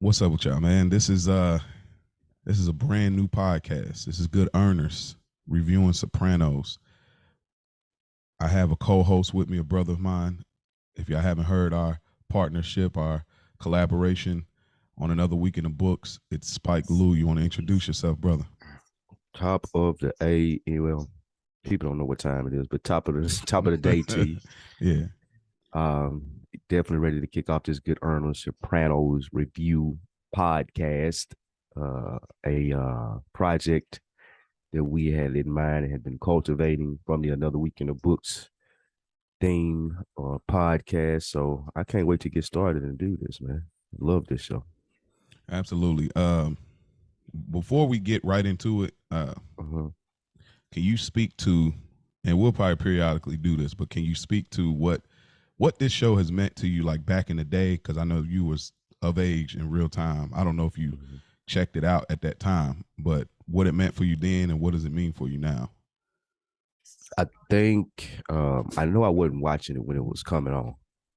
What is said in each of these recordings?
What's up with y'all, man? This is a brand new podcast. This is Good Earners reviewing Sopranos. I have a co-host with me, a brother of mine. If y'all haven't heard our partnership, our collaboration on another week in the books, it's Spike Lou. You want to introduce yourself, brother? Top of the A. Well, people don't know what time it is, but top of the top of the day, T. Yeah, Um, Definitely ready to kick off this Good Earners Sopranos review podcast. A project that we had in mind and had been cultivating from the Another Week in the Books theme podcast. So I can't wait to get started and do this, man. Love this show. absolutely. Before we get right into it, Uh-huh. can you speak to, and we'll probably periodically do this, but can you speak to what this show has meant to you, like back in the day? Because I know you was of age in real time. I don't know if you Mhm. checked it out at that time, but what it meant for you then, and what does it mean for you now? I think I know I wasn't watching it when it was coming on.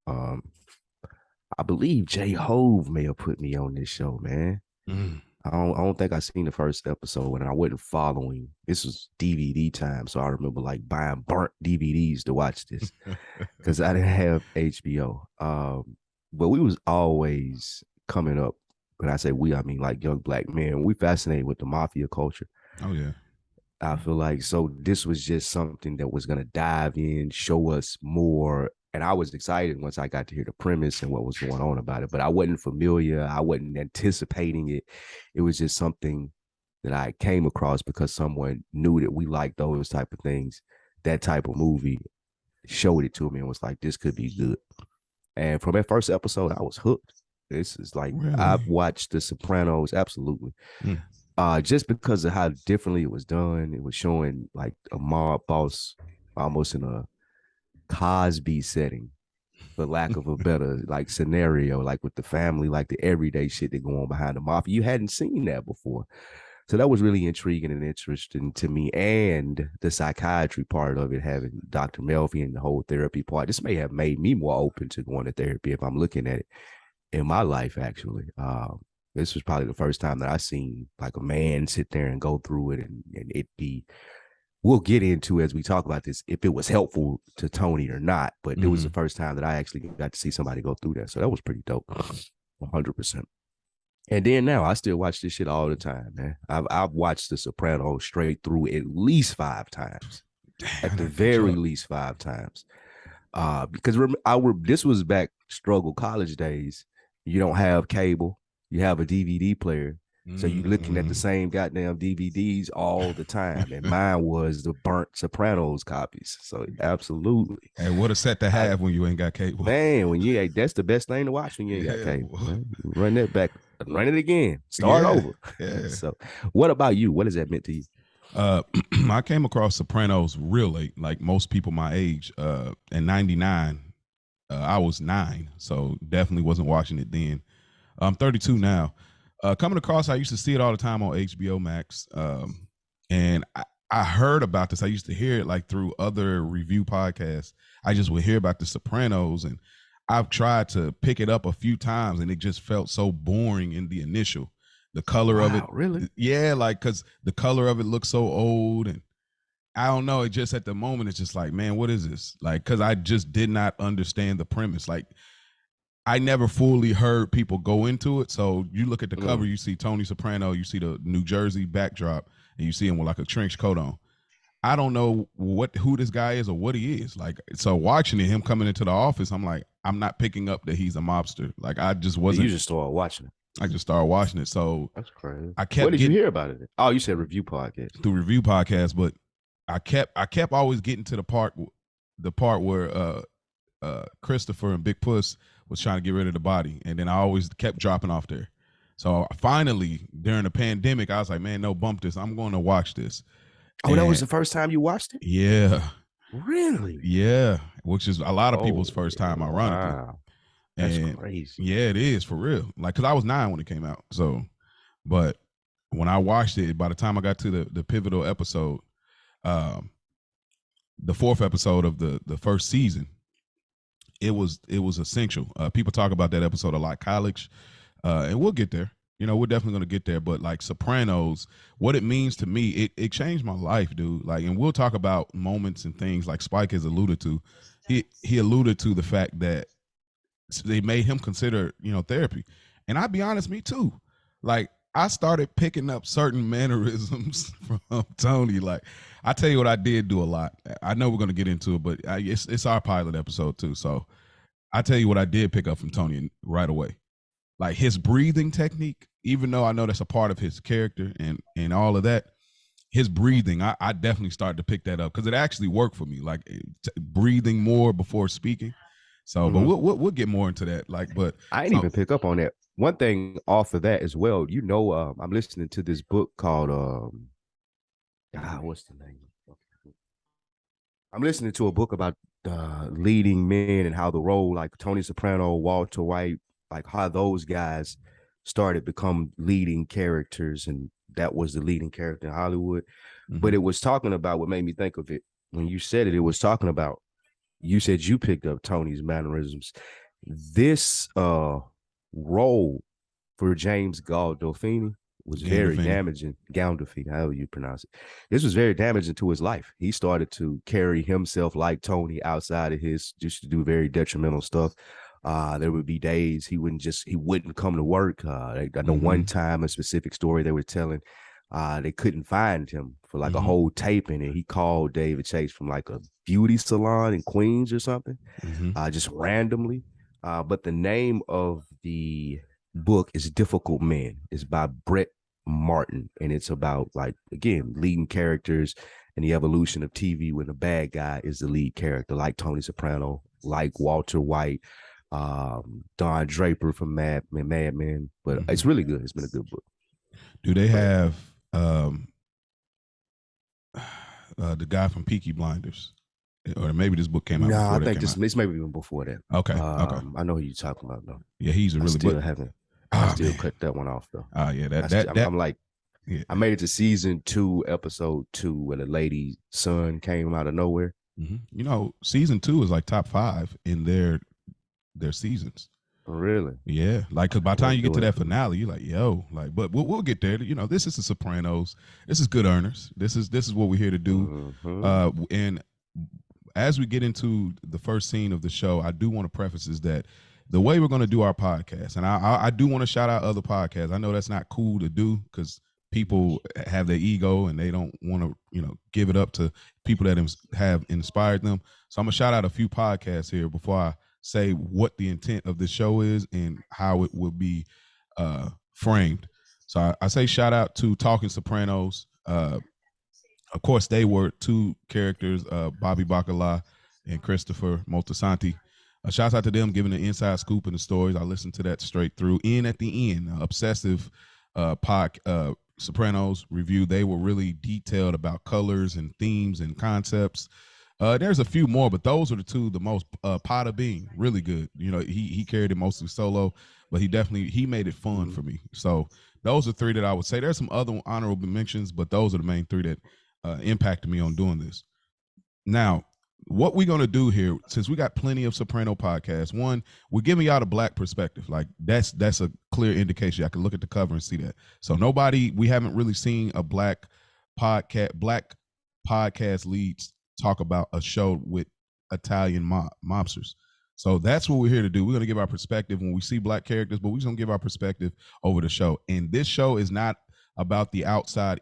Um, I believe J Hove may have put me on this show, man. Mm. I don't think I seen the first episode and I wasn't following. This was DVD time, so I remember like buying burnt DVDs to watch this because I didn't have HBO. But we was always coming up. When I say we, I mean like young black men. We fascinated with the mafia culture. Oh yeah. I feel like so this was just something that was gonna dive in, show us more. And I was excited once I got to hear the premise and what was going on about it. But I wasn't familiar. I wasn't anticipating it. It was just something that I came across because someone knew that we liked those type of things. That type of movie showed it to me and was like, this could be good. And from that first episode, I was hooked. This is like Really? I've watched The Sopranos, absolutely. Mm. Just because of how differently it was done. It was showing like a mob boss almost in a Cosby setting, for lack of a better like scenario, like with the family, like the everyday shit that go on behind the mafia. You hadn't seen that before. So that was really intriguing and interesting to me. And the psychiatry part of it, having Dr. Melfi and the whole therapy part, this may have made me more open to going to therapy if I'm looking at it in my life, actually. This was probably the first time that I seen like a man sit there and go through it and it be, we'll get into as we talk about this, if it was helpful to Tony or not, but it was the Mhm. first time that I actually got to see somebody go through that. So that was pretty dope. 100%. And then now I still watch this shit all the time, man. I've watched The Sopranos straight through at least 5 times, Damn, at I the gotta catch very up. least 5 times. Because this was back struggle college days. You don't have cable, you have a DVD player, so you looking at the Mm-mm. same goddamn DVDs all the time. And mine was the burnt Sopranos copies. So absolutely, Hey, what a set to I have when you ain't got cable. man, when you that's the best thing to watch when you ain't got Yeah, cable. boy. Man. Run that back, run it again, start Yeah, over. yeah. So, what about you? What has that meant to you? Uh, I came across Sopranos real late, like most people my age. In '99, I was 9, so definitely wasn't watching it then. I'm 32 now. Coming across, I used to see it all the time on HBO Max, and I heard about this. I used to hear it like through other review podcasts. I just would hear about the Sopranos, and I've tried to pick it up a few times, and it just felt so boring in the initial. The color of it, Wow, really? yeah, like because the color of it looks so old, and I don't know. It just at the moment, it's just like, man, what is this? Like, because I just did not understand the premise. Like, I never fully heard people go into it. So you look at the cover, Mm. you see Tony Soprano, you see the New Jersey backdrop, and you see him with like a trench coat on. I don't know who this guy is or what he is. Like, so watching it, him coming into the office, I'm like, I'm not picking up that he's a mobster. Like, I just You wasn't. just started watching it. I just started watching it. So That's crazy. I Where kept did you getting hear about it? Oh, you said review podcast. through review podcasts, but I kept always getting to the part where Christopher and Big Puss was trying to get rid of the body, and then I always kept dropping off there. So finally, during the pandemic, I was like, "Man, no, bump this. I'm going to watch this." Oh, that was And the first time you watched it? yeah, Really? yeah, which is a lot of people's Oh, first time, ironically. wow. That's And crazy. yeah, it is for real. Like, cause I was 9 when it came out. So, but when I watched it, by the time I got to the pivotal episode, um, the fourth episode of the first season, it was essential. People talk about that episode a lot. College, And we'll get there. We're definitely gonna get there. But like Sopranos, what it means to me, it changed my life, dude. Like, and we'll talk about moments and things like Spike has alluded to. He alluded to the fact that they made him consider, therapy. And I'll be honest, me too. Like, I started picking up certain mannerisms from Tony. Like, I tell you what I did do a lot. I know we're gonna get into it, but it's our pilot episode too. So I tell you what I did pick up from Tony right away. Like his breathing technique, even though I know that's a part of his character and all of that, his breathing, I definitely started to pick that up because it actually worked for me. Like breathing more before speaking. So, but we'll get more into that. Like, but I didn't even pick up on that. One thing off of that as well, I'm listening to this book called what's the name? I'm listening to a book about leading men and how the role, like Tony Soprano, Walter White, like how those guys started become leading characters, and that was the leading character in Hollywood. But it was talking about what made me think of it when you said it. It was talking about, you said you picked up Tony's mannerisms. This role for James Gandolfini was very damaging. Gandolfini, however you pronounce it. This was very damaging to his life. He started to carry himself like Tony outside of just to do very detrimental stuff. There would be days he wouldn't come to work. I know one time, a specific story they were telling, they couldn't find him for like a whole taping, and he called David Chase from like a beauty salon in Queens or something, just randomly. But the name of the book is Difficult Men. It's by Brett Martin, and it's about, like, again, leading characters and the evolution of TV when the bad guy is the lead character, like Tony Soprano, like Walter White, Don Draper from Mad Men. But it's really good. It's been a good book. Do they have the guy from Peaky Blinders? Or maybe this book came out before that. I think this maybe even before that. Okay. I know who you're talking about, though. Yeah, he's a really good. I still cut that one off, though. Yeah, I'm like, yeah. I made it to season 2, episode 2, where the lady's son came out of nowhere. Season 2 is like top 5 in their seasons. Really? Yeah, like, because by the time you get to that finale, you're like, yo, like, but we'll get there. This is the Sopranos. This is good earners. This is what we're here to do. And as we get into the first scene of the show, I do want to preface is that the way we're going to do our podcast, and I do want to shout out other podcasts. I know that's not cool to do because people have their ego and they don't want to, give it up to people that have inspired them. So I'm gonna shout out a few podcasts here before I say what the intent of this show is and how it will be framed. So I say shout out to Talking Sopranos. Of course, they were 2 characters, Bobby Bacala and Christopher Moltisanti. Shouts out to them giving the inside scoop and the stories. I listened to that straight through. And at the end, obsessive Sopranos review. They were really detailed about colors and themes and concepts. There's a few more, but those are the 2 the most. Potter Bean, really good. He carried it mostly solo, but he made it fun for me. So those are 3 that I would say. There's some other honorable mentions, but those are the main 3 that impacted me on doing this. Now, what we're going to do here, since we got plenty of Soprano podcasts, one, we're giving y'all the Black perspective. Like, that's a clear indication. I can look at the cover and see that. So we haven't really seen a Black podcast leads talk about a show with Italian mobsters. So that's what we're here to do. We're going to give our perspective when we see Black characters, but we're just going to give our perspective over the show. And this show is not about the outside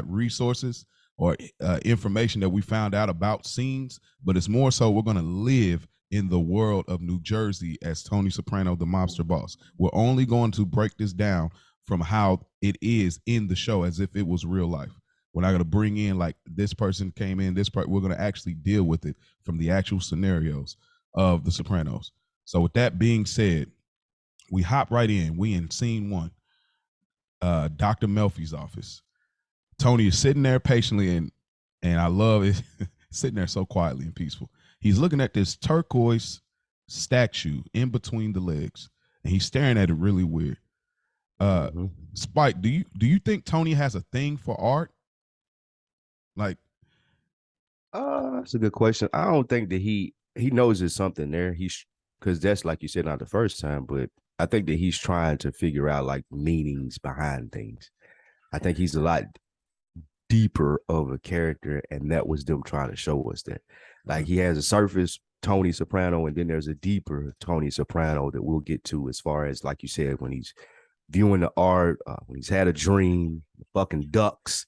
resources or information that we found out about scenes, but it's more so we're going to live in the world of New Jersey as Tony Soprano, the mobster boss. We're only going to break this down from how it is in the show as if it was real life. We're not going to bring in like this person came in, this part. We're going to actually deal with it from the actual scenarios of the Sopranos. So with that being said, we hop right in. We in scene 1, Dr. Melfi's office. Tony is sitting there patiently, and I love it, sitting there so quietly and peaceful. He's looking at this turquoise statue in between the legs, and he's staring at it really weird. Spike, do you think Tony has a thing for art? Like, that's a good question. I don't think that he knows there's something there. Because that's, like you said, not the first time, but I think that he's trying to figure out like meanings behind things. I think he's a lot deeper of a character, and that was them trying to show us that. Like he has a surface Tony Soprano, and then there's a deeper Tony Soprano that we'll get to as far as like you said when he's viewing the art, when he's had a dream, the fucking ducks,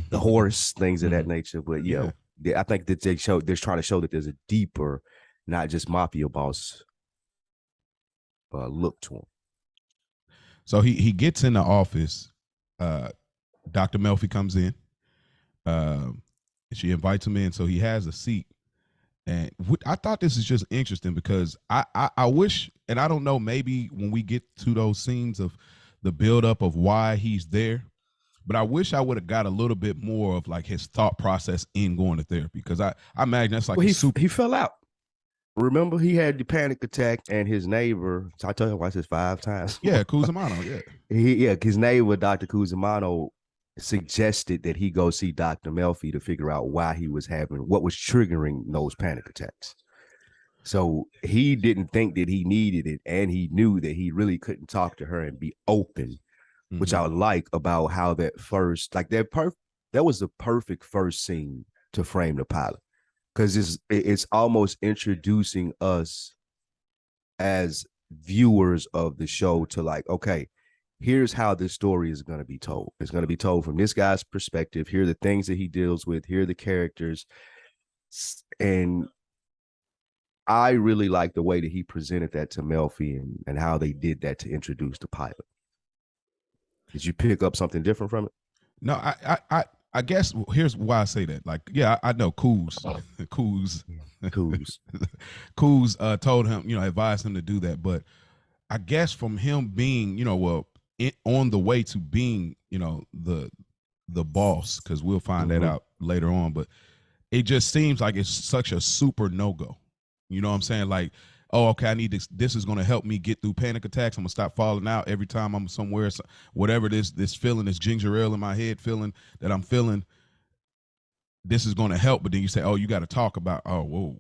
the horse, things of that nature. But yeah, I think that they're trying to show that there's a deeper, not just mafia boss look to him. So he gets in the office. Dr. Melfi comes in. She invites him in, so he has a seat. And I thought this is just interesting because I wish, and I don't know, maybe when we get to those scenes of the buildup of why he's there, but I wish I would have got a little bit more of like his thought process in going to therapy, because I imagine that's like he fell out. Remember, he had the panic attack, and his neighbor. So I told him, I watched this 5 times. Yeah, Cusimano. Yeah, his neighbor, Dr. Cusimano, suggested that he go see Dr. Melfi to figure out why he was having what was triggering those panic attacks. So he didn't think that he needed it, and he knew that he really couldn't talk to her and be open, which I like about how that first, like that was the perfect first scene to frame the pilot, because it's almost introducing us as viewers of the show to like, okay, here's how this story is going to be told. It's going to be told from this guy's perspective. Here are the things that he deals with. Here are the characters. And I really like the way that he presented that to Melfi and how they did that to introduce the pilot. Did you pick up something different from it? No, I guess here's why I say that. Like, yeah, I know Coos told him, advised him to do that. But I guess from him being, on the way to being, the boss, because we'll find that out later on. But it just seems like it's such a super no-go. You know what I'm saying? Like, oh, okay, I need this. This is going to help me get through panic attacks. I'm going to stop falling out every time I'm somewhere. Whatever this feeling, this ginger ale in my head feeling that I'm feeling, this is going to help. But then you say, oh, you got to talk about, well,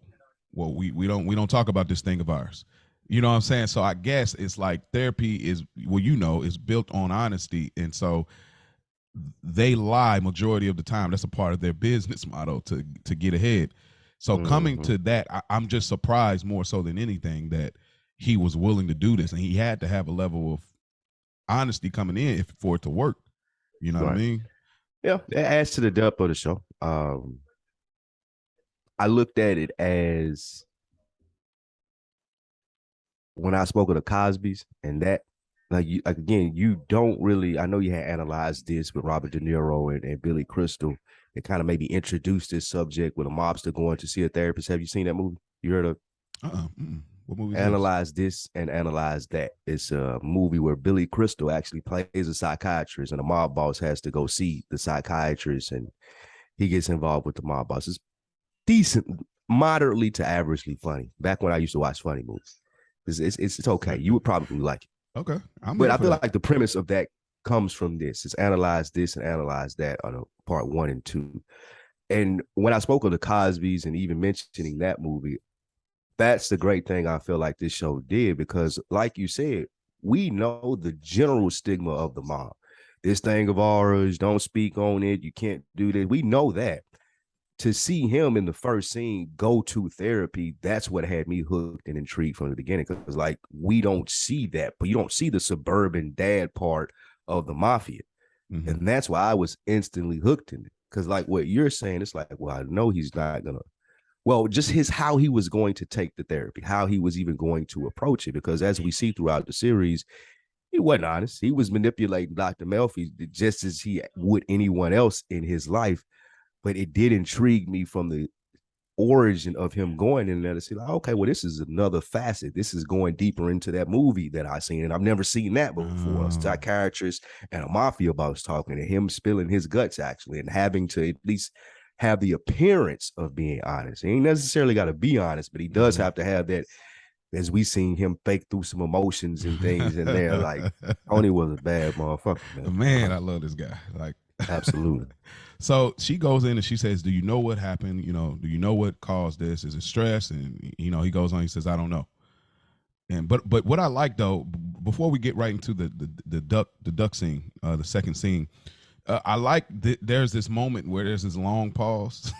we don't talk about this thing of ours. You know what I'm saying? So I guess it's like therapy is, is built on honesty. And so they lie majority of the time. That's a part of their business model to get ahead. So coming to that, I'm just surprised more so than anything that he was willing to do this, and he had to have a level of honesty coming in for it to work. You know what I mean? Yeah, it adds to the depth of the show. I looked at it as when I spoke of the Cosbys and that, again, you don't really. I know you had analyzed this with Robert De Niro and Billy Crystal. It kind of maybe introduced this subject with a mobster going to see a therapist. Have you seen that movie? You heard of? What movie? Analyze this and analyze that. It's a movie where Billy Crystal actually plays a psychiatrist, and a mob boss has to go see the psychiatrist, and he gets involved with the mob boss. It's decent, moderately to averagely funny. Back when I used to watch funny movies, it's okay. You would probably like it. Okay, but I feel like the premise of that comes from this. It's analyze this and analyze that on part 1 and 2. And when I spoke of the Cosbys and even mentioning that movie, that's the great thing I feel like this show did, because like you said, we know the general stigma of the mob. This thing of ours, don't speak on it, you can't do this. We know that. To see him in the first scene go to therapy, that's what had me hooked and intrigued from the beginning. Because like we don't see that, but you don't see the suburban dad part of the mafia. And that's why I was instantly hooked in it. Because like what you're saying, it's like, well, I know he's not gonna, well, just how he was going to take the therapy, how he was even going to approach it. Because as we see throughout the series, he wasn't honest. He was manipulating Dr. Melfi just as he would anyone else in his life. But it did intrigue me from the origin of him going in there to see, like, okay, well, this is another facet. This is going deeper into that movie that I've seen, and I've never seen that before. A psychiatrist and a mafia boss talking, and him spilling his guts actually, and having to at least have the appearance of being honest. He ain't necessarily got to be honest, but he does have to have that. As we seen him fake through some emotions and things in there, like Tony was a bad motherfucker. Man, I love this guy. Like, absolutely. So she goes in and she says, do you know what happened? Do you know what caused this? Is it stress? And, he goes on, he says, I don't know. And, but what I like though, before we get right into the duck scene, the second scene, I like there's this moment where there's this long pause.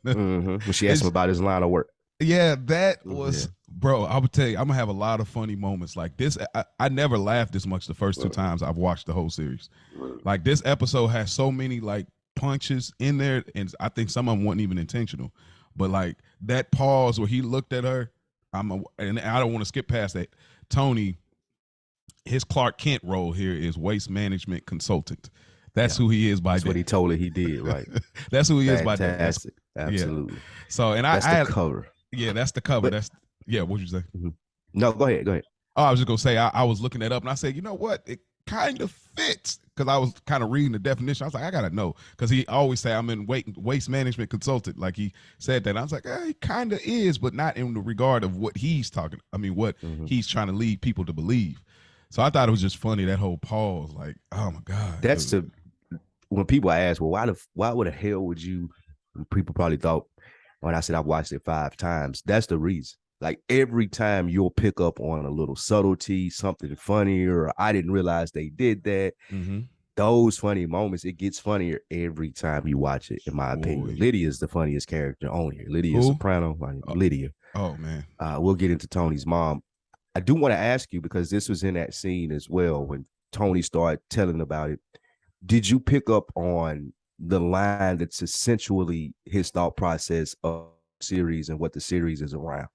When she asked him about his line of work. Yeah, that was, Yeah. bro. I would tell you, I'm gonna have a lot of funny moments like this. I never laughed this much the first two times I've watched the whole series. Like this episode has so many like punches in there, and I think some of them weren't even intentional. But like that pause where he looked at her, and I don't want to skip past that. Tony, his Clark Kent role here is waste management consultant. That's who he is by That's day. what he told her he did, right? That's who he is by day. Fantastic. Absolutely. Yeah. So and that's the cover. Yeah, that's the cover. But, what'd you say? No, go ahead. Oh, I was just gonna say I was looking that up and I said, you know what? It kind of fits because I was kind of reading the definition. I was like, I gotta know because he always say I'm in waste management consultant. Like he said that. I was like, he kind of is, but not in the regard of what he's talking. I mean, what he's trying to lead people to believe. So I thought it was just funny that whole pause. Like, oh my god. That's when people ask, well, why the hell would you? People probably thought when I said I've watched it 5 times. That's the reason. Like every time you'll pick up on a little subtlety, something funny, or I didn't realize they did that. Those funny moments, it gets funnier every time you watch it, in my opinion. Lydia is the funniest character on here. Lydia Soprano. Lydia. Oh, man. We'll get into Tony's mom. I do want to ask you, because this was in that scene as well, when Tony started telling about it. Did you pick up on the line that's essentially his thought process of the series and what the series is around?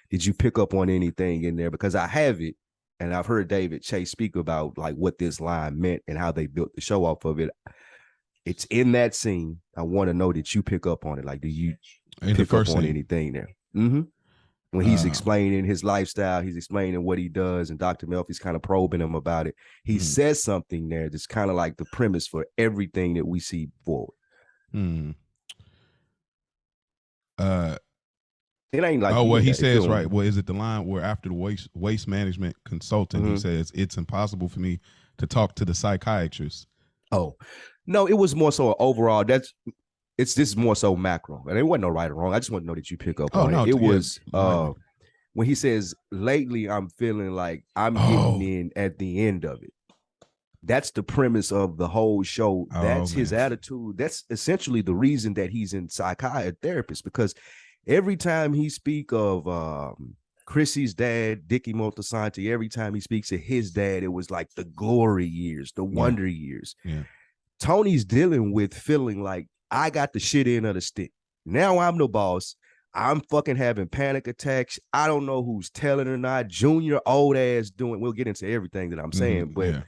Did you pick up on anything in there? Because I have it, and I've heard David Chase speak about like what this line meant and how they built the show off of it. It's in that scene. I want to know that you pick up on it. Like, do you pick up on anything there? When he's explaining his lifestyle, he's explaining what he does, and Dr. Melfi's kind of probing him about it. He says something there that's kind of like the premise for everything that we see forward. It ain't like he says, right. Well, is it the line where after the waste management consultant, he says it's impossible for me to talk to the psychiatrist? Oh, no, it was more so overall. This is more so macro, and it wasn't no right or wrong. I just want to know that you pick up on it. It was when he says, lately I'm feeling like I'm getting in at the end of it. That's the premise of the whole show. That's his attitude. That's essentially the reason that he's in psychiatrist, because every time he speak of Chrissy's dad, Dickie Moltisanti, every time he speaks of his dad, it was like the glory years, the wonder years. Yeah. Tony's dealing with feeling like, I got the shit end of the stick. Now I'm the boss. I'm fucking having panic attacks. I don't know who's telling or not. Junior old ass doing. We'll get into everything that I'm saying, but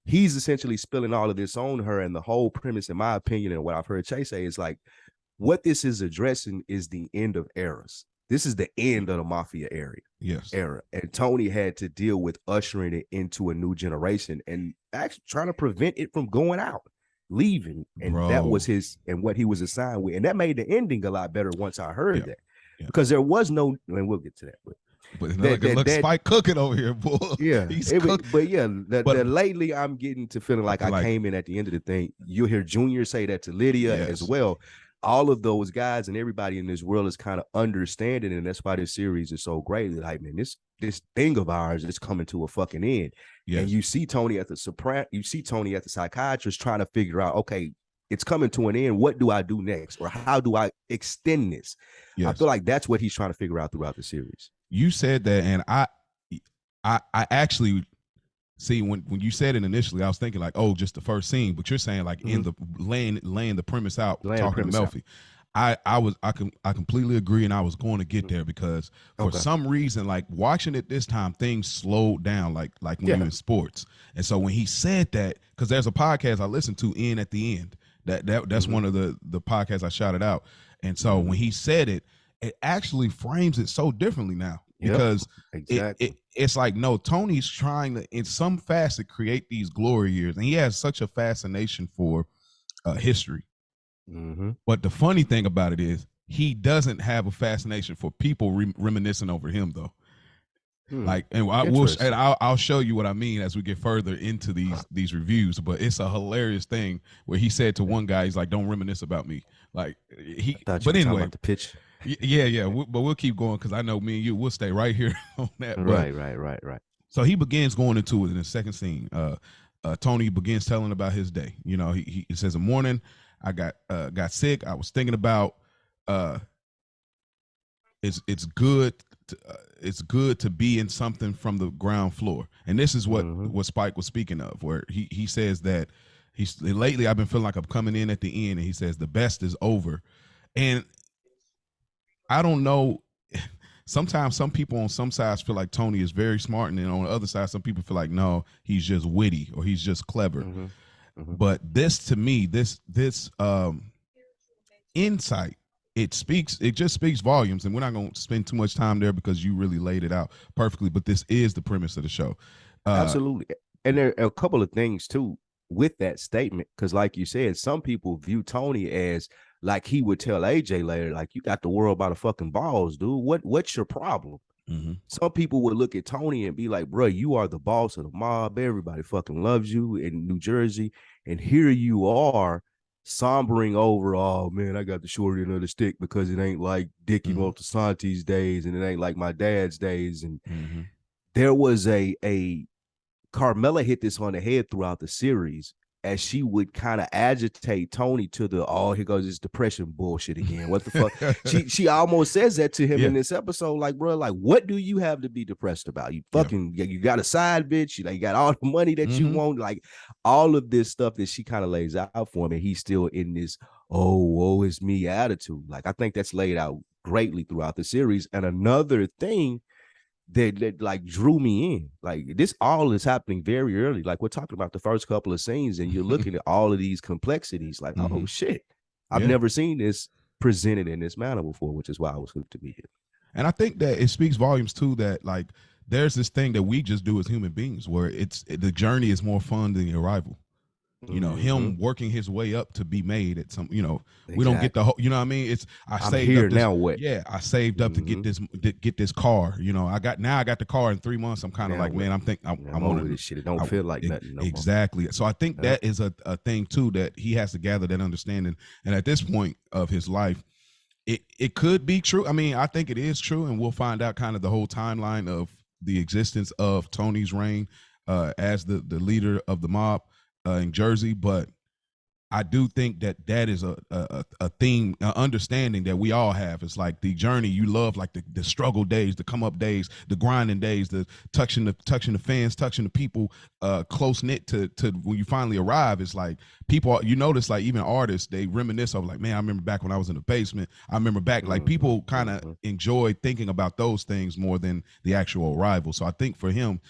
he's essentially spilling all of this on her. And the whole premise, in my opinion, and what I've heard Chase say, is like, what this is addressing is the end of eras. This is the end of the mafia era. And Tony had to deal with ushering it into a new generation and actually trying to prevent it from going out, leaving. And that was what he was assigned with. And that made the ending a lot better once I heard that. Because there was no, and we'll get to that. But look, Spike cooking over here, boy. Yeah, but lately I'm getting to feeling like I came in at the end of the thing. You'll hear Junior say that to Lydia as well. All of those guys and everybody in this world is kind of understanding, and that's why this series is so great. Like, man, this thing of ours is coming to a fucking end. Yes. And you see Tony at the psychiatrist trying to figure out, okay, it's coming to an end. What do I do next? Or how do I extend this? Yes. I feel like that's what he's trying to figure out throughout the series. You said that, and I actually see when you said it initially, I was thinking like, oh, just the first scene, but you're saying like in the laying the premise out, talking to Melfi. I completely agree, and I was going to get there because for some reason, like watching it this time, things slowed down, like when you're in sports. And so when he said that, because there's a podcast I listened to in at the end, that's one of the podcasts I shouted out. And so when he said it, it actually frames it so differently now because it's like, no, Tony's trying to, in some facet, create these glory years. And he has such a fascination for history. But the funny thing about it is he doesn't have a fascination for people reminiscing over him, though. Like, and I'll show you what I mean as we get further into these reviews. But it's a hilarious thing where he said to one guy, he's like, "Don't reminisce about me." Like but anyway, about the pitch. But we'll keep going because I know me and you will stay right here on that. Right. So he begins going into it in the second scene. Tony begins telling about his day. You know, he says, "In the morning, I got sick. I was thinking about uh, it's good it's good to be in something from the ground floor." And this is what Spike was speaking of, where he says that he's lately I've been feeling like I'm coming in at the end, and he says the best is over. And I don't know. Sometimes some people on some sides feel like Tony is very smart, and then on the other side, some people feel like no, he's just witty or he's just clever. But this, to me, this insight, it just speaks volumes, and we're not going to spend too much time there because you really laid it out perfectly. But this is the premise of the show. Absolutely. And there are a couple of things too with that statement, because like you said, some people view Tony as like he would tell AJ later, like, you got the world by the fucking balls, dude. What's your problem? Some people would look at Tony and be like, bro, you are the boss of the mob. Everybody fucking loves you in New Jersey. And here you are sombering over, oh man, I got the short end of the stick because it ain't like Dickie Moltisanti's days, and it ain't like my dad's days. And there was a Carmela hit this on the head throughout the series, as she would kind of agitate Tony to the, oh, here goes this depression bullshit again. What the fuck? she almost says that to him in this episode, like, bro, like, what do you have to be depressed about? You fucking, you got a side bitch, you got all the money that you want, like all of this stuff that she kind of lays out for him, and he's still in this, oh, woe is me attitude. Like, I think that's laid out greatly throughout the series. And another thing that like drew me in, like, this all is happening very early. Like, we're talking about the first couple of scenes, and you're looking at all of these complexities, like, oh shit, I've never seen this presented in this manner before, which is why I was hooked to be here. And I think that it speaks volumes too, that like there's this thing that we just do as human beings where the journey is more fun than the arrival. You know, him working his way up to be made at some, we don't get the whole, you know what I mean? I'm saved here up this, now. What? Yeah, I saved up to get this car. I got the car in 3 months. I'm kind of like, man, I want this shit. It don't feel like nothing. No exactly. More. So I think that is a thing too, that he has to gather that understanding. And at this point of his life, it could be true. I mean, I think it is true, and we'll find out kind of the whole timeline of the existence of Tony's reign as the leader of the mob in Jersey. But I do think that is a theme, understanding that we all have. It's like the journey you love, like the struggle days, the come up days, the grinding days, the touching the fans, touching the people, close knit to when you finally arrive. It's like people, you notice, like even artists, they reminisce of like, man, I remember back when I was in the basement. I remember back, like people kind of enjoy thinking about those things more than the actual arrival. So I think for him,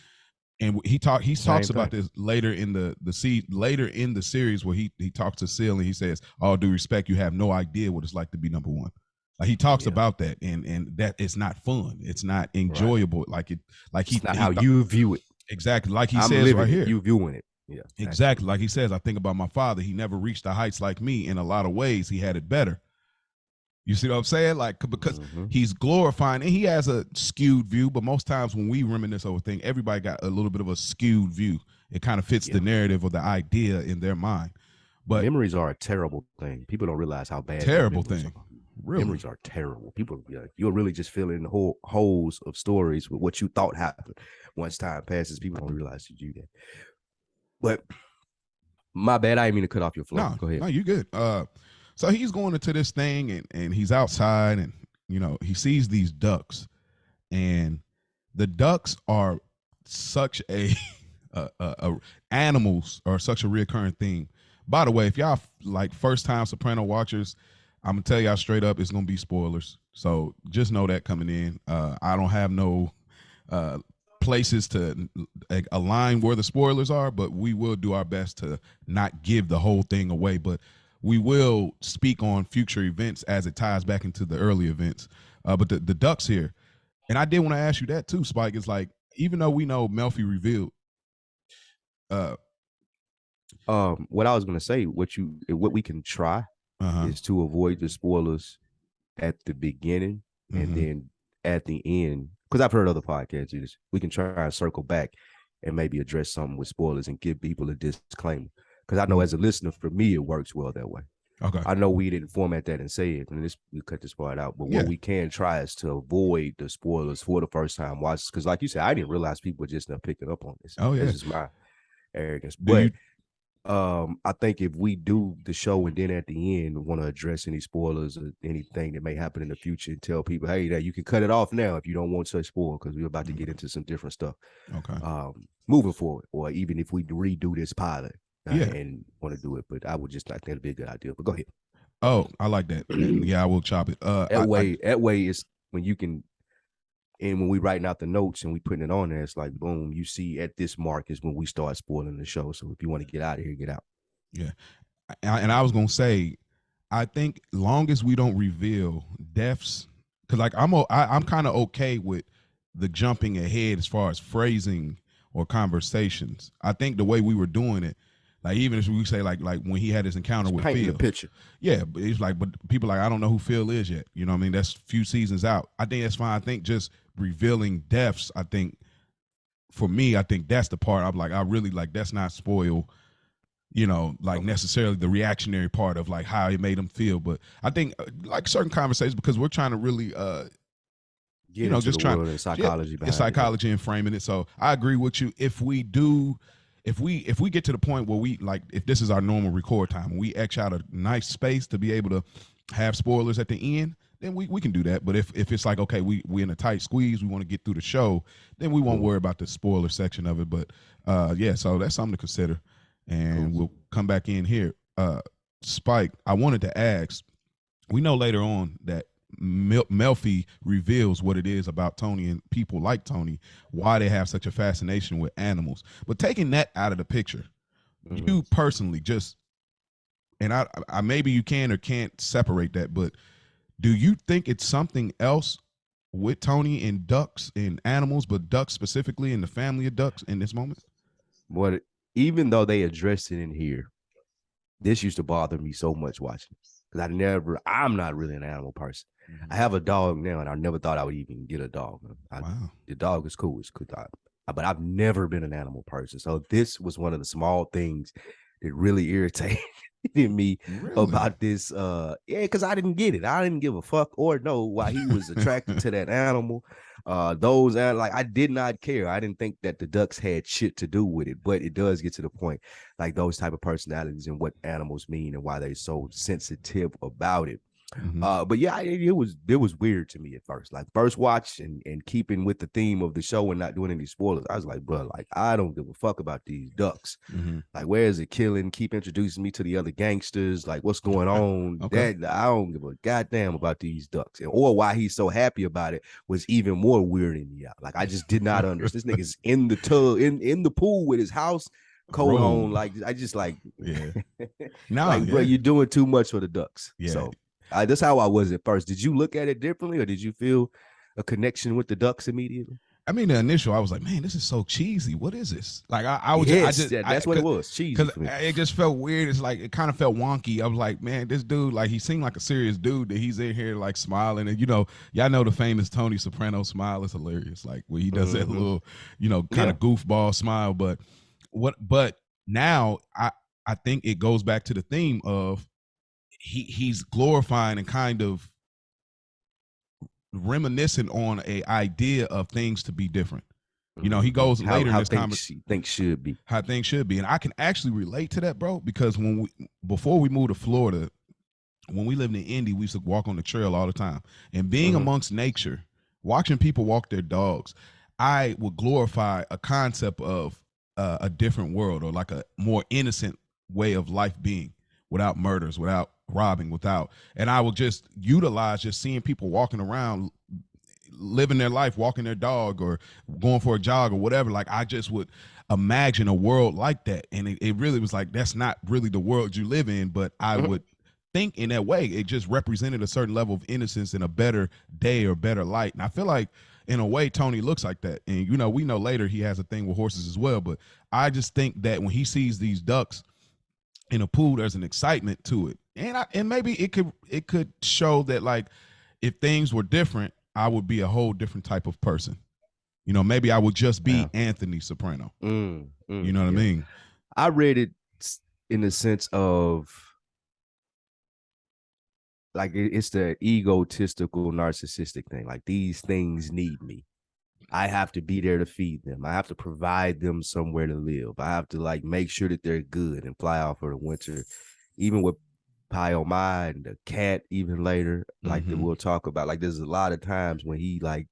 and he talks about this later in the series, where he talks to Seal and he says, all due respect, you have no idea what it's like to be number one. Like, he talks about that, and that it's not fun, it's not enjoyable, it's not how you view it. Exactly, like he says right here, you viewing it. Yeah, exactly. Like he says, I think about my father, he never reached the heights like me. In a lot of ways he had it better. You see what I'm saying? Like, because he's glorifying, and he has a skewed view, but most times when we reminisce over thing, everybody got a little bit of a skewed view. It kind of fits the narrative or the idea in their mind. But memories are a terrible thing. People don't realize how bad terrible thing. Really? Memories are terrible. People, you'll really just fill in the whole holes of stories with what you thought happened. Once time passes, people don't realize you do that. But my bad, I didn't mean to cut off your flow. Go ahead. No, you good. So he's going into this thing, and he's outside, and he sees these ducks, and the ducks are such a animals are such a reoccurring theme. By the way, if y'all like first time Soprano watchers, I'm gonna tell y'all straight up, it's gonna be spoilers. So just know that coming in. I don't have no places to align where the spoilers are, but we will do our best to not give the whole thing away. But we will speak on future events as it ties back into the early events. But the ducks here, and I did want to ask you that too, Spike. It's like, even though we know Melfi revealed, what I was gonna say, what we can try is to avoid the spoilers at the beginning and then at the end, because I've heard other podcasts do this. We can try and circle back and maybe address something with spoilers and give people a disclaimer. Because I know as a listener, for me, it works well that way. Okay. I know we didn't format that and say it, and we cut this part out. But what Yeah. we can try is to avoid the spoilers for the first time watch, because, like you said, I didn't realize people were just not picking up on this. Oh That's yeah. just my arrogance. Do you? But I think if we do the show and then at the end want to address any spoilers or anything that may happen in the future and tell people, hey, that you can cut it off now if you don't want such spoil, because we're about to get into some different stuff Okay. moving forward, or even if we redo this pilot Yeah. and want to do it. But I would just not think it'd be a good idea. But go ahead. Oh, I like that. And yeah, I will chop it. That way is when you can, and when we writing out the notes and we putting it on there, it's like boom, you see at this mark is when we start spoiling the show. So if you want to get out of here, get out. Yeah. And I was gonna say, I think long as we don't reveal deaths, because like I'm kind of okay with the jumping ahead as far as phrasing or conversations. I think the way we were doing it, like even if we say like when he had his encounter with Painting Phil, the picture. yeah, but it's like, but people like I don't know who Phil is yet. You know what I mean? That's few seasons out. I think that's fine. I think just revealing deaths, I think for me, I think that's the part I'm like, I really like that's not spoil, like necessarily the reactionary part of like how it made them feel. But I think like certain conversations, because we're trying to really Get into just the trying, world and psychology yeah, behind psychology and framing it. So I agree with you. If we do, if we get to the point where we like, if this is our normal record time, we X out a nice space to be able to have spoilers at the end, then we can do that. But if it's like, okay, we in a tight squeeze, we want to get through the show, then we won't Cool. worry about the spoiler section of it. But yeah, so that's something to consider. And Cool. we'll come back in here. Spike, I wanted to ask, we know later on that Melfi reveals what it is about Tony and people like Tony, why they have such a fascination with animals. But taking that out of the picture, Mhm. you personally just, and I maybe you can or can't separate that, but do you think it's something else with Tony and ducks and animals, but ducks specifically in the family of ducks in this moment? But even though they addressed it in here, this used to bother me so much watching, because I'm not really an animal person. I have a dog now, and I never thought I would even get a dog. Wow. The dog is cool. It's cool. But I've never been an animal person. So this was one of the small things that really irritated me Really? about this. Yeah, because I didn't get it. I didn't give a fuck or know why he was attracted to that animal. Those like I did not care. I didn't think that the ducks had shit to do with it, but it does get to the point, like those type of personalities and what animals mean and why they're so sensitive about it. Mm-hmm. But yeah, it was weird to me at first. Like first watch and keeping with the theme of the show and not doing any spoilers. I was like, bro, like I don't give a fuck about these ducks. Mm-hmm. Like, where is it killing? Keep introducing me to the other gangsters. Like, what's going on? Okay. That I don't give a goddamn about these ducks. Or why he's so happy about it was even more weirding me out. Like, I just did not understand. This nigga's in the tub, in the pool with his house coat on. Like, I just like, yeah. Nah, like, bro, yeah. you're doing too much for the ducks. Yeah. So that's how I was at first. Did you look at it differently, or did you feel a connection with the ducks immediately? I mean, the initial, I was like, man, this is so cheesy. What is this? Like, I was Yes, just, that's what it was. Cheesy because for me. it just felt weird. It's like it kind of felt wonky. I was like, man, this dude, like, he seemed like a serious dude that he's in here like smiling, and y'all know the famous Tony Soprano smile is hilarious. Like when he does that little, kind of goofball smile. But now I think it goes back to the theme of he's glorifying and kind of reminiscent on a idea of things to be different. He goes later in this conversation things should be. how things should be, and I can actually relate to that, bro. Because before we moved to Florida, when we lived in Indy, we used to walk on the trail all the time, and being amongst nature, watching people walk their dogs, I would glorify a concept of a different world, or like a more innocent way of life being, without murders, without robbing, and I would just utilize just seeing people walking around, living their life, walking their dog or going for a jog or whatever. Like I just would imagine a world like that. And it really was like, that's not really the world you live in, but I would think in that way. It just represented a certain level of innocence and a better day or better light. And I feel like in a way, Tony looks like that. And, we know later he has a thing with horses as well. But I just think that when he sees these ducks in a pool, there's an excitement to it. And maybe it could show that, like, if things were different, I would be a whole different type of person. Maybe I would just be Anthony Soprano. You know what I mean? I read it in the sense of like it's the egotistical, narcissistic thing. Like these things need me. I have to be there to feed them. I have to provide them somewhere to live. I have to like make sure that they're good and fly out for the winter. Even with Pyomai and the cat, even later, like that Mm-hmm. we'll talk about. Like there's a lot of times when he like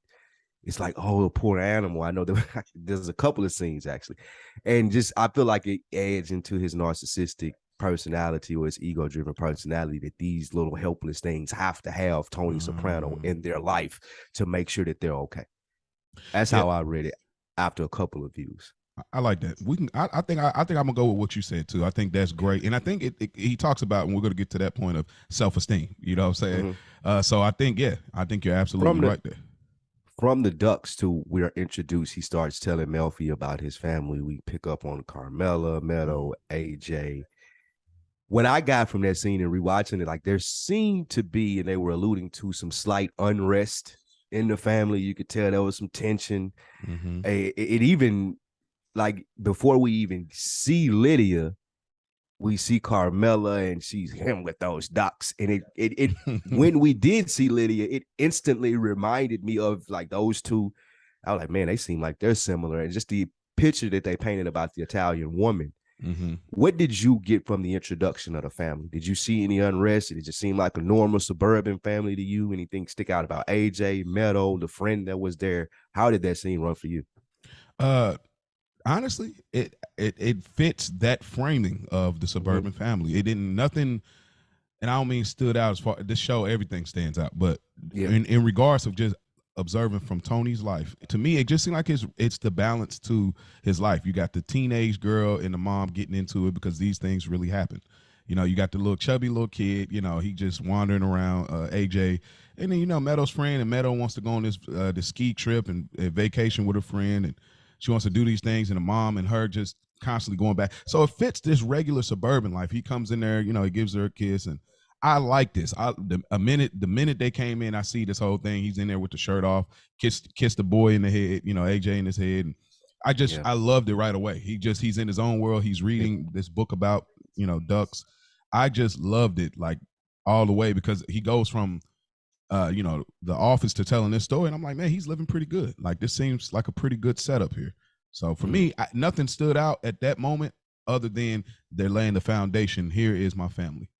it's like, oh, the poor animal. I know that there's a couple of scenes actually, and just I feel like it adds into his narcissistic personality or his ego-driven personality that these little helpless things have to have Tony Soprano in their life to make sure that they're okay. That's Yeah, how I read it after a couple of views. I like that. We can. I think I'm gonna go with what you said too. I think that's great, and I think he talks about, and we're gonna get to that point of self-esteem. You know what I'm saying? So I think, yeah, I think you're absolutely From the right there. from the Ducks to we're introduced, he starts telling Melfi about his family. We pick up on Carmela, Meadow, AJ. When I got from that scene and rewatching it, like there seemed to be, and they were alluding to some slight unrest in the family. You could tell there was some tension. Mm-hmm. It even like before we even see Lydia, we see Carmela and she's him with those ducks. And it when we did see Lydia, it instantly reminded me of like those two. I was like, man, they seem like they're similar. And just the picture that they painted about the Italian woman. Mm-hmm. What did you get from the introduction of the family? Did you see any unrest? Did it just seem like a normal suburban family to you? Anything stick out about AJ, Meadow, the friend that was there? How did that scene run for you? Uh, Honestly, it fits that framing of the suburban family. It didn't nothing, and I don't mean stood out as far this show. Everything stands out, but Yeah. in regards of just observing from Tony's life, to me, it just seemed like it's the balance to his life. You got the teenage girl and the mom getting into it because these things really happen. You know, you got the little chubby little kid. You know, he just wandering around. AJ, and then Meadow's friend, and Meadow wants to go on this ski trip and vacation with a friend, and she wants to do these things, and the mom and her just constantly going back. So it fits this regular suburban life. He comes in there, he gives her a kiss, and I like this. The minute they came in, I see this whole thing. He's in there with the shirt off, kiss the boy in the head, AJ in his head. And I loved it right away. He's in his own world. He's reading this book about ducks. I just loved it like all the way because he goes from the office to telling this story, and I'm like, man, he's living pretty good. Like this seems like a pretty good setup here. So for me, nothing stood out at that moment other than they're laying the foundation. Here is my family.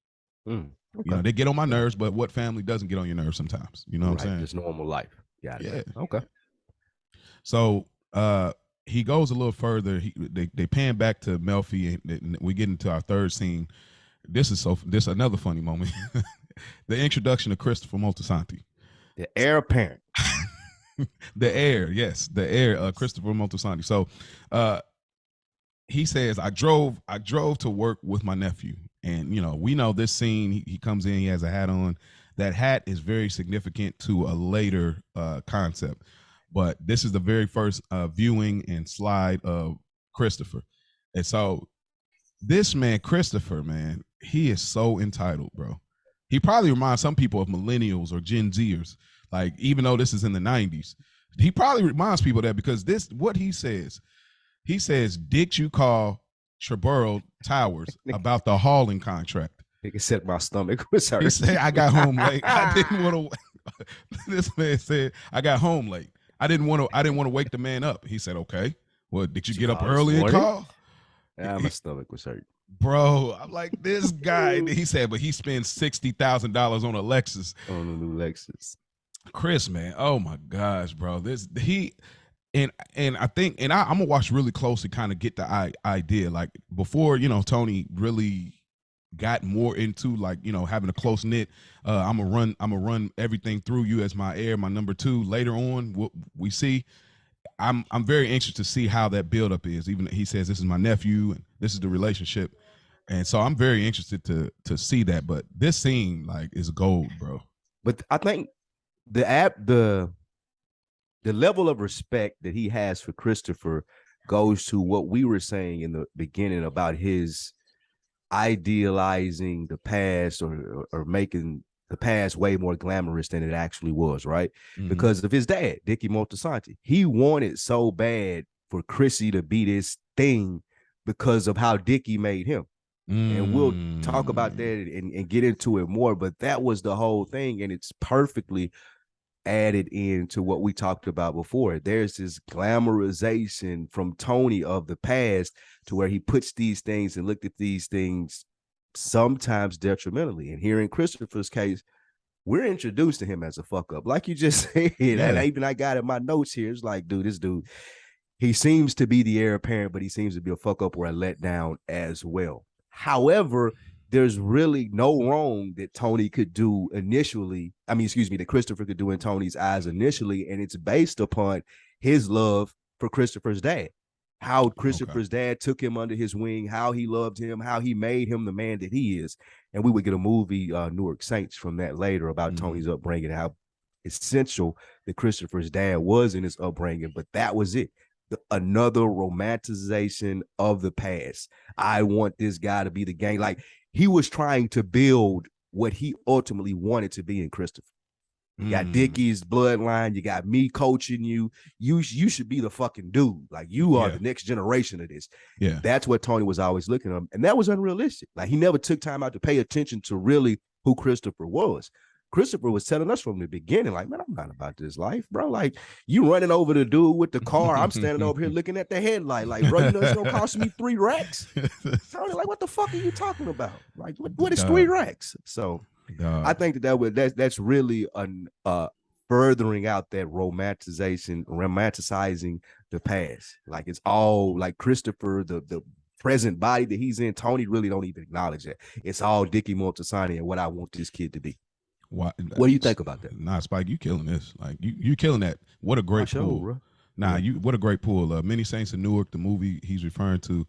Okay. They get on my nerves, but what family doesn't get on your nerves sometimes? You know what I'm saying? Just normal life. Got it. Yeah. Okay. So he goes a little further. They pan back to Melfi, and we get into our third scene. This is another funny moment. The introduction of Christopher Moltisanti. The heir apparent. The heir, Christopher Moltisanti. So he says, I drove to work with my nephew. And, we know this scene, he comes in, he has a hat on. That hat is very significant to a later concept. But this is the very first viewing and slide of Christopher. And so this man, Christopher, man, he is so entitled, bro. He probably reminds some people of millennials or Gen Zers. Like, even though this is in the 90s, he probably reminds people of that because what he says, did you call Triborough Towers about the hauling contract? Nigga said my stomach was hurt. He said, I got home late. I didn't want to. This man said, I got home late. I didn't want to wake the man up. He said, okay. Well, did you get up early and call? Yeah, my stomach was hurt. Bro, I'm like, this guy. He said, but he spends $60,000 on a Lexus. On a new Lexus. Chris, man. Oh my gosh, bro. And I think, and I'm gonna watch really closely, kind of get the idea. Like before, Tony really got more into like, having a close knit. I'm gonna run everything through you as my heir, my number two. Later on, we see. I'm very anxious to see how that buildup is. Even he says this is my nephew and this is the relationship, and so I'm very interested to see that. But this scene like is gold, bro. But I think the level of respect that he has for Christopher goes to what we were saying in the beginning about his idealizing the past or making the past way more glamorous than it actually was, right? Mm-hmm. Because of his dad, Dickie Moltisanti. He wanted so bad for Chrissy to be this thing because of how Dickie made him. And we'll talk about that Mm. and get into it more. But that was the whole thing, and it's perfectly added into what we talked about before. There's this glamorization from Tony of the past to where he puts these things and looked at these things sometimes detrimentally. And here in Christopher's case, we're introduced to him as a fuck up, like you just said. And Yeah. even I got in my notes here. It's like, dude, this dude, he seems to be the heir apparent, but he seems to be a fuck up or a letdown as well. However, there's really no wrong that Tony could do initially. I mean, excuse me, that Christopher could do in Tony's eyes initially, and it's based upon his love for Christopher's dad. How Okay. Christopher's dad took him under his wing, how he loved him, how he made him the man that he is. And we would get a movie, Newark Saints, from that later about Tony's upbringing, how essential that Christopher's dad was in his upbringing. But that was it. Another romanticization of the past. I want this guy to be the gang. Like, he was trying to build what he ultimately wanted to be in Christopher. You got Dickie's bloodline. You got me coaching you. You should be the fucking dude. Like, you are the next generation of this. Yeah. That's what Tony was always looking at. And that was unrealistic. Like, he never took time out to pay attention to really who Christopher was. Christopher was telling us from the beginning, like, man, I'm not about this life, bro. Like, you running over the dude with the car. I'm standing over here looking at the headlight. Like, bro, you know it's going to cost me 3 racks. Tony, like, what the fuck are you talking about? Like, what is 3 racks? So I think that's really furthering out that romanticizing the past. Like, it's all like Christopher, the present body that he's in. Tony really don't even acknowledge that. It's all Dickie Moltisanti and what I want this kid to be. What do you think about that? Nah, Spike, you killing this. Like, you killing that. What a great pull. Bro. Nah, what a great pull. Many Saints of Newark, the movie he's referring to.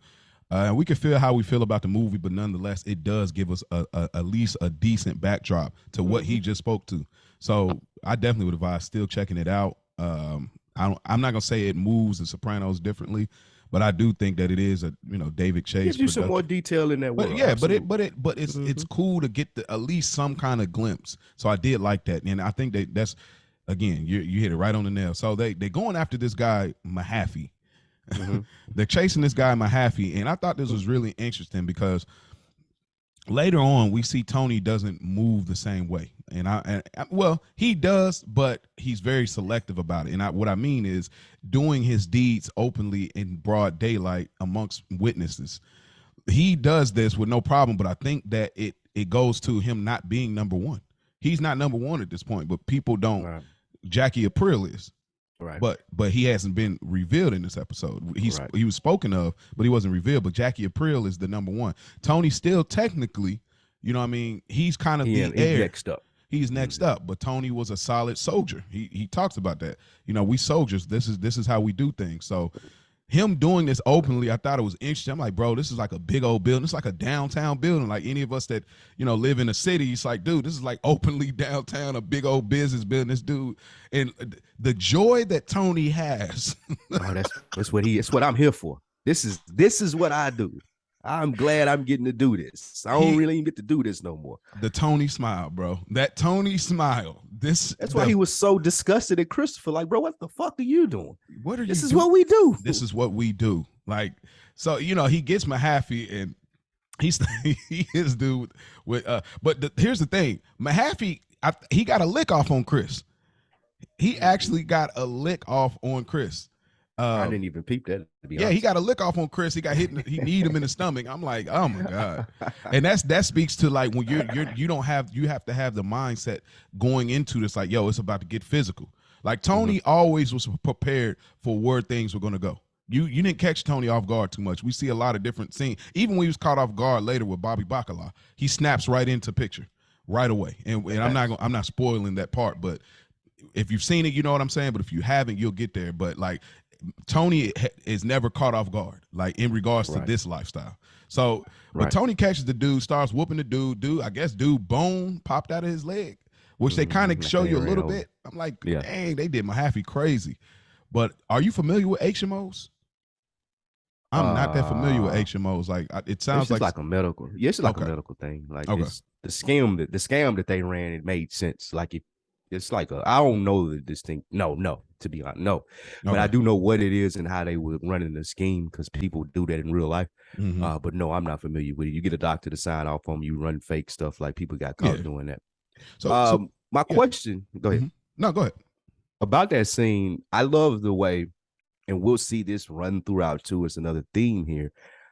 And we can feel how we feel about the movie, but nonetheless, it does give us at least a decent backdrop to what he just spoke to. So I definitely would advise still checking it out. I'm not gonna say it moves the Sopranos differently, but I do think that it is David Chase. Gives you some more detail in that world. But yeah, but it's cool to get at least some kind of glimpse. So I did like that, and I think that's again you hit it right on the nail. So they're going after this guy Mahaffey. They're chasing this guy Mahaffey, and I thought this was really interesting because later on we see Tony doesn't move the same way, and well, he does, but he's very selective about it. And what I mean is doing his deeds openly in broad daylight amongst witnesses. He does this with no problem, but I think that it goes to him not being number one. He's not number one at this point, but people don't. Right. Jackie Aprile is. Right. But he hasn't been revealed in this episode. He was spoken of, but he wasn't revealed. But Jackie Aprile is the number one. Tony still technically, you know what I mean, he's kind of the heir. Next up. He's next up, but Tony was a solid soldier. He talks about that. You know, we soldiers, this is how we do things. So him doing this openly, I thought it was interesting. I'm like, bro, this is like a big old building. It's like a downtown building. Like any of us that, live in a city, it's like, dude, this is like openly downtown, a big old business building. This dude, and the joy that Tony has. That's what he is. What I'm here for. This is what I do. I'm glad I'm getting to do this. I don't really even get to do this no more. The Tony smile, bro. That Tony smile. That's why he was so disgusted at Christopher. Like, bro, what the fuck are you doing? What are you? This is what we do. This is what we do. Like, so he gets Mahaffey, and he is dude with. But here's the thing, Mahaffey, he got a lick off on Chris. He actually got a lick off on Chris. I didn't even peep that. To be honest. He got a lick off on Chris. He got hit. He kneed him in the stomach. I'm like, oh my god. And that speaks to like when you have to have the mindset going into this, like, yo, it's about to get physical. Like Tony always was prepared for where things were going to go. You didn't catch Tony off guard too much. We see a lot of different scenes. Even when he was caught off guard later with Bobby Bacala, he snaps right into picture right away. And I'm not spoiling that part, but if you've seen it, you know what I'm saying. But if you haven't, you'll get there. But like, Tony is never caught off guard, like in regards to this lifestyle. So, but Tony catches the dude, starts whooping the dude. I guess bone popped out of his leg, which they kind of show you a little bit. I'm like, dang, they did Mahaffey crazy. But are you familiar with HMOs? I'm not that familiar with HMOs. Like, it sounds like a medical. Yeah, it's like a medical thing. Like the scam that they ran, it made sense. Like It's like I don't know the distinct. No, to be honest, no. But I Okay. do know what it is and how they were running the scheme because people do that in real life. Mm-hmm. But no, I'm not familiar with it. You get a doctor to sign off on you, run fake stuff like people got Yeah. caught doing that. So My yeah. question, go ahead. Mm-hmm. No, go ahead. About that scene, I love the way, and we'll see this run throughout too. It's another theme here.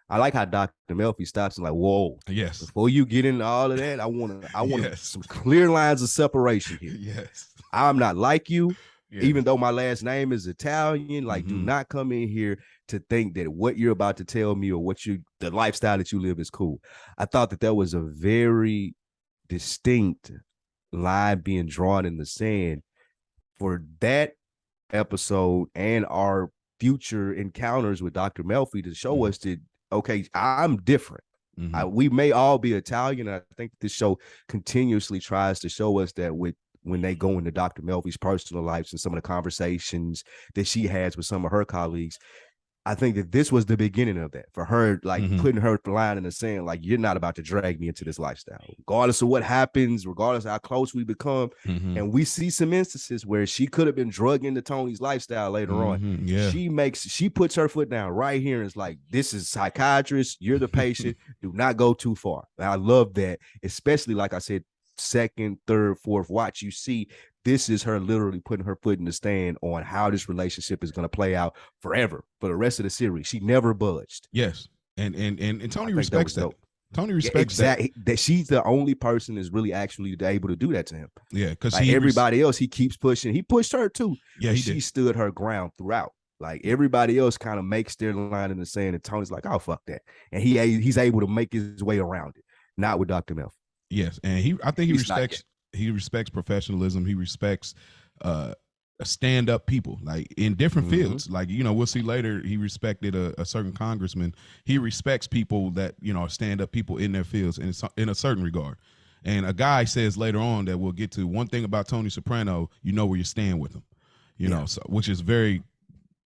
I like how Dr. Melfi stops and like, whoa, Yes. before you get into all of that, I want Yes. some clear lines of separation here. Yes. I'm not like you, Yes. even though my last name is Italian. Like, do Mm-hmm. not come in here to think that what you're about to tell me or the lifestyle that you live is cool. I thought that was a very distinct line being drawn in the sand for that episode and our future encounters with Dr. Melfi to show Mm-hmm. us that, okay, I'm different. Mm-hmm. We may all be Italian. I think this show continuously tries to show us that when they go into Dr. Melfi's personal lives and some of the conversations that she has with some of her colleagues, I think that this was the beginning of that for her, like Mm-hmm. putting her line in the sand, like you're not about to drag me into this lifestyle, regardless of what happens, regardless of how close we become. Mm-hmm. And we see some instances where she could have been drugged into Tony's lifestyle later on. Mm-hmm. Yeah. She puts her foot down right here and is like, this is psychiatrist, you're the patient, do not go too far. And I love that, especially like I said, second, third, fourth watch, you see this is her literally putting her foot in the stand on how this relationship is going to play out forever for the rest of the series. She never budged. Yes. And Tony I think that was respects that. dope. Tony Yeah, respects exactly. That she's the only person that's really actually able to do that to him. Yeah, because like everybody else, he keeps pushing. He pushed her too. Yeah, but he she did. stood her ground throughout. Like everybody else kind of makes their line in the sand, and Tony's like, "Oh fuck that," and he's able to make his way around it. Not with Dr. Melfi. Yes, and I think He's he respects professionalism. He respects stand up people like in different fields. Like, you know, we'll see later he respected a certain congressman. He respects people that, you know, stand up people in their fields in a certain regard. And a guy says later on that we'll get to, one thing about Tony Soprano, you know where you stand with him, you know, so which is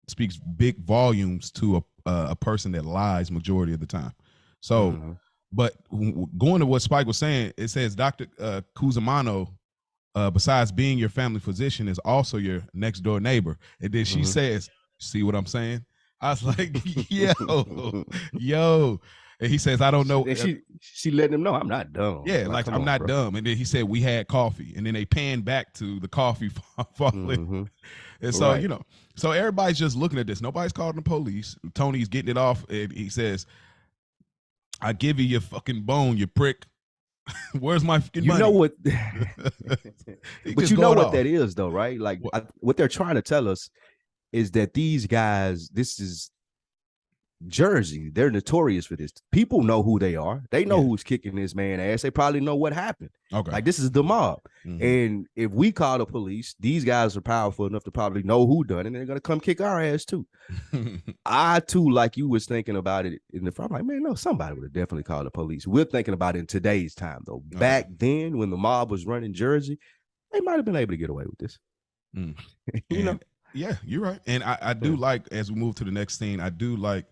speaks big volumes to a person that lies majority of the time. So but going to what Spike was saying, it says Dr. Cusimano, besides being your family physician, is also your next door neighbor. And then she says, see what I'm saying? I was like, yo. And he says, I don't know. And she letting him know I'm not dumb. Yeah, like I'm not dumb. And then he said, we had coffee. And then they pan back to the coffee falling. And so, you know, so everybody's just looking at this. Nobody's calling the police. Tony's getting it off. And he says, I give you your fucking bone, you prick. Where's my fucking money? You know what? But you know what that is, though, right? Like what they're trying to tell us is that these guys, this is Jersey. They're notorious for this. People know who they are. They know who's kicking this man ass. They probably know what happened. Okay. Like this is the mob. And if we call the police, these guys are powerful enough to probably know who done it, and they're gonna come kick our ass too. I too, like you was thinking about it in the front. I'm like, man, no, somebody would have definitely called the police. We're thinking about it in today's time, though. Back then, when the mob was running Jersey, they might have been able to get away with this. You know? Yeah, you're right. And I do like, as we move to the next scene, I do like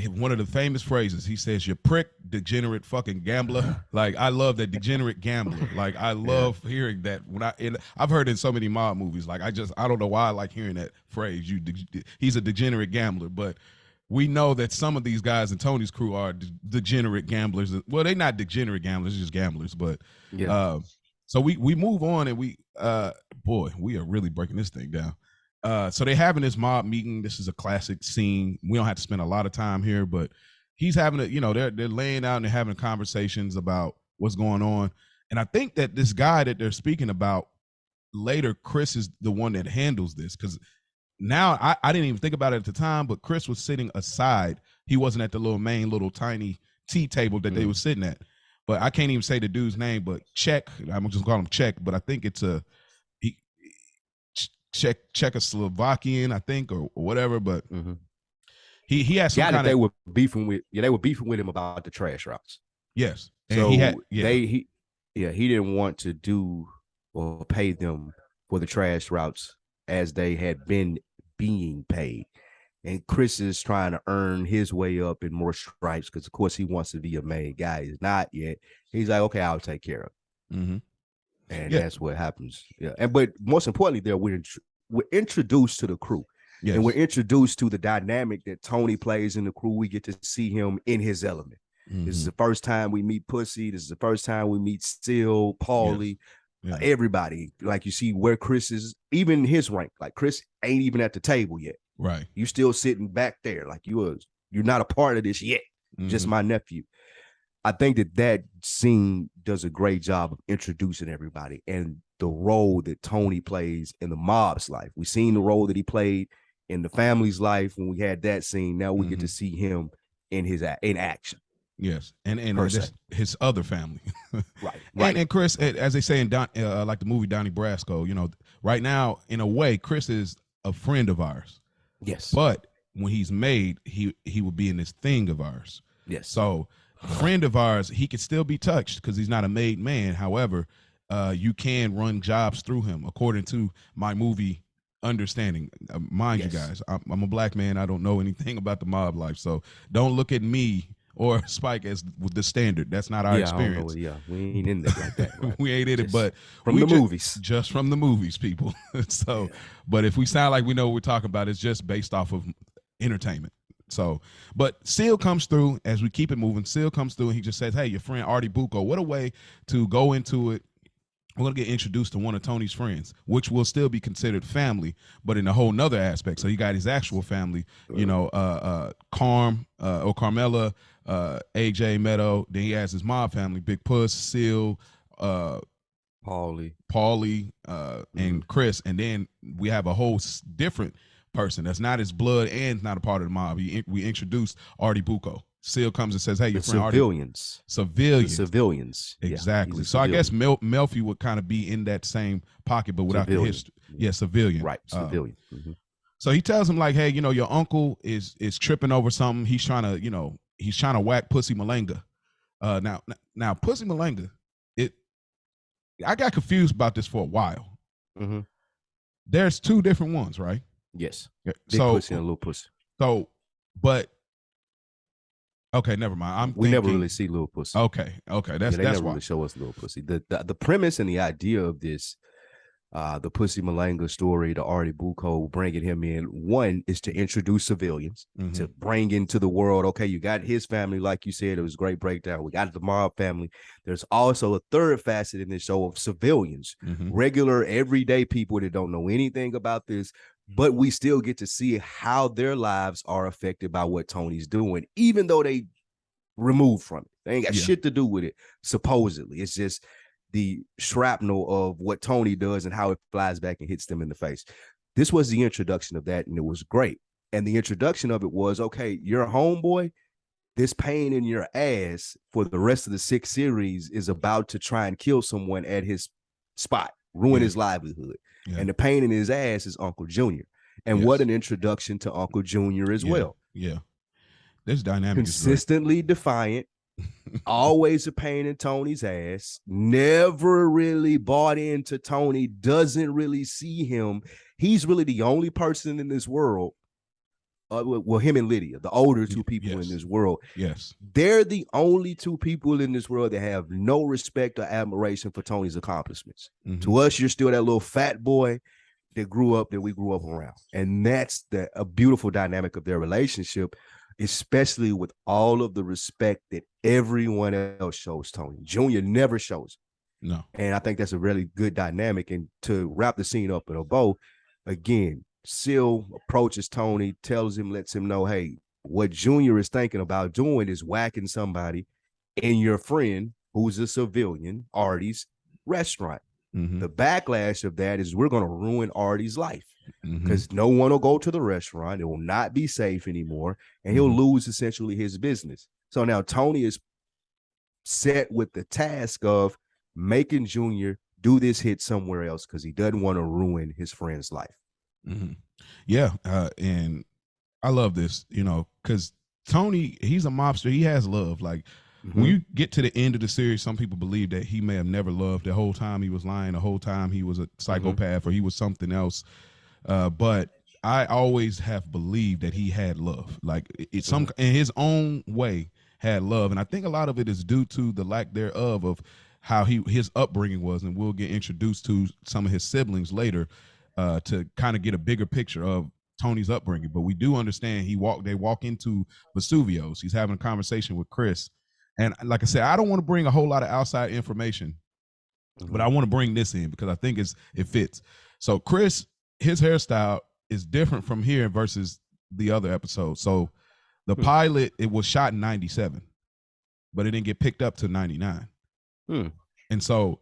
one of the famous phrases, he says, you prick, degenerate fucking gambler. Like, I love that, degenerate gambler. Like, I love hearing that. I've heard it in so many mob movies. Like, I don't know why I like hearing that phrase. He's a degenerate gambler. But we know that some of these guys in Tony's crew are degenerate gamblers. Well, they're not degenerate gamblers, they're just gamblers. But so we move on, and we are really breaking this thing down. So they're having this mob meeting. This is a classic scene. We don't have to spend a lot of time here, but he's having they're laying out and they're having conversations about what's going on. And I think that this guy that they're speaking about later, Chris, is the one that handles this, because now I didn't even think about it at the time, but Chris was sitting aside. He wasn't at the little tiny tea table that they were sitting at. But I can't even say the dude's name, but Czech, I'm just calling him Czech, but I think it's Czechoslovakian, I think, or whatever. But he has some kind of, they were beefing with. Yeah, they were beefing with him about the trash routes. Yes, and so he didn't want to do or pay them for the trash routes as they had been being paid. And Chris is trying to earn his way up in more stripes because, of course, he wants to be a main guy. He's not yet. He's like, okay, I'll take care of it. and Yeah. that's what happens. Yeah, and but most importantly, there we're introduced to the crew, and we're Yes. introduced to the dynamic that Tony plays in the crew. We get to see him in his element. This is Mm-hmm. the first time we meet Pussy. This is the first time we meet Seal, Yes. Paulie, Yeah. everybody. Like you see where Chris is, even his rank. Like Chris ain't even at the table yet. Right. You still sitting back there, like you're not a part of this yet. Just Mm-hmm. my nephew. I think that scene does a great job of introducing everybody and the role that Tony plays in the mob's life. We've seen the role that he played in the family's life when we had that scene. Now we get to see him in action. Yes, and Per se. this his other family, Right. and Chris, as they say in like the movie Donnie Brasco, right now in a way, Chris is a friend of ours, Yes. but when he's made, he will be in this thing of ours. Yes. So, friend of ours, he could still be touched because he's not a made man. However, you can run jobs through him, according to my movie understanding. Mind you, guys, I'm a black man. I don't know anything about the mob life, so don't look at me or Spike as the standard. That's not our experience. We ain't in that like that. Right? We ain't in it, but from the movies. Just from the movies, people. So, but if we sound like we know what we're talking about, it's just based off of entertainment. So, but Seal comes through as we keep it moving. Seal comes through and he just says, "Hey, your friend Artie Bucco." What a way to go into it. We're gonna get introduced to one of Tony's friends, which will still be considered family, but in a whole nother aspect. So he got his actual family, Carmela, AJ Meadow. Then he has his mob family, Big Puss, Seal, Paulie, and Chris. And then we have a whole different person that's not his blood and not a part of the mob. We introduced Artie Bucco. Seal comes and says, "Hey, your friend civilians. Civilians. The civilians. Exactly. Yeah, so I guess Melfi would kind of be in that same pocket, but without the history. Yeah, civilian. Right, civilian. So he tells him like, "Hey, your uncle is tripping over something. He's trying to whack Pussy Malanga. Now Pussy Malanga, I got confused about this for a while. Mm-hmm. There's two different ones, right? Yes. Big pussy and little pussy. So, but okay, never mind. We never really see little pussy. Okay, that's never why. really show us little pussy. The premise and the idea of this, the Pussy Malanga story, the Artie Bucco bringing him in, one is to introduce civilians, to bring into the world. Okay, you got his family, like you said, it was a great breakdown. We got the mob family. There's also a third facet in this show of civilians, regular, everyday people that don't know anything about this, but we still get to see how their lives are affected by what Tony's doing, even though they removed from it. They ain't got shit to do with it, supposedly. It's just the shrapnel of what Tony does and how it flies back and hits them in the face. This was the introduction of that, and it was great. And the introduction of it was, okay, you're a homeboy. This pain in your ass for the rest of the 6 series is about to try and kill someone at his spot, ruin his livelihood. Yeah. And the pain in his ass is Uncle Junior. And what an introduction to Uncle Junior as well. Yeah. This dynamic consistently defiant, always a pain in Tony's ass, never really bought into Tony, doesn't really see him. He's really the only person in this world. Him and Lydia, the older two people in this world. Yes. They're the only two people in this world that have no respect or admiration for Tony's accomplishments. To us, you're still that little fat boy that we grew up around. And that's a beautiful dynamic of their relationship, especially with all of the respect that everyone else shows Tony. Junior never shows. No. And I think that's a really good dynamic. And to wrap the scene up in a bow, again, Seal approaches Tony, lets him know, hey, what Junior is thinking about doing is whacking somebody in your friend who's a civilian, Artie's restaurant. The backlash of that is we're going to ruin Artie's life because no one will go to the restaurant. It will not be safe anymore, and he'll lose essentially his business. So now Tony is set with the task of making Junior do this hit somewhere else because he doesn't want to ruin his friend's life. Yeah, and I love this, because Tony, he's a mobster. He has love. Like, when you get to the end of the series, some people believe that he may have never loved. The whole time he was lying, the whole time he was a psychopath or he was something else. But I always have believed that he had love. Like, it's in his own way had love. And I think a lot of it is due to the lack thereof of how his upbringing was, and we'll get introduced to some of his siblings later to kind of get a bigger picture of Tony's upbringing. But we do understand they walk into Vesuvio's. He's having a conversation with Chris, and like I said, I don't want to bring a whole lot of outside information, but I want to bring this in because I think it fits. So Chris, his hairstyle is different from here versus the other episodes. So the pilot, it was shot in 97, but it didn't get picked up to 99. And so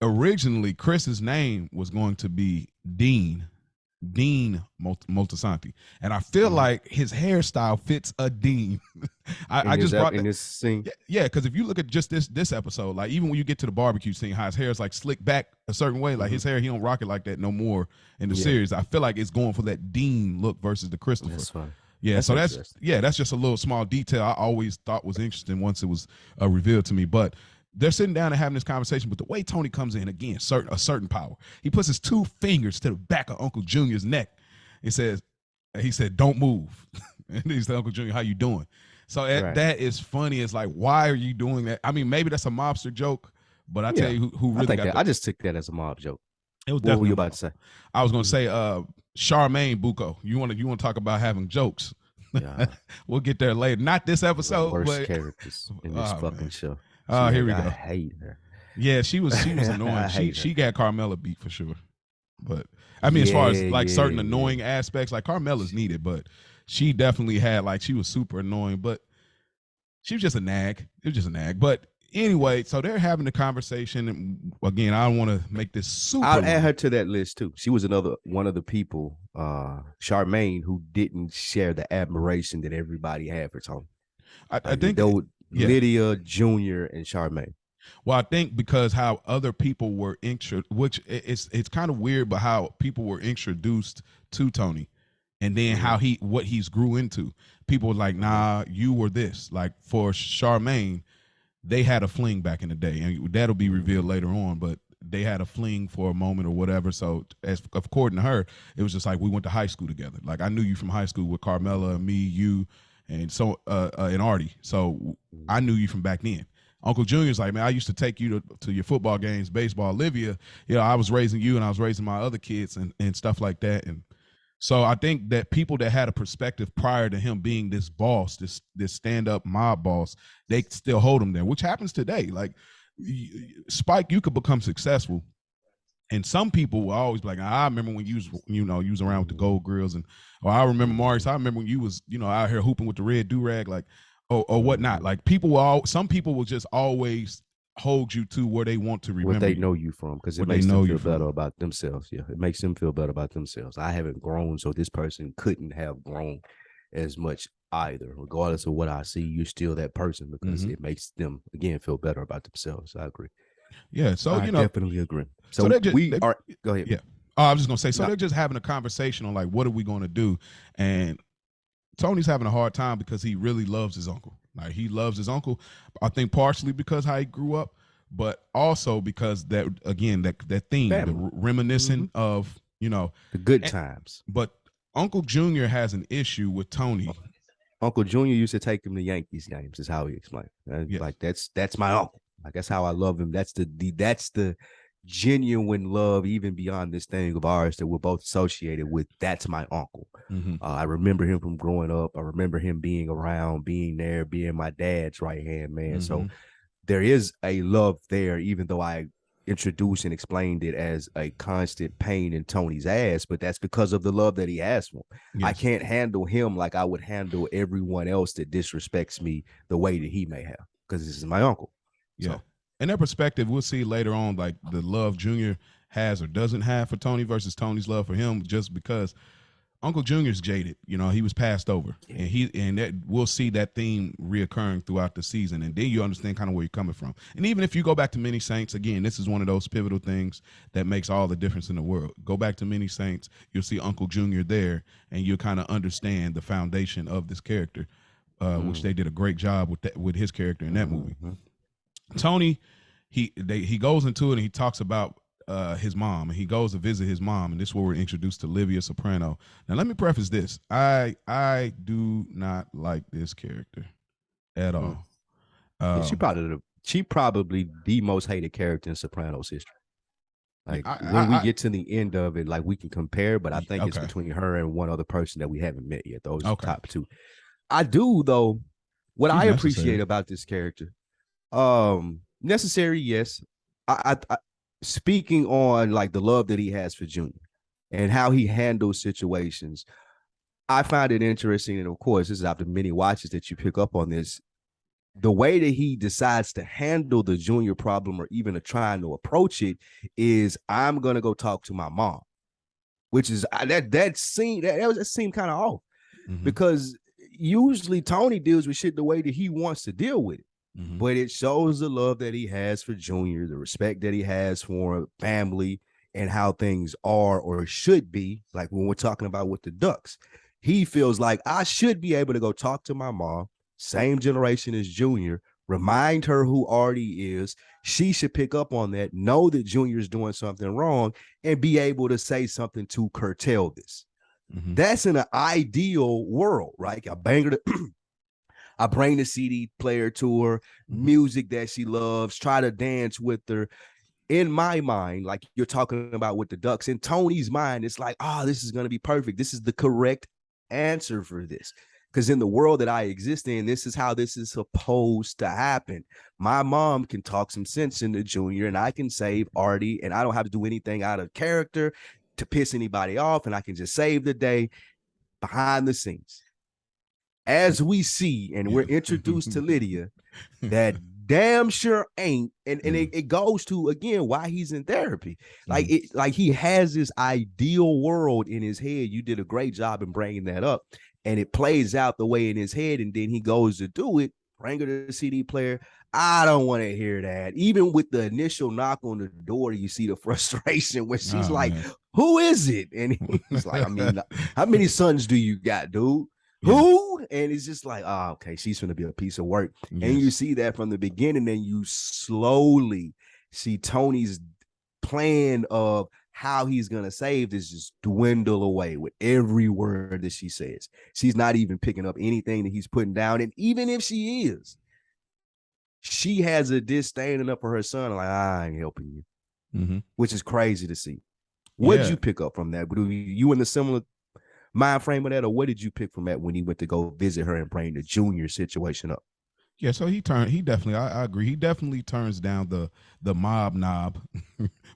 originally Chris's name was going to be Dean Moltisanti, and I feel like his hairstyle fits a Dean. I just brought in this scene. Yeah, because if you look at just this episode, like even when you get to the barbecue scene, how his hair is like slicked back a certain way, like his hair, he don't rock it like that no more in the series. I feel like it's going for that Dean look versus the Christopher. That's fine. Yeah, that's so that's just a little small detail I always thought was interesting once it was revealed to me. But they're sitting down and having this conversation, but the way Tony comes in, again, a certain power. He puts his 2 fingers to the back of Uncle Junior's neck. He said, "Don't move." And he said, "Uncle Junior, how you doing?" So that is funny. It's like, why are you doing that? I mean, maybe that's a mobster joke, but I tell you who really I just took that as a mob joke. It was what were you about to say? I was going to say, Charmaine Bucco. You want to talk about having jokes? Yeah. We'll get there later. Not this episode. Worst characters in this fucking show. Here we go. I hate her. Yeah, she was annoying. she got Carmella beat for sure. But I mean, as far as like certain annoying aspects, like Carmella's needed, but she definitely had she was super annoying. But she was just a nag. It was just a nag. But anyway, so they're having a conversation. And again, I don't want to make this super. I'll add her to that list too. She was another one of the people, Charmaine, who didn't share the admiration that everybody had for Tony. I think Lydia, Junior, and Charmaine. Well, I think because how other people were which it's kind of weird, but how people were introduced to Tony, and then how what he's grew into. People were like, "Nah, you were this." Like for Charmaine, they had a fling back in the day, and that'll be revealed later on. But they had a fling for a moment or whatever. So, as according to her, it was just like we went to high school together. Like I knew you from high school with Carmella, me, you. And so and Artie. So I knew you from back then. Uncle Junior's like, man, I used to take you to your football games, baseball. Olivia, I was raising you and I was raising my other kids and stuff like that. And so I think that people that had a perspective prior to him being this boss, this stand-up mob boss, they still hold him there, which happens today. Like Spike, you could become successful. And some people will always be like, I remember when you was around with the gold grills, or I remember Maurice, I remember when you was, out here hooping with the red do-rag, like, or whatnot. Like some people will just always hold you to where they want to remember. What they know you from, because it makes them feel better about themselves. Yeah, it makes them feel better about themselves. I haven't grown, so this person couldn't have grown as much either. Regardless of what I see, you're still that person because it makes them, again, feel better about themselves. I agree. Yeah, so I definitely agree. So go ahead. Yeah, I was just gonna say. So they're just having a conversation on like, what are we going to do? And Tony's having a hard time because he really loves his uncle. Like he loves his uncle. I think partially because how he grew up, but also because that theme, the reminiscent of the good times. But Uncle Junior has an issue with Tony. Uncle Junior used to take him to Yankees games. Is how he explained. Like that's my uncle. Like that's how I love him. That's the genuine love, even beyond this thing of ours that we're both associated with. That's my uncle. I remember him from growing up. I remember him being around, being there, being my dad's right hand man. So there is a love there, even though I introduced and explained it as a constant pain in Tony's ass, but that's because of the love that he has for him. Yes. I can't handle him like I would handle everyone else that disrespects me the way that he may have, because this is my uncle. Yeah. So. In that perspective, we'll see later on, like the love Junior has or doesn't have for Tony versus Tony's love for him, just because Uncle Junior's jaded. He was passed over, and we'll see that theme reoccurring throughout the season, and then you understand kind of where you're coming from. And even if you go back to Many Saints, again, this is one of those pivotal things that makes all the difference in the world. Go back to Many Saints, you'll see Uncle Junior there, and you'll kind of understand the foundation of this character, which they did a great job with his character in that movie. Tony, he goes into it and he talks about his mom, and he goes to visit his mom, and this is where we're introduced to Livia Soprano. Now, let me preface this: I do not like this character at all. She's probably She probably the most hated character in Sopranos history. Yeah, Like when we get to the end of it, like we can compare, but I think it's okay, between her and one other person that we haven't met yet. Those okay. top two. I do though. What She's I appreciate necessary. about this character, necessary, yes. I speaking on like the love that he has for Junior and how he handles situations. I find it interesting, and of course, this is after many watches that you pick up on this. The way that he decides to handle the Junior problem or even trying to approach it is, I'm gonna go talk to my mom, which is that scene that seemed kind of off Mm-hmm. because usually Tony deals with shit the way that he wants to deal with it. Mm-hmm. But it shows the love that he has for Junior, the respect that he has for family, and how things are or should be. Like when we're talking about with the Ducks, he feels like I should be able to go talk to my mom, same generation as Junior, remind her who Artie is. She should pick up on that, know that Junior's doing something wrong, and be able to say something to curtail this. Mm-hmm. That's in an ideal world, right? I bring the CD player to her, music that she loves, try to dance with her. In my mind, like you're talking about with the Ducks, in Tony's mind, it's like, this is going to be perfect. This is the correct answer for this. Because in the world that I exist in, this is how this is supposed to happen. My mom can talk some sense into Junior, and I can save Artie, and I don't have to do anything out of character to piss anybody off, and I can just save the day behind the scenes. As we see, and we're introduced to Lydia, that damn sure ain't. And it goes to again why he's in therapy. Like he has this ideal world in his head. You did a great job in bringing that up, and it plays out the way in his head. And then he goes to do it. Bring her to the CD player. I don't want to hear that. Even with the initial knock on the door, you see the frustration where she's like, man. Who is it? And he's like, I mean, how many sons do you got, dude? Yeah. Who? And it's just like, okay, she's gonna be a piece of work. Yes. And you see that from the beginning, and you slowly see Tony's plan of how he's gonna save this just dwindle away with every word that she says. She's not even picking up anything that he's putting down. And even if she is, she has a disdain enough for her son, like, I ain't helping you, which is crazy to see. What did you pick up from that? You in the similar mind frame of that, or what did you pick from that when he went to go visit her and bring the Junior situation up? Yeah, so he definitely, I agree. He definitely turns down the mob knob.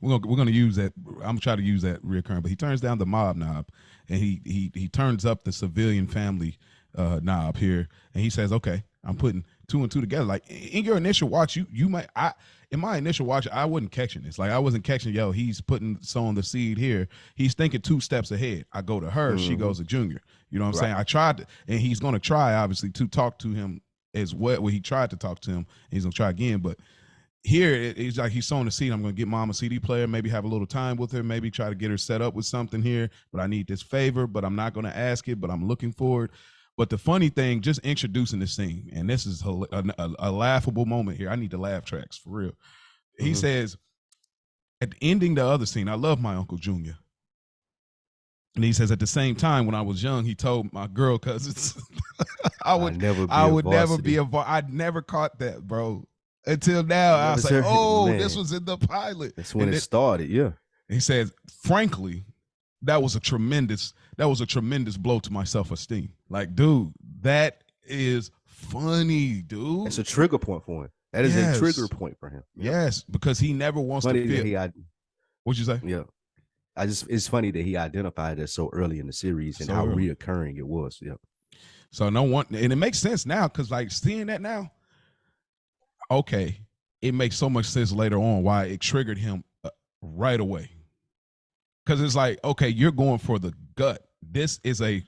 we're gonna use that. I'm trying to use that reoccurring, but he turns down the mob knob, and he turns up the civilian family knob here, and he says, okay, I'm putting two and two together. Like in your initial watch, you might in my initial watch, I wasn't catching this. Like I wasn't catching, he's sowing the seed here. He's thinking 2 steps ahead. I go to her, she goes to Junior. You know what I'm saying? I tried to, and he's gonna try obviously to talk to him as well. He tried to talk to him, and he's gonna try again. But here it's like he's sowing the seed. I'm gonna get mom a CD player, maybe have a little time with her, maybe try to get her set up with something here. But I need this favor, but I'm not gonna ask it, but I'm looking for it. But the funny thing, just introducing this scene, and this is a laughable moment here. I need the laugh tracks for real. He says, at ending the other scene, I love my Uncle Junior. And he says, at the same time, when I was young, he told my girl cousins, I'd never caught that, bro. Until now, I was like, this was in the pilot. That's when it started, yeah. He says, frankly, that was a tremendous blow to my self-esteem. Like, dude, that is funny, dude. It's a trigger point for him. That is a trigger point for him. Yes, because he never wants to feel. What'd you say? Yeah. It's funny that he identified that so early in the series and how reoccurring it was. Yeah. So and it makes sense now, because like seeing that now, okay, it makes so much sense later on why it triggered him right away. Because it's like, okay, you're going for the gut. This is a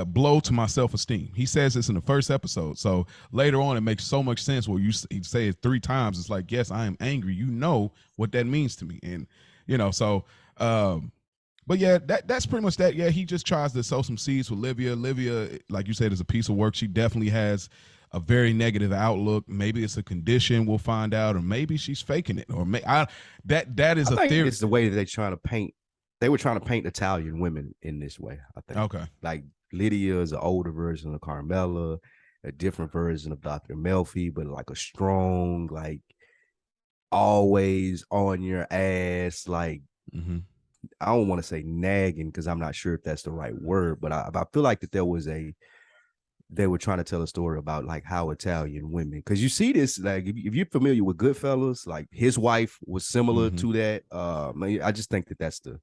blow to my self-esteem. He says this in the first episode. So later on, it makes so much sense where he say it 3 times. It's like, yes, I am angry. You know what that means to me. And, so, but yeah, that's pretty much that. Yeah, he just tries to sow some seeds with Livia. Livia, like you said, is a piece of work. She definitely has a very negative outlook. Maybe it's a condition, we'll find out, or maybe she's faking it. Or that is a theory. It's the way that they're trying to paint. They were trying to paint Italian women in this way, I think. Okay. Like Lydia is an older version of Carmela, a different version of Dr. Melfi, but like a strong, like always on your ass, like Mm-hmm. I don't want to say nagging because I'm not sure if that's the right word, but I feel like that there was they were trying to tell a story about like how Italian women, because you see this, like if you're familiar with Goodfellas, like his wife was similar Mm-hmm. to that. I just think that that's the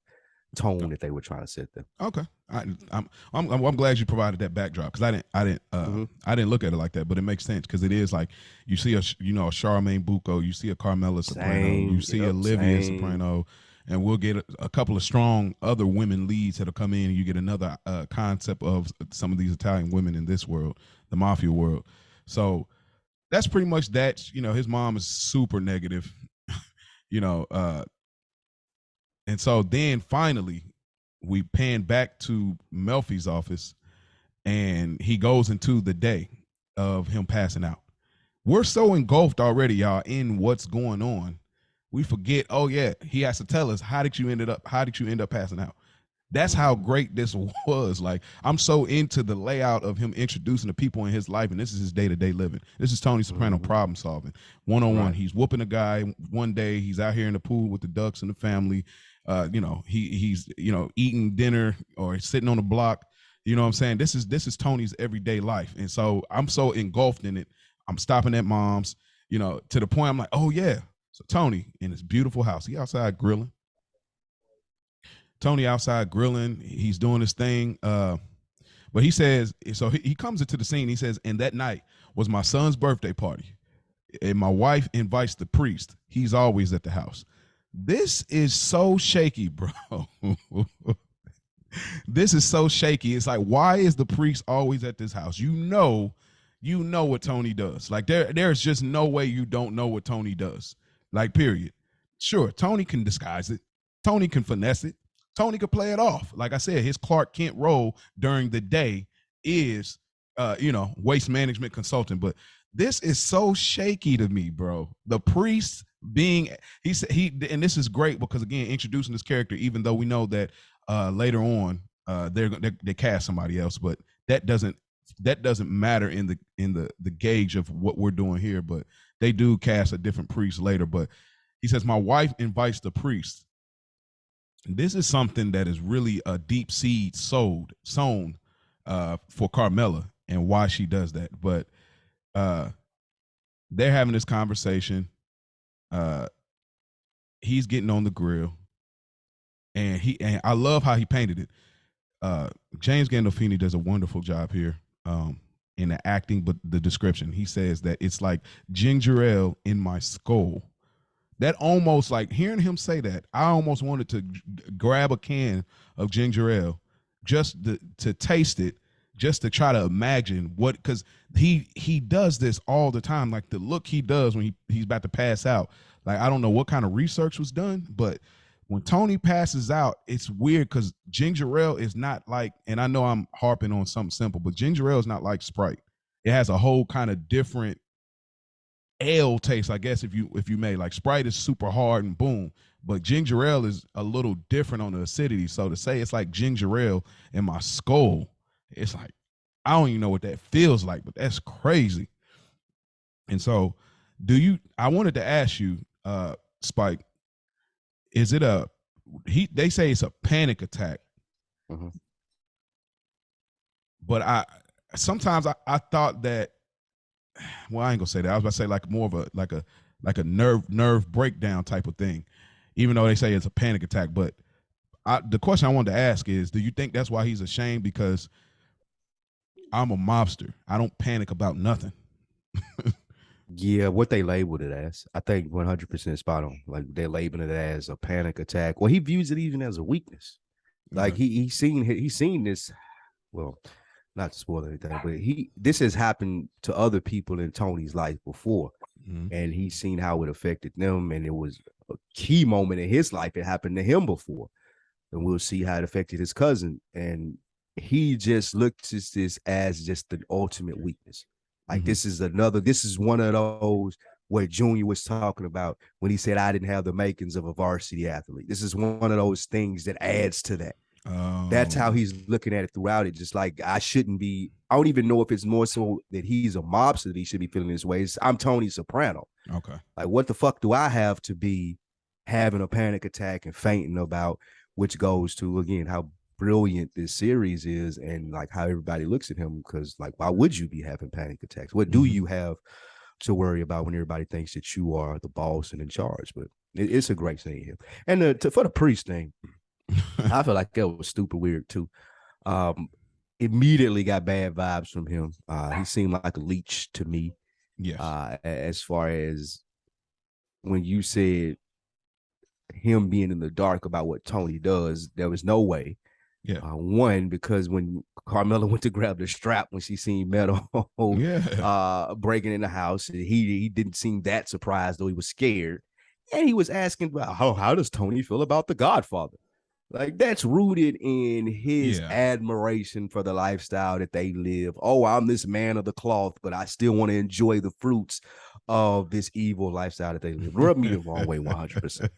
tone that they were trying to set there. Okay, I'm glad you provided that backdrop because I didn't look at it like that, but it makes sense because it is like you see a a Charmaine Bucco, you see a Carmela Soprano, you Same, see yep, Olivia same. Soprano, and we'll get a couple of strong other women leads that'll come in, and you get another concept of some of these Italian women in this world, the mafia world. So that's pretty much that. His mom is super negative, you know, uh, and so then finally we pan back to Melfi's office and he goes into the day of him passing out. We're so engulfed already, y'all, in what's going on. We forget, oh yeah, he has to tell us how did you end up passing out? That's how Mhm. great this was. Like, I'm so into the layout of him introducing the people in his life, and this is his day-to-day living. This is Tony Soprano Mhm. problem solving. One-on-one. Right. He's whooping a guy one day, he's out here in the pool with the ducks and the family. He's eating dinner or sitting on the block. You know what I'm saying? This is Tony's everyday life. And so I'm so engulfed in it. I'm stopping at mom's, to the point I'm like, oh yeah. So Tony in his beautiful house, he outside grilling. Tony outside grilling. He's doing his thing. But he says, so he comes into the scene. He says, and that night was my son's birthday party. And my wife invites the priest. He's always at the house. This is so shaky, bro. This is so shaky. It's like, why is the priest always at this house? You know what Tony does. Like there's just no way you don't know what Tony does. Like, period. Sure, Tony can disguise it. Tony can finesse it. Tony could play it off. Like I said, his Clark Kent role during the day is waste management consultant. But this is so shaky to me, bro. The priest being he said he and this is great because again, introducing this character, even though we know that later on they cast somebody else, but that doesn't matter in the gauge of what we're doing here. But they do cast a different priest later. But he says my wife invites the priest. This is something that is really a deep seed sown for Carmela and why she does that. But uh, they're having this conversation. Uh, he's getting on the grill, and I love how he painted it. James Gandolfini does a wonderful job here in the acting, but the description. He says that it's like ginger ale in my skull. That almost, like hearing him say that, I almost wanted to grab a can of ginger ale just to taste it, just to try to imagine what, because he does this all the time. Like the look he does when he's about to pass out. Like I don't know what kind of research was done, but when Tony passes out, it's weird because ginger ale is not like, and I know I'm harping on something simple, but ginger ale is not like Sprite. It has a whole kind of different ale taste, I guess, if you may. Like Sprite is super hard and boom, but ginger ale is a little different on the acidity. So to say it's like ginger ale in my skull, it's like I don't even know what that feels like, but that's crazy. And so, I wanted to ask you, Spike, is it a they say it's a panic attack, Mhm. but I thought that, well, I ain't gonna say that. I was about to say like more of a nerve breakdown type of thing, even though they say it's a panic attack. But the question I wanted to ask is, do you think that's why he's ashamed? Because I'm a mobster. I don't panic about nothing. Yeah, what they labeled it as, I think 100% spot on. Like they're labeling it as a panic attack. Well, he views it even as a weakness. Like Okay. he's seen this. Well, not to spoil anything, but this has happened to other people in Tony's life before, Mm-hmm. and he's seen how it affected them, and it was a key moment in his life. It happened to him before, and we'll see how it affected his cousin. And he just looks at this as just the ultimate weakness. Like Mm-hmm. this is one of those what Junior was talking about when he said I didn't have the makings of a varsity athlete. This is one of those things that adds to that. That's how Oh, he's looking at it throughout it. Just like I shouldn't be. I don't even know if it's more so that he's a mobster that he should be feeling this way. I'm Tony Soprano. okay. Like, what the fuck do I have to be having a panic attack and fainting about? Which goes to again how brilliant this series is and like how everybody looks at him. Because like, why would you be having panic attacks? What do Mm-hmm. you have to worry about when everybody thinks that you are the boss and in charge? But it's a great scene here. And for the priest thing, I feel like that was stupid weird too. Um, Immediately got bad vibes from him. He seemed like a leech to me. Yes. As far as when you said him being in the dark about what Tony does, there was no way. Yeah. One, because when Carmela went to grab the strap when she seen Meadow Yeah. breaking in the house, he didn't seem that surprised, though he was scared. And he was asking about how does Tony feel about the Godfather? Like that's rooted in his Yeah. admiration for the lifestyle that they live. Oh, I'm this man of the cloth, but I still want to enjoy the fruits of this evil lifestyle that they live. Rubbed me the wrong way 100%.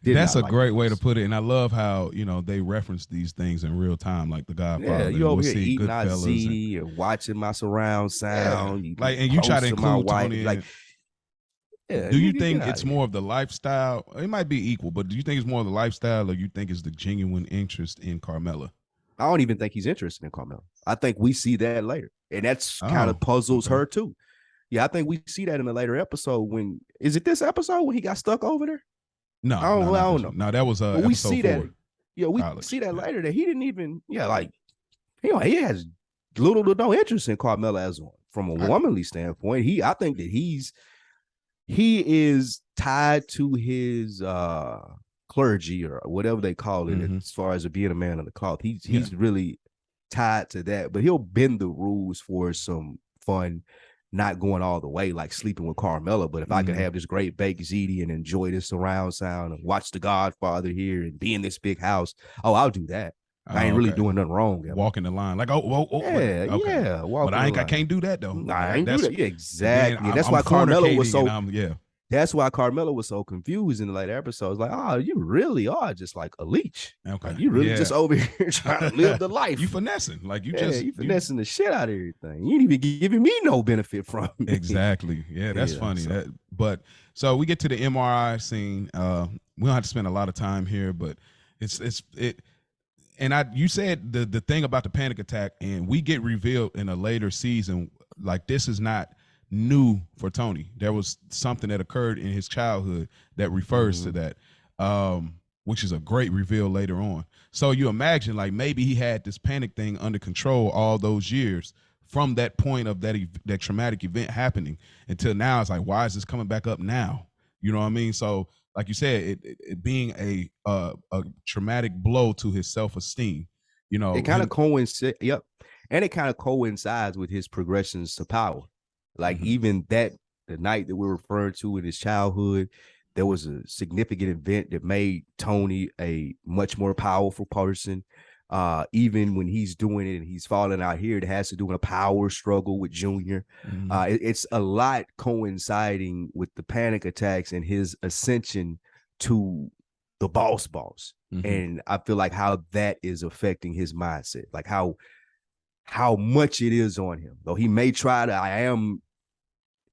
Did That's not a like great way to this. put it. And I love how, they reference these things in real time, like The Yeah, Godfather, you and we'll over here see eating our Goodfellas and ziti and watching my surround yeah. sound. You Like, and you try to close to my include wife. Tony Like, in. yeah, Do you nigga, get think out it's of here. more of the lifestyle? It might be equal, but do you think it's more of the lifestyle, or you think it's the genuine interest in Carmela? I don't even think he's interested in Carmelo. I think we see that later. And that's kind Oh, of puzzles okay. her too. Yeah, I think we see that in a later episode when is it this episode when he got stuck over there? No, no, I not don't this know. one. No, that was But we episode see that, 4, yeah, we see college. that Yeah. later that he didn't even, yeah, like he has little to no interest in Carmella as from a I, womanly standpoint. I think that he is tied to his clergy or whatever they call it mm-hmm. as far as being a man of the cloth. Yeah. He's really tied to that, but he'll bend the rules for some fun, not going all the way like sleeping with Carmela. But if I could Mm-hmm. have this great baked ziti and enjoy this surround sound and watch The Godfather here and be in this big house, oh, I'll do that. I Oh, ain't really okay. doing nothing wrong, am I? Walking the line, like, oh, but Yeah, okay, yeah, but walking the I line. can't do that though. I ain't do That's that. Yeah, and then exactly. And I'm, that's I'm why Carmelo was fornicating, and so I'm yeah. that's why Carmelo was so confused in the later episodes. Like, oh, you really are just like a leech. Okay, Like you really yeah. just over here trying to live the You life. finessing, like you Yeah, just you you finessing the shit out of everything. You ain't even giving me no benefit from it. exactly. Yeah, that's Yeah. funny. So But so we get to the MRI scene. We don't have to spend a lot of time here, but it. And you said the thing about the panic attack, and we get revealed in a later season, like this is not new for Tony. There was something that occurred in his childhood that refers to that, which is a great reveal later on. So you imagine, like maybe he had this panic thing under control all those years from that point of that traumatic event happening until now. It's like, why is this coming back up now? You know what I mean? So like you said, it being a traumatic blow to his self esteem. it kind of Him. coincides. Yep, and it kind of coincides with his progressions to power. Like Mm-hmm. even the night that we're referring to in his childhood, there was a significant event that made Tony a much more powerful person. Even when he's doing it and he's falling out here, it has to do with a power struggle with Junior. Mm-hmm. It's a lot coinciding with the panic attacks and his ascension to the boss. Mm-hmm. And I feel like how that is affecting his mindset, like how much it is on him. Though he may try to, I am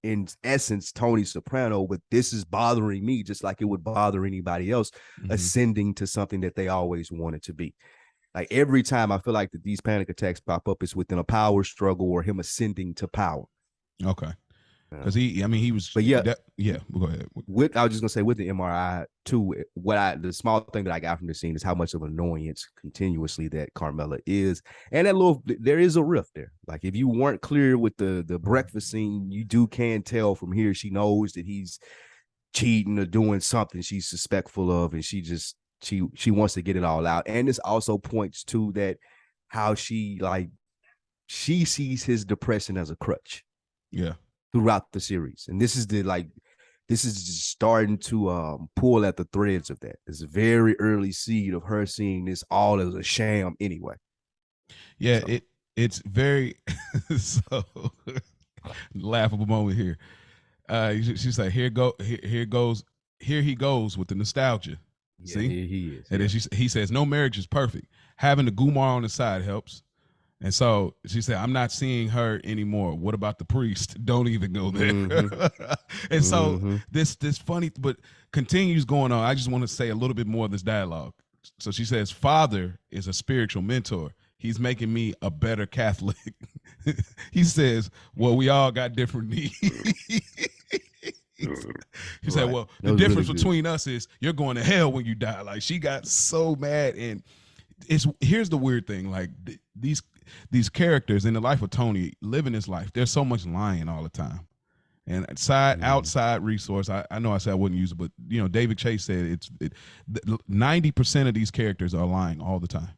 in essence Tony Soprano, but this is bothering me just like it would bother anybody else Mm-hmm. ascending to something that they always wanted to be. Like every time I feel like that these panic attacks pop up, it's within a power struggle or him ascending to power. Okay. Yeah. Because he was. But yeah, yeah. Go ahead. I was just gonna say with the MRI too, the small thing that I got from the scene is how much of an annoyance continuously that Carmela is, and there is a rift there. Like if you weren't clear with the breakfast scene, you can tell from here she knows that he's cheating or doing something she's suspectful of, and she wants to get it all out. And this also points to that how she sees his depression as a crutch. Yeah. Throughout the series, and this is just starting to pull at the threads of that. It's a very early seed of her seeing this all as a sham anyway. Yeah. So. It's very so laughable moment here. She's like, here he goes with the nostalgia. Yeah, See, he is. and then he says no marriage is perfect. Having the Gumar on the side helps. And so she said, I'm not seeing her anymore. What about the priest? Don't even go there. And so this funny, but continues going on. I just want to say a little bit more of this dialogue. So she says, Father is a spiritual mentor. He's making me a better Catholic. He says, well, we all got different needs. He said, well, the difference between us is you're going to hell when you die. Like, she got so mad. And here's the weird thing. Like, these characters in the life of Tony living his life, there's so much lying all the time. And outside resource, I know I said I wouldn't use it, but David Chase said 90% of these characters are lying all the time.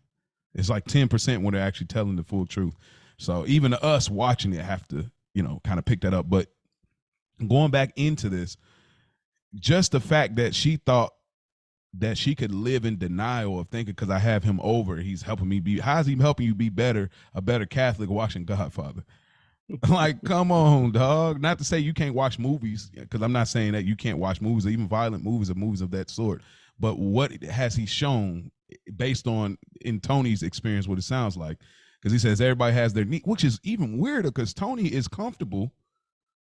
It's like 10% when they're actually telling the full truth. So even us watching it have to, kind of pick that up. But going back into this, just the fact that she thought that she could live in denial of thinking because I have him over, he's helping me be. How's he helping you be a better Catholic watching Godfather? Like, come on, dog. Not to say you can't watch movies, because I'm not saying that you can't watch movies, or even violent movies or movies of that sort. But what has he shown based on in Tony's experience, what it sounds like? Because he says everybody has their need, which is even weirder because Tony is comfortable.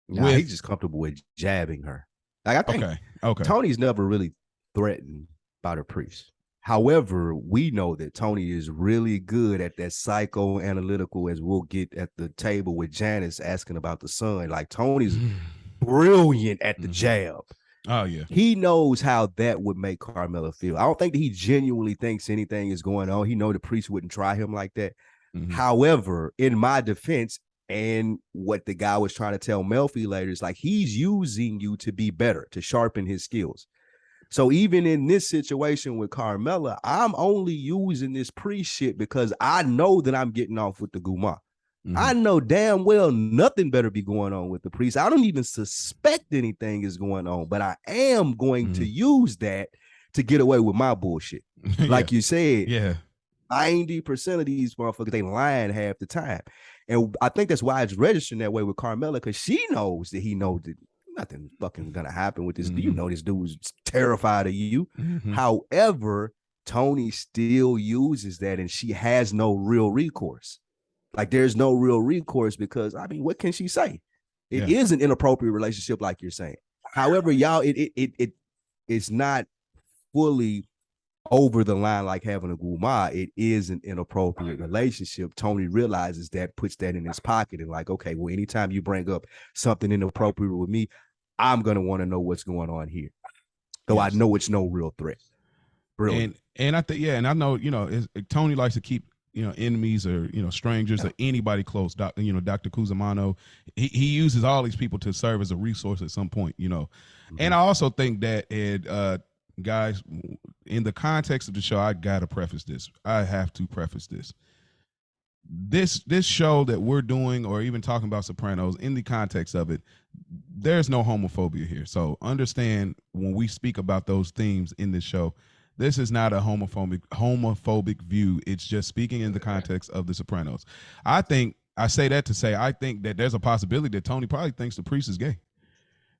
He's just comfortable with jabbing her. Like, I think Tony's never really threatened by the priest. However, we know that Tony is really good at that psychoanalytical, as we'll get at the table with Janice asking about the son. Like, Tony's brilliant at the jab. Oh, yeah. He knows how that would make Carmela feel. I don't think that he genuinely thinks anything is going on. He know the priest wouldn't try him like that. However, in my defense, and what the guy was trying to tell Melfi later is like, he's using you to be better, to sharpen his skills. So even in this situation with Carmela, I'm only using this priest shit because I know that I'm getting off with the Guma. I know damn well nothing better be going on with the priest. I don't even suspect anything is going on, but I am going to use that to get away with my bullshit. Like you said, 90% of these motherfuckers, they lying half the time. And I think that's why it's registering that way with Carmela, because she knows that he knows that nothing fucking gonna happen with this. This dude's terrified of you. However, Tony still uses that, and she has no real recourse. Like, there's no real recourse because, I mean, what can she say? It is an inappropriate relationship, like you're saying. However, y'all, it's not fully over the line like having a guma. It is an inappropriate relationship. Tony realizes that, puts that in his pocket, and like, okay, well, anytime you bring up something inappropriate with me, I'm gonna want to know what's going on here. Though I know it's no real threat. Brilliant. And I think, and I know, Tony likes to keep, enemies or, strangers or anybody close. Dr. Cusimano, he uses all these people to serve as a resource at some point, And I also think that, guys, in the context of the show, I gotta preface this. I have to preface this. This show that we're doing, or even talking about Sopranos, in the context of it, there's no homophobia here. So understand, when we speak about those themes in this show, this is not a homophobic view. It's just speaking in the context of the Sopranos. I say that to say, I think that there's a possibility that Tony probably thinks the priest is gay.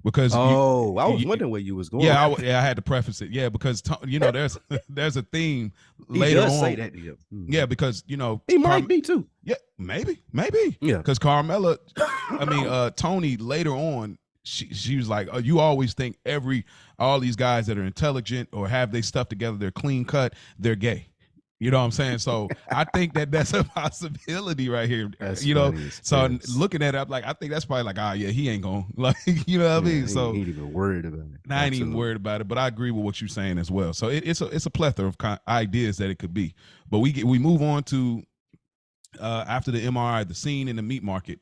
Because I was wondering where you was going. Yeah, I had to preface it. Yeah, because there's a theme later on. Say that to you. Yeah, because he might be too. Yeah, maybe. Yeah, because Carmela, Tony later on, she was like, oh, you always think all these guys that are intelligent or have their stuff together, they're clean cut, they're gay. You know what I'm saying? So I think that's a possibility right here. That's so looking at it, I'm like, I think that's probably like, he ain't going, like, you know what I mean? So he ain't even worried about it. I ain't even worried about it, but I agree with what you're saying as well. So it's a plethora of ideas that it could be. But we move on to after the MRI, the scene in the meat market.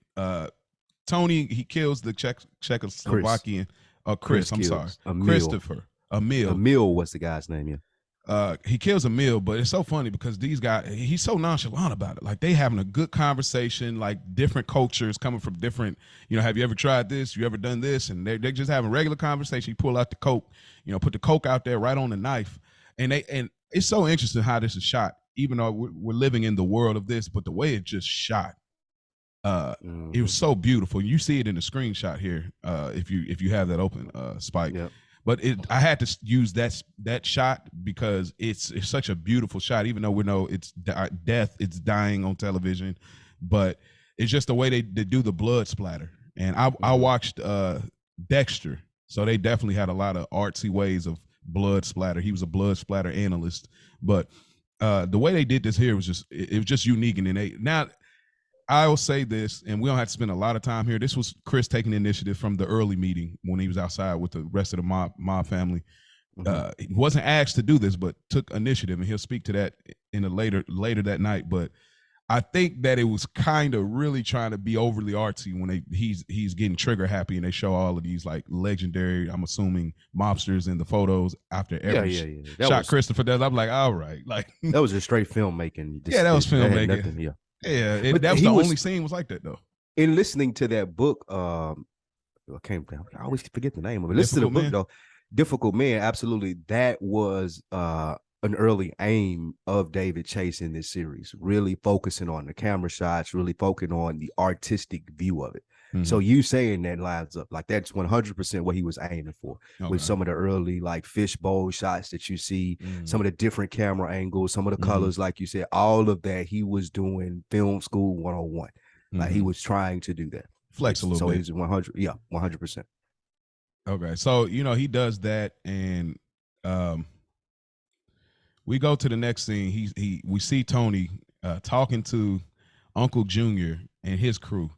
Tony, he kills the Czechoslovakian Chris. I'm sorry, Christopher. Emil was the guy's name. Yeah. He kills Emil, but it's so funny because these guys, he's so nonchalant about it. Like, they having a good conversation, like different cultures coming from different, have you ever tried this? You ever done this? And they're just having regular conversation. You pull out the Coke, put the Coke out there right on the knife. And it's so interesting how this is shot, even though we're living in the world of this, but the way it just shot, it was so beautiful. You see it in the screenshot here, if you have that open, Spike. Yep. But I had to use that shot because it's such a beautiful shot. Even though we know it's death, it's dying on television, but it's just the way they do the blood splatter. And I watched Dexter, so they definitely had a lot of artsy ways of blood splatter. He was a blood splatter analyst, but the way they did this here was just unique. And then now I will say this, and we don't have to spend a lot of time here. This was Chris taking the initiative from the early meeting when he was outside with the rest of the mob family. He wasn't asked to do this, but took initiative, and he'll speak to that in a later that night. But I think that it was kind of really trying to be overly artsy when he's getting trigger happy, and they show all of these like legendary, I'm assuming, mobsters in the photos after every shot. Christopher does. I'm like, all right, like that was a straight filmmaking. That was filmmaking. Yeah, that was the only scene was like that though. In listening to that book, I always forget the name of it. Listen to the book though, Difficult Man. Absolutely, that was an early aim of David Chase in this series. Really focusing on the camera shots, really focusing on the artistic view of it. So you saying that lines up, like that's 100% what he was aiming for with some of the early like fishbowl shots that you see, some of the different camera angles, some of the colors, like you said, all of that he was doing film school 101. Like he was trying to do that. Flex a little bit. So he's 100%. Okay. So, he does that, and we go to the next scene. We see Tony talking to Uncle Junior and his crew.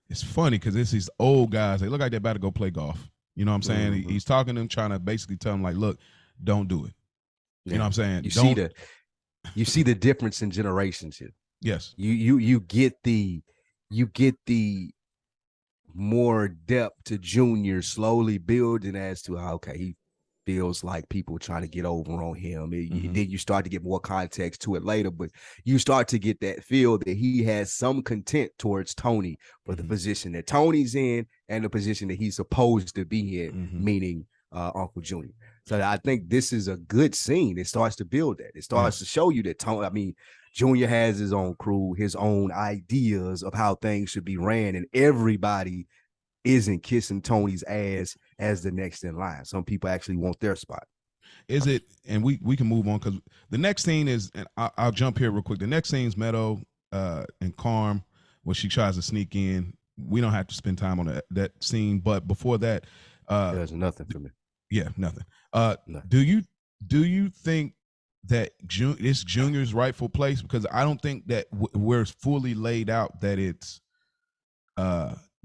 It's funny because it's these old guys. They look like they're about to go play golf. You know what I'm saying? He's talking to them, trying to basically tell them, like, look, don't do it. You know what I'm saying? You see the difference in generations here. Yes. You get the more depth to Junior slowly building as to how he feels like people trying to get over on him. Then you start to get more context to it later, but you start to get that feel that he has some content towards Tony for the position that Tony's in and the position that he's supposed to be in, meaning Uncle Junior. So I think this is a good scene. It starts to build that. It starts to show you that Junior has his own crew, his own ideas of how things should be ran, and everybody isn't kissing Tony's ass as the next in line. Some people actually want their spot. Is it? And we can move on because the next scene is, and I'll jump here real quick. The next scene is Meadow and Carm, where she tries to sneak in. We don't have to spend time on that scene, but before that, there's nothing for me. Yeah, nothing. Do you think that it's Junior's rightful place? Because I don't think that we're fully laid out that it's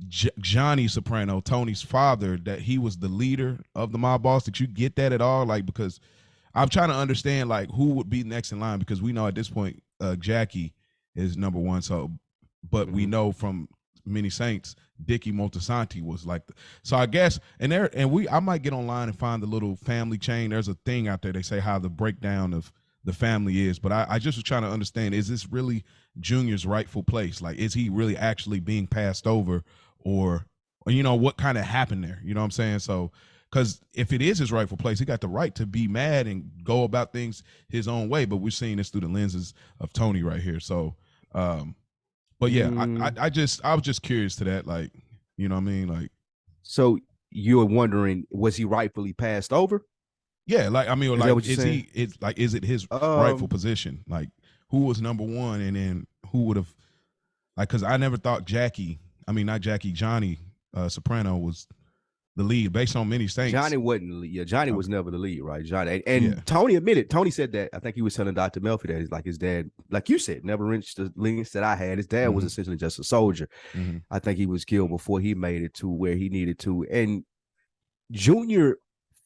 Johnny Soprano, Tony's father, that he was the leader of the mob boss. Did you get that at all? Like, because I'm trying to understand like who would be next in line, because we know at this point Jackie is number one. So, but we know from Many Saints, Dickie Montesanti was like so I guess, I might get online and find the little family chain. There's a thing out there, they say how the breakdown of the family is, but I just was trying to understand, is this really Junior's rightful place? Like, is he really actually being passed over, or what kind of happened there? You know what I'm saying? So, because if it is his rightful place, he got the right to be mad and go about things his own way, but we're seeing this through the lenses of Tony right here. So but yeah, I was just curious to that, like, you know what I mean? Like, so you're wondering, was he rightfully passed over? Yeah, like, I mean, like, is it his rightful position? Like, who was number one, and then who would have, like, because I never thought Johnny Soprano was the lead based on Many Saints. Johnny wasn't the lead. Yeah, Johnny was never the lead, right? Johnny and Tony admitted. Tony said that. I think he was telling Dr. Melfi that he's like his dad, like you said, never reached the links that I had. His dad was essentially just a soldier. I think he was killed before he made it to where he needed to. And Junior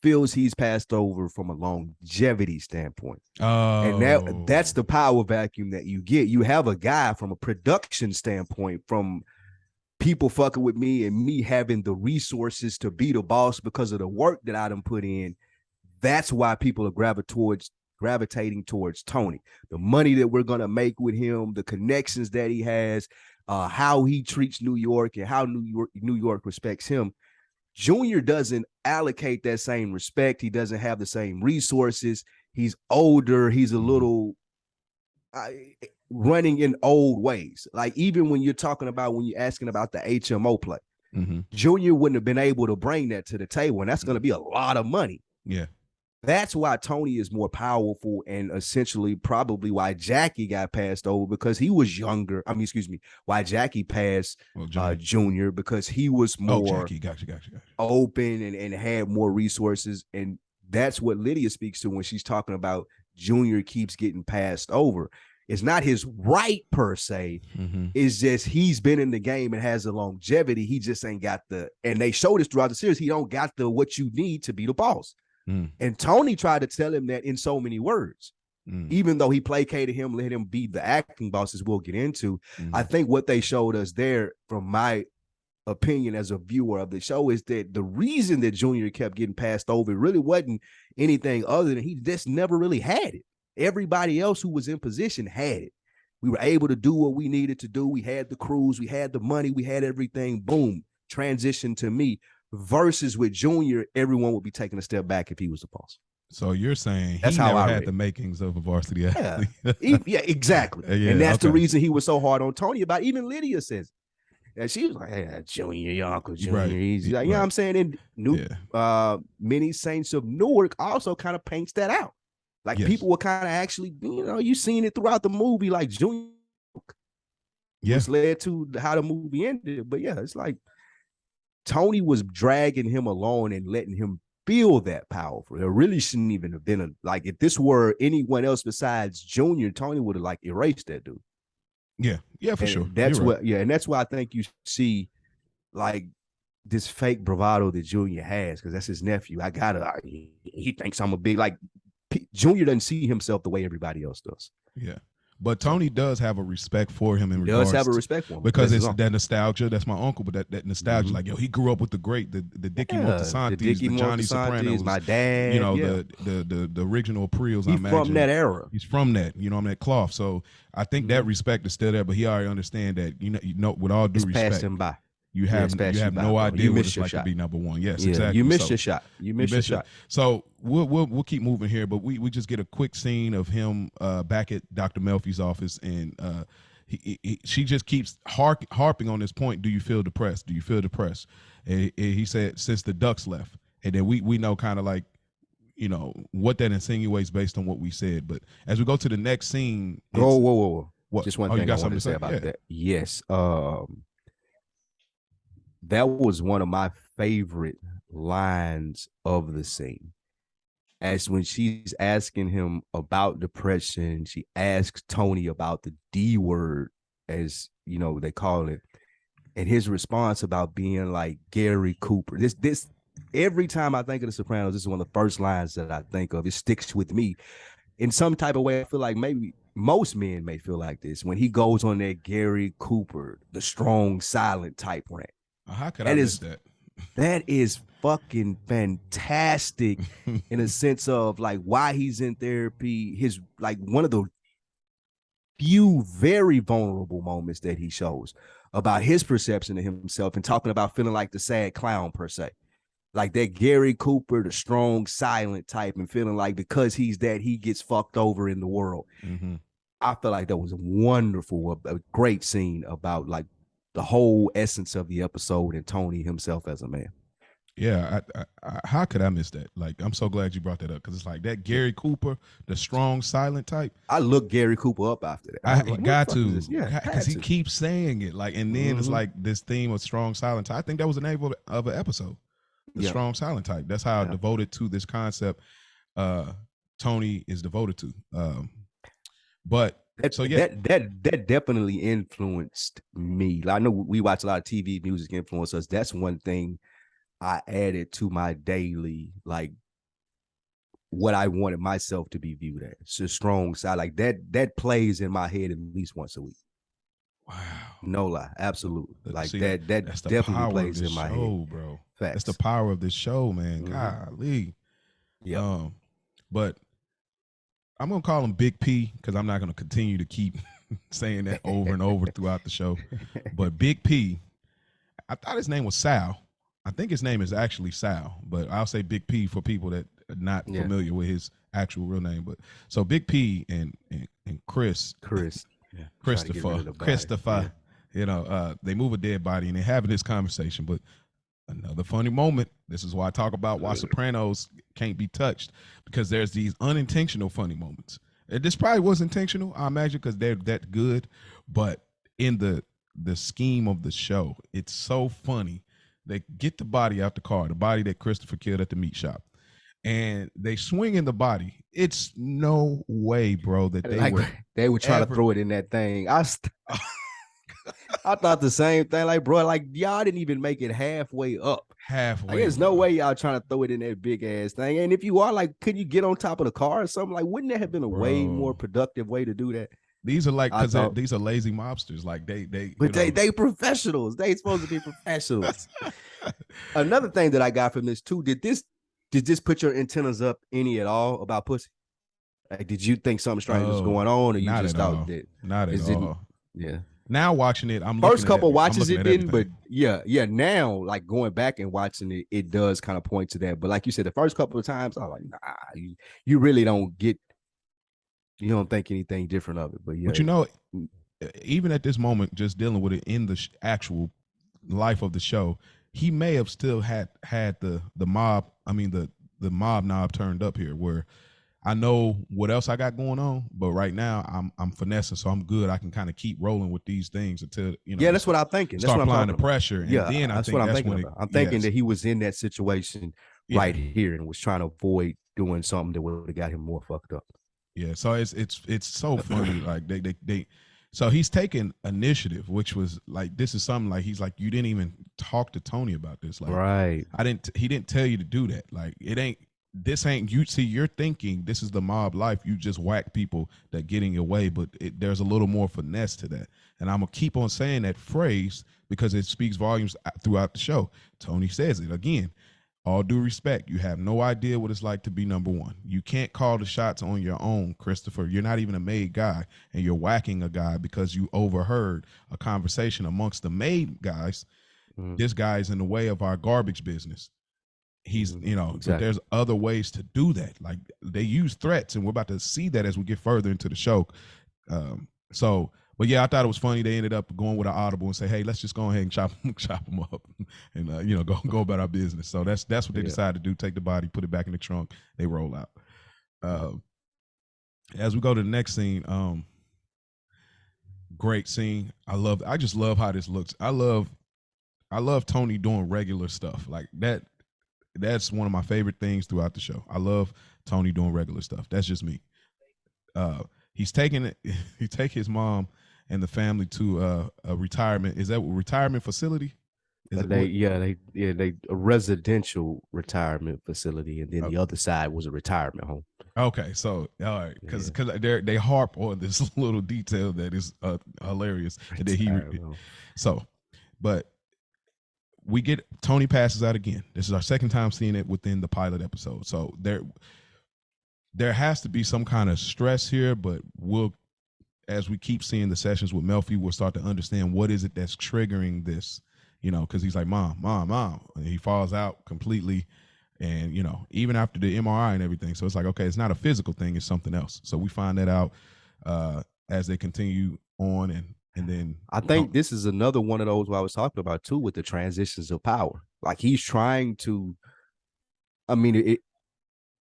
feels he's passed over from a longevity standpoint. And that's the power vacuum that you get. You have a guy from a production standpoint, from people fucking with me and me having the resources to be the boss because of the work that I done put in. That's why people are gravitating towards Tony. The money that we're going to make with him, the connections that he has, how he treats New York and how New York respects him. Junior doesn't allocate that same respect. He doesn't have the same resources. He's older. He's a little running in old ways. Like, even when you're asking about the HMO play, Junior wouldn't have been able to bring that to the table. And that's going to be a lot of money. Yeah. That's why Tony is more powerful, and essentially probably why Jackie got passed over, because he was younger. I mean, excuse me, why Jackie passed Well, Junior. Junior, because he was Oh, more Jackie, gotcha. open and had more resources. And that's what Lydia speaks to when she's talking about Junior keeps getting passed over. It's not his right per se. Mm-hmm. It's just he's been in the game and has the longevity. He just ain't got the, and they showed this throughout the series, he don't got the what you need to be the boss. And Tony tried to tell him that in so many words. Even though he placated him, let him be the acting boss, as we'll get into. I think what they showed us there, from my opinion as a viewer of the show, is that the reason that Junior kept getting passed over really wasn't anything other than he just never really had it. Everybody else who was in position had it. We were able to do what we needed to do. We had the crews, we had the money, we had everything. Boom, transition to me. Versus with Junior, everyone would be taking a step back if he was the boss. So you're saying that's he how never I had the makings of a varsity athlete. Yeah, exactly. Yeah, and that's the reason he was so hard on Tony about it. Even Lydia says it. And she was like, hey, Junior, your Uncle Junior. Right. He's like, you know what I'm saying? And many Saints of Newark also kind of paints that out. Like people were kind of actually, you seen it throughout the movie, like Junior. Which led to how the movie ended. But yeah, it's like Tony was dragging him along and letting him feel that powerful. There really shouldn't even have been like, if this were anyone else besides Junior, Tony would have like erased that dude. Yeah, for sure. That's what, and that's why I think you see like this fake bravado that Junior has, because that's his nephew. He thinks I'm a big, like, Junior doesn't see himself the way everybody else does. Yeah. But Tony does have a respect for him in regards. Does have a respect for him because it's that nostalgia. That's my uncle, but that nostalgia, like, yo, he grew up with the great, the Dickie Moltisantis, the Johnny Sopranos, my dad, the original Priels. He's from that era. He's from that, that cloth. So I think that respect is still there, but he already understand that, with all due respect, passed him by. You have no idea what it's like to be number one. Yes, exactly. You missed your shot. You missed your shot. So we'll keep moving here, but we just get a quick scene of him back at Dr. Melfi's office, and she just keeps harping on this point. Do you feel depressed? Do you feel depressed? And he said since the Ducks left, and then we know kind of like what that insinuates based on what we said. But as we go to the next scene, whoa. What? Just one thing you got I wanted to say about that. Yes. That was one of my favorite lines of the scene. As when she's asking him about depression, she asks Tony about the D word, as they call it, and his response about being like Gary Cooper. This every time I think of The Sopranos, this is one of the first lines that I think of. It sticks with me in some type of way. I feel like maybe most men may feel like this when he goes on that Gary Cooper, the strong, silent type rant. How could I miss that? That is fucking fantastic in a sense of like why he's in therapy. His like one of the few very vulnerable moments that he shows about his perception of himself and talking about feeling like the sad clown per se. Like that Gary Cooper, the strong, silent type, and feeling like because he's that, he gets fucked over in the world. I feel like that was a wonderful, a great scene about like the whole essence of the episode and Tony himself as a man. Yeah, I how could I miss that? Like, I'm so glad you brought that up, because it's like that Gary Cooper, the strong, silent type. I looked Gary Cooper up after that. I got to, because he keeps saying it. Like, and then it's like this theme of strong, silent type. I think that was the name of an episode, the strong, silent type. That's how devoted to this concept Tony is devoted to. But that definitely influenced me. Like, I know we watch a lot of TV, music influence us. That's one thing I added to my daily, like what I wanted myself to be viewed as. It's a strong side. Like that plays in my head at least once a week. Wow. No lie. Absolutely. Like see, that definitely plays in my head. Bro. Facts. That's the power of this show, man. Golly. Yeah. But I'm gonna call him Big P, because I'm not gonna continue to keep saying that over and over throughout the show. But Big P, I thought his name was Sal. I think his name is actually Sal, but I'll say Big P for people that are not familiar with his actual real name. But so Big P and Christopher, they move a dead body and they're having this conversation. But Another funny moment. This is why I talk about why Sopranos can't be touched, because there's these unintentional funny moments. This probably was intentional, I imagine, because they're that good. But in the scheme of the show, it's so funny. They get the body out the car, the body that Christopher killed at the meat shop, and they swing in the body. It's no way, bro, that they Like would they were trying to ever. throw it in that thing. I thought the same thing. Like, bro, like y'all didn't even make it halfway up. Like, Halfway, there's no bro. way y'all trying to throw it in that big ass thing. And if you are, like, could you get on top of the car or something? Like, wouldn't that have been a way more Bro. productive way to do that? These are like, I because thought, these are lazy mobsters. Like they but they professionals. They supposed to be professionals. Another thing that I got from this too, did this put your antennas up any at all about pussy? Like, did you think something strange was going on, or you not just at thought all. that Not at it didn't? all. Yeah. Now watching it, First couple I'm watches looking it at didn't, but everything. yeah. Now, like going back and watching it, it does kind of point to that. But like you said, the first couple of times, I was like, nah, you really don't get, you don't think anything different of it. But yeah, But even at this moment, just dealing with it in the actual life of the show, he may have still had the mob. I mean the mob knob turned up here, where I know what else I got going on, but right now I'm finessing, so I'm good. I can kind of keep rolling with these things until yeah, that's what I'm thinking. That's start what I'm applying the talking about. pressure, and Yeah, then I that's what think I'm that's thinking when about. I'm thinking that he was in that situation yeah, right here and was trying to avoid doing something that would have got him more fucked up. yeah. So it's so funny. Like they so he's taking initiative, which was like, this is something like, he's like, you didn't even talk to Tony about this. Like, Right. he didn't tell you to do that. Like, this ain't, you see, you're thinking this is the mob life. You just whack people that get in your way, but there's a little more finesse to that. And I'm gonna keep on saying that phrase because it speaks volumes throughout the show. Tony says it again. All due respect, you have no idea what it's like to be number one. You can't call the shots on your own, Christopher. You're not even a made guy, and you're whacking a guy because you overheard a conversation amongst the made guys. This guy's in the way of our garbage business. He's, Exactly. but there's other ways to do that. Like, they use threats, and we're about to see that as we get further into the show. But yeah, I thought it was funny. They ended up going with an audible and say, "Hey, let's just go ahead and chop them up, and go about our business." So that's what they decided to do. Take the body, put it back in the trunk. They roll out. As we go to the next scene, great scene. I just love how this looks. I love Tony doing regular stuff like that. That's one of my favorite things throughout the show. I love Tony doing regular stuff. That's just me. He's taking it. He take his mom and the family to a retirement. Is that a retirement facility? They a residential retirement facility, and then the other side was a retirement home. Okay, so all right, because they harp on this little detail that is hilarious. But we get Tony passes out again. This is our second time seeing it within the pilot episode. So there has to be some kind of stress here, but as we keep seeing the sessions with Melfi, we'll start to understand what is it that's triggering this, because he's like, mom, and he falls out completely. And, even after the MRI and everything. So it's like, okay, it's not a physical thing, it's something else. So we find that out as they continue on. And then I think this is another one of those what I was talking about too, with the transitions of power. Like, he's trying to, I mean,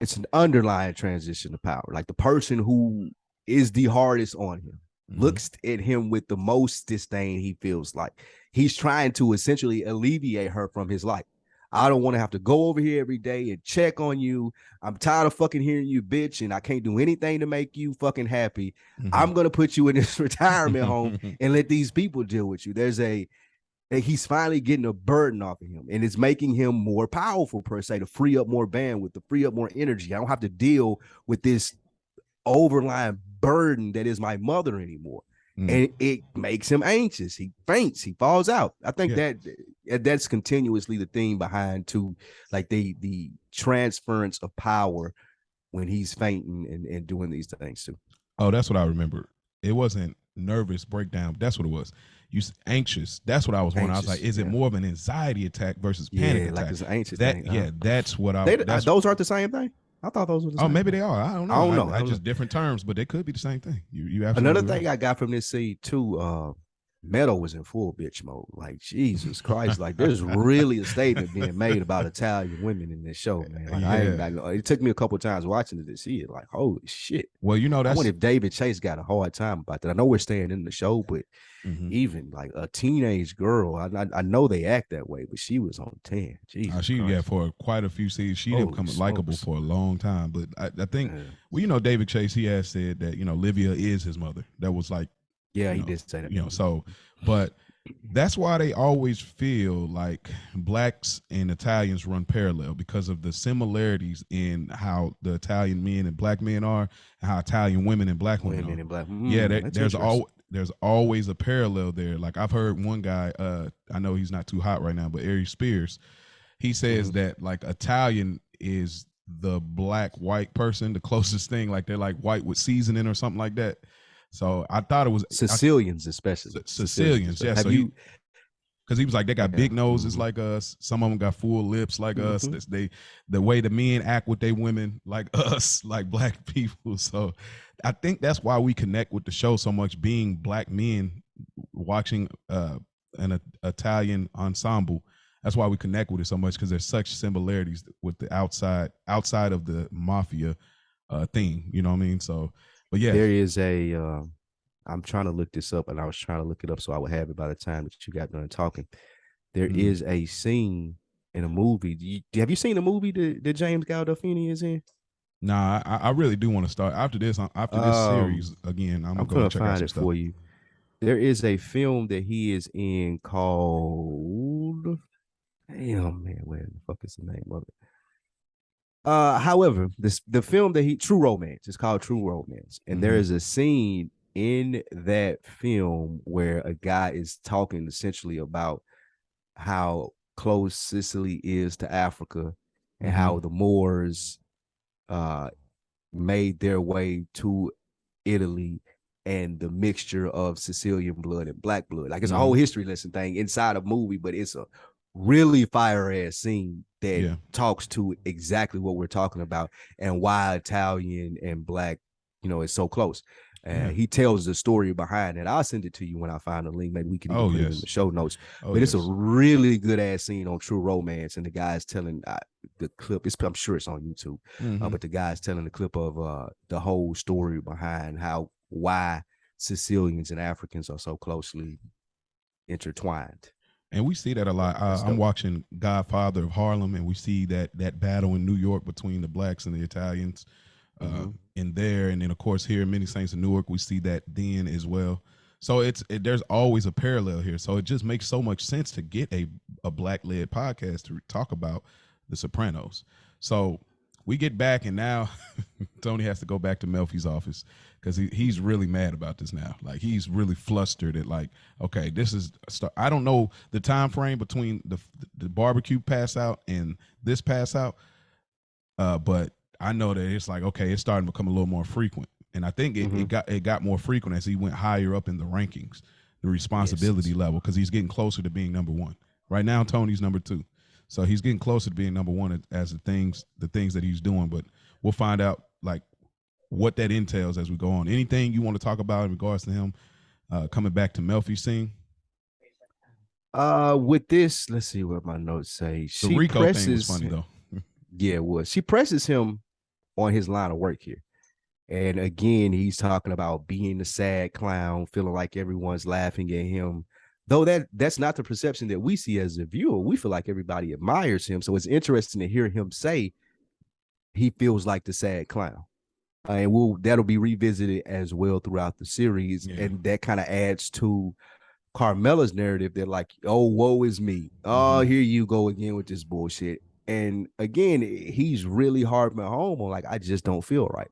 it's an underlying transition of power. Like, the person who is the hardest on him looks at him with the most disdain. He feels like he's trying to essentially alleviate her from his life. I don't want to have to go over here every day and check on you. I'm tired of fucking hearing you bitch, and I can't do anything to make you fucking happy. I'm going to put you in this retirement home and let these people deal with you. He's finally getting a burden off of him, and it's making him more powerful, per se, to free up more bandwidth, to free up more energy. I don't have to deal with this overlying burden that is my mother anymore. And it makes him anxious. He faints. He falls out. I think that's continuously the theme behind too, like the transference of power when he's fainting and doing these things too. Oh, that's what I remember. It wasn't nervous breakdown. That's what it was. You anxious. That's what I was wondering. I was like, is it more of an anxiety attack versus panic attack? Like it's an anxious thing. thing. Yeah, that's what those aren't the same thing. I thought those were the same. Oh, maybe they are. I don't know. I just different terms, but they could be the same thing. You another thing I got from this scene too, Meadow was in full bitch mode. Like, Jesus Christ. Like, there's really a statement being made about Italian women in this show, man. Like, I ain't Yeah. like, it took me a couple of times watching it to see it. Like, holy shit. Well, you know, I wonder that's if David Chase got a hard time about that. I know we're staying in the show, but mhm. even like a teenage girl, I know they act that way, but she was on 10. Jesus Yeah, Christ. for quite a few seasons, she didn't Holy become likable smokes. for a long time. But I think, well, you know, David Chase, he has said that, you know, Livia is his mother. That was like, Yeah, you he know, did say that. so, but that's why they always feel like blacks and Italians run parallel because of the similarities in how the Italian men and black men are, and how Italian women and black women Women are. in black. Yeah, That's interesting. there's always a parallel there. Like I've heard one guy, I know he's not too hot right now, but Ari Spears, he says that like Italian is the black white person, the closest thing. Like they're like white with seasoning or something like that. So I thought it was Sicilians, especially. Sicilians, yeah. Have So you because he was like they got okay? big noses like us. Some of them got full lips like us. Mm-hmm. They the way the men act with their women like us, like black people. So I think that's why we connect with the show so much. Being black men watching an Italian ensemble, that's why we connect with it so much because there's such similarities with the outside of the mafia theme. You know what I mean? So, but yeah. There is a. I'm trying to look this up, and I was trying to look it up so I would have it by the time that you got done talking. There is a scene in a movie. Have you seen the movie that James Gandolfini is in? Nah, I really do want to start after this series again. I'm gonna I'm go gonna and check out find some it stuff. for you. There is a film that he is in called. Damn man, where the fuck is the name of it? However, the film that he True Romance is called True Romance, and there is a scene in that film where a guy is talking essentially about how close Sicily is to Africa and how the Moors uh made their way to Italy and the mixture of Sicilian blood and black blood. Like it's a whole history lesson thing inside a movie, but it's a really fire ass scene that talks to exactly what we're talking about and why Italian and black, is so close. He tells the story behind it. I'll send it to you when I find the link. Maybe we can even put it in the show notes. But it's a really good ass scene on True Romance, and the guy's telling the clip. I'm sure it's on YouTube, but the guy's telling the clip of the whole story behind why Sicilians and Africans are so closely intertwined. And we see that a lot. I'm watching Godfather of Harlem, and we see that battle in New York between the blacks and the Italians in there, and then of course here in Many Saints of Newark, we see that then as well. So there's always a parallel here. So it just makes so much sense to get a black led podcast to talk about the Sopranos. So we get back, and now Tony has to go back to Melfi's office because he's really mad about this now. Like he's really flustered at like, okay, this is I don't know the time frame between the barbecue pass out and this pass out, but I know that it's like, okay, it's starting to become a little more frequent, and I think it got more frequent as he went higher up in the rankings, the responsibility level, because he's getting closer to being number one. Right now, Tony's number two. So he's getting closer to being number one as the things that he's doing. But we'll find out like what that entails as we go on. Anything you want to talk about in regards to him coming back to Melfi's scene? With this, let's see what my notes say. The Rico thing was funny though. Yeah, it was. She presses him on his line of work here. And again, he's talking about being the sad clown, feeling like everyone's laughing at him. Though that's not the perception that we see as a viewer. We feel like everybody admires him. So it's interesting to hear him say he feels like the sad clown. And that'll be revisited as well throughout the series. Yeah. And that kind of adds to Carmela's narrative. They're like, oh, woe is me. Oh, here you go again with this bullshit. And again, he's really hard home on like, I just don't feel right.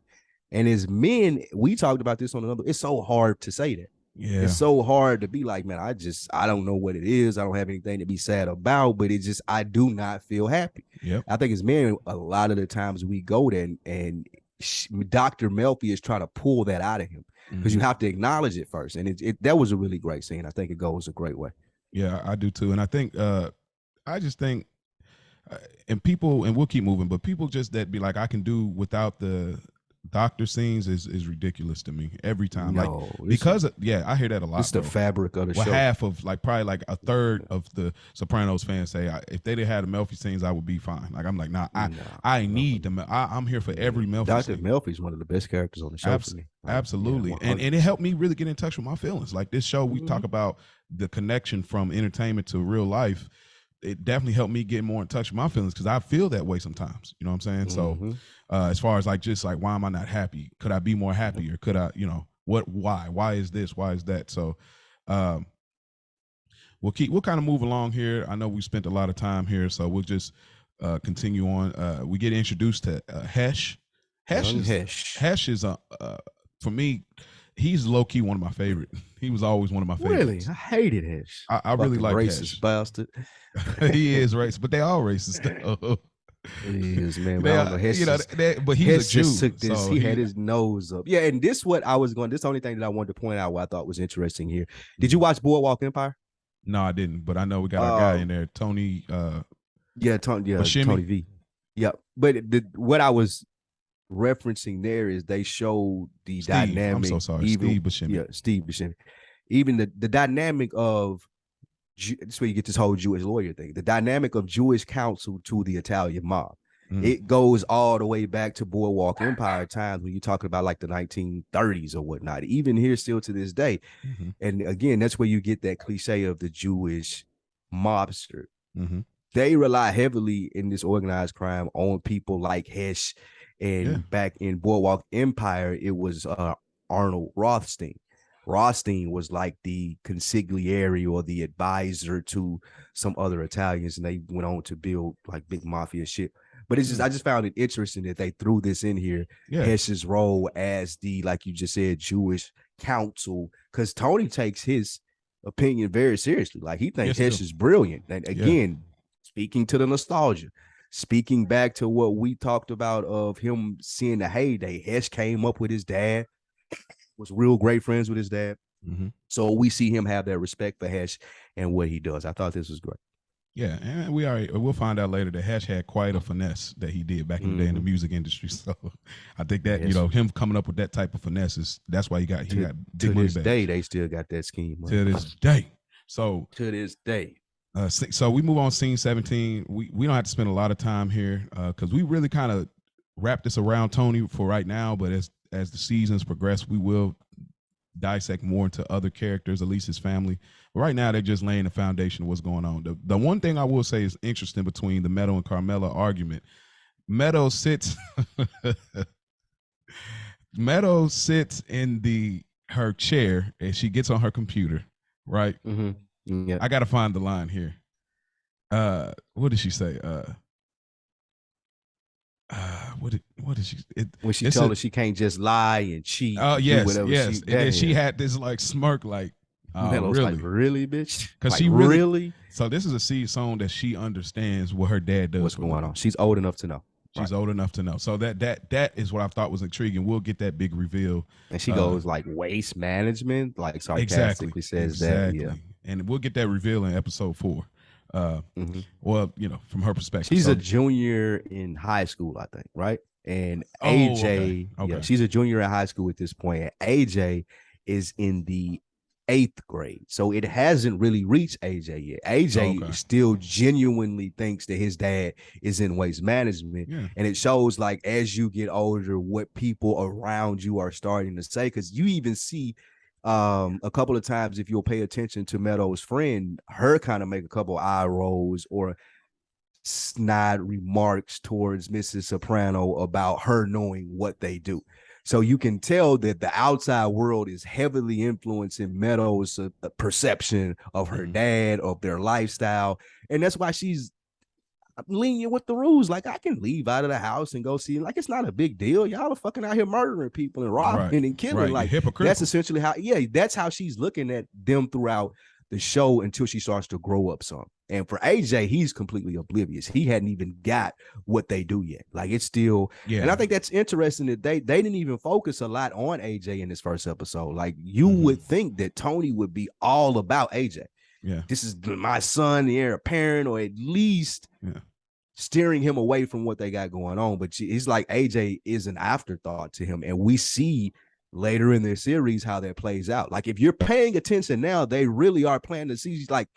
And as men, we talked about this on another. It's so hard to say that. Yeah. It's so hard to be like, man, I don't know what it is. I don't have anything to be sad about, but it's just, I do not feel happy. Yep. I think as men, a lot of the times we go there and Dr. Melfi is trying to pull that out of him because you have to acknowledge it first. And that was a really great scene. I think it goes a great way. Yeah, I do too. And I think, I just think, and we'll keep moving, but people just that be like, I can do without the doctor scenes is ridiculous to me every time. Like No, because I hear that a this lot, is the bro. fabric of the Well, show. half of like probably like a third of the Sopranos fans say if they didn't have the Melfi scenes, I would be fine. Like I'm like, nah, I No. need them. I'm here for every Melfi Dr. scene. Melfi's one of the best characters on the show for me. Like, Absolutely. Yeah, And it helped me really get in touch with my feelings. Like this show, we talk about the connection from entertainment to real life. It definitely helped me get more in touch with my feelings because I feel that way sometimes. You know what I'm saying? So as far as like just like why am I not happy? Could I be more happy? Or could I, why is this? Why is that? So we'll kind of move along here. I know we spent a lot of time here, so we'll just continue on. We get introduced to Hesh. Hesh is for me, he's low key one of my favorite. He was always one of my favorites. Really, I hated Hesh. I really like racist Hesh. Bastard. He is racist, but they all racist. He is, man. But I don't know. Hesh but he's a Jew. Just took this. So he had his nose up. Yeah, and this what I was going. This is the only thing that I wanted to point out what I thought was interesting here. Did you watch Boardwalk Empire? No, I didn't. But I know we got our guy in there, Tony. Tony V. Yeah, but what I was referencing there is they showed the dynamic. I'm so sorry, Steve Buscemi. Yeah, Steve Buscemi. Even the dynamic of this where you get this whole Jewish lawyer thing. The dynamic of Jewish counsel to the Italian mob. It goes all the way back to Boardwalk Empire times when you're talking about like the 1930s or whatnot. Even here, still to this day. And again, that's where you get that cliche of the Jewish mobster. They rely heavily in this organized crime on people like Hesh. And back in Boardwalk Empire, it was Arnold Rothstein. Rothstein was like the consigliere or the advisor to some other Italians, and they went on to build like big mafia shit. But it's just I just found it interesting that they threw this in here. Hesh's role as the, like you just said, Jewish counsel, because Tony takes his opinion very seriously. Like he thinks Hesh is brilliant. And again, speaking to the nostalgia, speaking back to what we talked about of him seeing the heyday, Hesh came up with his dad, was real great friends with his dad. So we see him have that respect for Hesh and what he does. I thought this was great. Yeah, and we'll find out later that Hesh had quite a finesse that he did back in the day in the music industry. So I think that him coming up with that type of finesse that's why he got big money back. To this day, they still got that scheme. Right? To this day. So to this day. So we move on to scene 17. We don't have to spend a lot of time here because we really kind of wrap this around Tony for right now. But as the seasons progress, we will dissect more into other characters, at least his family. But right now, they're just laying the foundation of what's going on. The one thing I will say is interesting between the Meadow and Carmela argument. Meadow sits in her chair and she gets on her computer, right? Yeah. I gotta find the line here. What did she say? What did she? When she told her she can't just lie and cheat. Oh yes. And then she had this like smirk, like, really, like, really, bitch? Because like, she really. So this is a seed song that she understands what her dad does. What's going on? She's old enough to know. She's old enough to know. So that is what I thought was intriguing. We'll get that big reveal. And she goes like waste management, like sarcastically says that. Yeah. And we'll get that reveal in episode 4. Well, from her perspective. She's a junior in high school, I think, right? And AJ, she's a junior in high school at this point. And AJ is in the 8th grade. So it hasn't really reached AJ yet. AJ still genuinely thinks that his dad is in waste management. And it shows like as you get older, what people around you are starting to say, because you even see a couple of times, if you'll pay attention to Meadow's friend, her kind of make a couple eye rolls or snide remarks towards Mrs. Soprano about her knowing what they do. So you can tell that the outside world is heavily influencing Meadow's perception of her dad, of their lifestyle. And that's why she's lenient with the rules. Like, I can leave out of the house and go see, like, it's not a big deal. Y'all are fucking out here murdering people and robbing and killing. Like, that's essentially how, that's how she's looking at them throughout the show until she starts to grow up some. And for AJ, he's completely oblivious. He hadn't even got what they do yet. Like, it's still, and I think that's interesting that they didn't even focus a lot on AJ in this first episode. Like, you would think that Tony would be all about AJ. Yeah, this is my son, the heir apparent, or at least steering him away from what they got going on. But it's like AJ is an afterthought to him. And we see later in their series how that plays out. Like if you're paying attention now, they really are planting the seeds. Like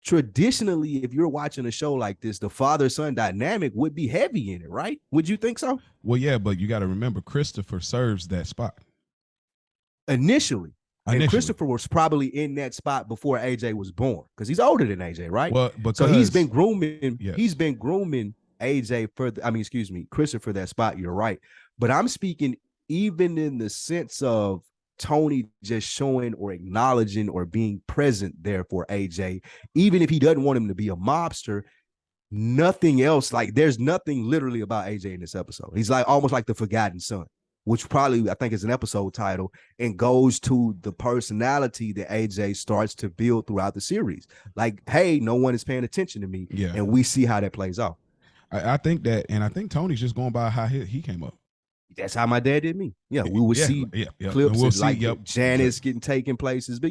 traditionally, if you're watching a show like this, the father-son dynamic would be heavy in it, right? Would you think so? Well, yeah, but you got to remember Christopher serves that spot. Initially. And Christopher was probably in that spot before AJ was born because he's older than AJ, right? Well, because, so he's been grooming. Yes. He's been grooming AJ for. Christopher that spot. You're right, but I'm speaking even in the sense of Tony just showing or acknowledging or being present there for AJ, even if he doesn't want him to be a mobster. Nothing else. Like there's nothing literally about AJ in this episode. He's like almost like the forgotten son, which probably I think is an episode title and goes to the personality that AJ starts to build throughout the series. Like, hey, no one is paying attention to me. Yeah. And we see how that plays out. I think that, and I think Tony's just going by how he came up. That's how my dad did me. Yeah, we would see clips of like Janice getting taken places. But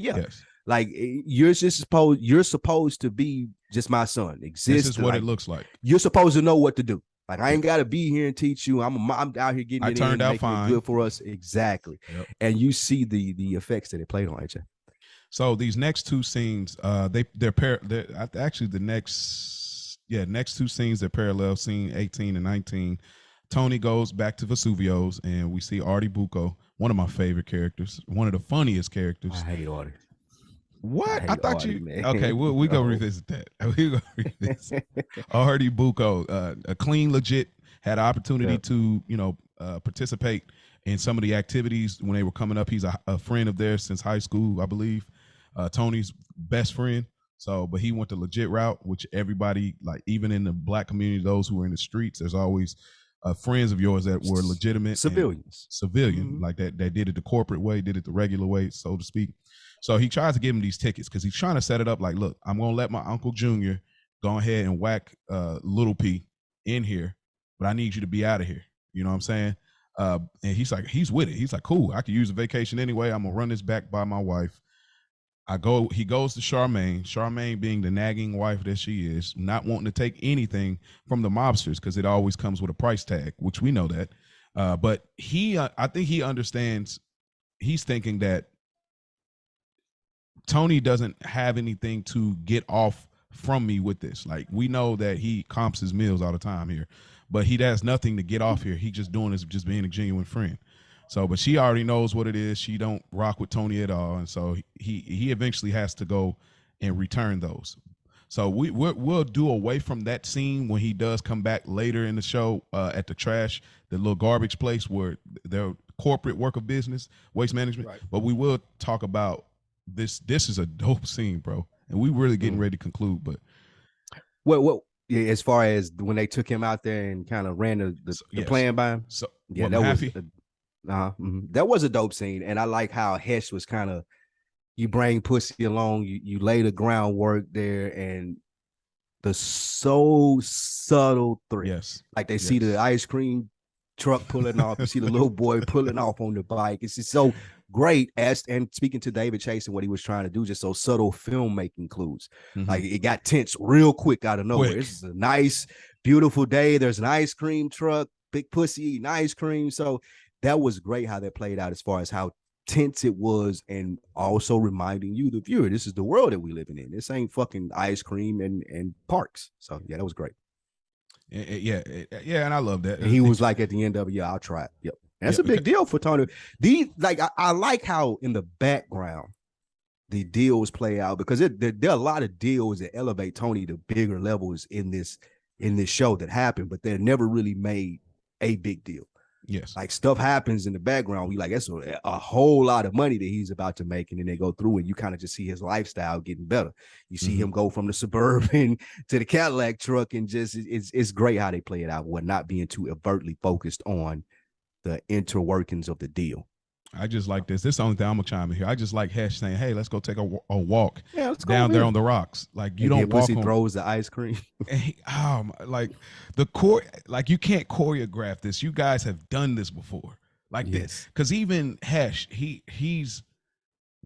like you're supposed to be just my son. Exist. This is what like, it looks like. You're supposed to know what to do. Like I ain't got to be here and teach you. I'm out here getting it turned out fine. It good for us. Exactly. Yep. And you see the effects that it played on AJ. So these next two scenes, they're actually the next two scenes they're parallel. Scene 18 and 19. Tony goes back to Vesuvio's, and we see Artie Bucco, one of my favorite characters, one of the funniest characters. I hate Artie. What? I thought Artie, you. Man. Okay, we go revisit that. We go revisit Artie Bucco, a clean, legit, had an opportunity to participate in some of the activities when they were coming up. He's a friend of theirs since high school, I believe. Tony's best friend. So, but he went the legit route, which everybody, like even in the Black community, those who are in the streets, there's always friends of yours that were legitimate civilian, like that did it the corporate way, did it the regular way, so to speak. So he tries to give him these tickets because he's trying to set it up like, look, I'm gonna let my Uncle Junior go ahead and whack Little P in here, but I need you to be out of here. You know what I'm saying? And he's with it. He's like, cool, I could use a vacation anyway. I'm gonna run this back by my wife. He goes to Charmaine being the nagging wife that she is, not wanting to take anything from the mobsters because it always comes with a price tag, which we know that. But I think he understands, he's thinking that Tony doesn't have anything to get off from me with this. Like we know that he comps his meals all the time here, but he has nothing to get off here. He just doing this, just being a genuine friend. So, but she already knows what it is. She don't rock with Tony at all, and so he eventually has to go and return those. So we'll do away from that scene when he does come back later in the show at the little garbage place where their corporate work of business, waste management. Right. But we will talk about this. This is a dope scene, bro, and we really getting ready to conclude. But well, yeah, as far as when they took him out there and kind of ran the plan by him. So yeah, that was. That was a dope scene, and I like how Hesh was kind of, you bring pussy along, you lay the groundwork there, and the so subtle threat. Yes, like they see the ice cream truck pulling off, you see the little boy pulling off on the bike. It's just so great. And speaking to David Chase and what he was trying to do, just so subtle filmmaking clues. Like it got tense real quick out of nowhere. This is a nice, beautiful day. There's an ice cream truck, big pussy eating ice cream. So that was great how that played out as far as how tense it was, and also reminding you, the viewer, this is the world that we living in. This ain't fucking ice cream and parks. So yeah, that was great. Yeah, and I love that. And he was like at the end of it, I'll try it. Yep. That's a big deal for Tony. I like how in the background the deals play out, because there are a lot of deals that elevate Tony to bigger levels in this show that happen, but they're never really made a big deal. Yes. Like stuff happens in the background. We like, that's a whole lot of money that he's about to make. And then they go through and you kind of just see his lifestyle getting better. You see him go from the Suburban to the Cadillac truck, and just, it's great how they play it out with not being too overtly focused on the interworkings of the deal. I just like this. This is the only thing I'm gonna chime in here. I just like Hesh saying, "Hey, let's go take a walk down there on the rocks." Like you don't walk. Pussy throws the ice cream. Like like you can't choreograph this. You guys have done this before, like this. Because even Hesh, he's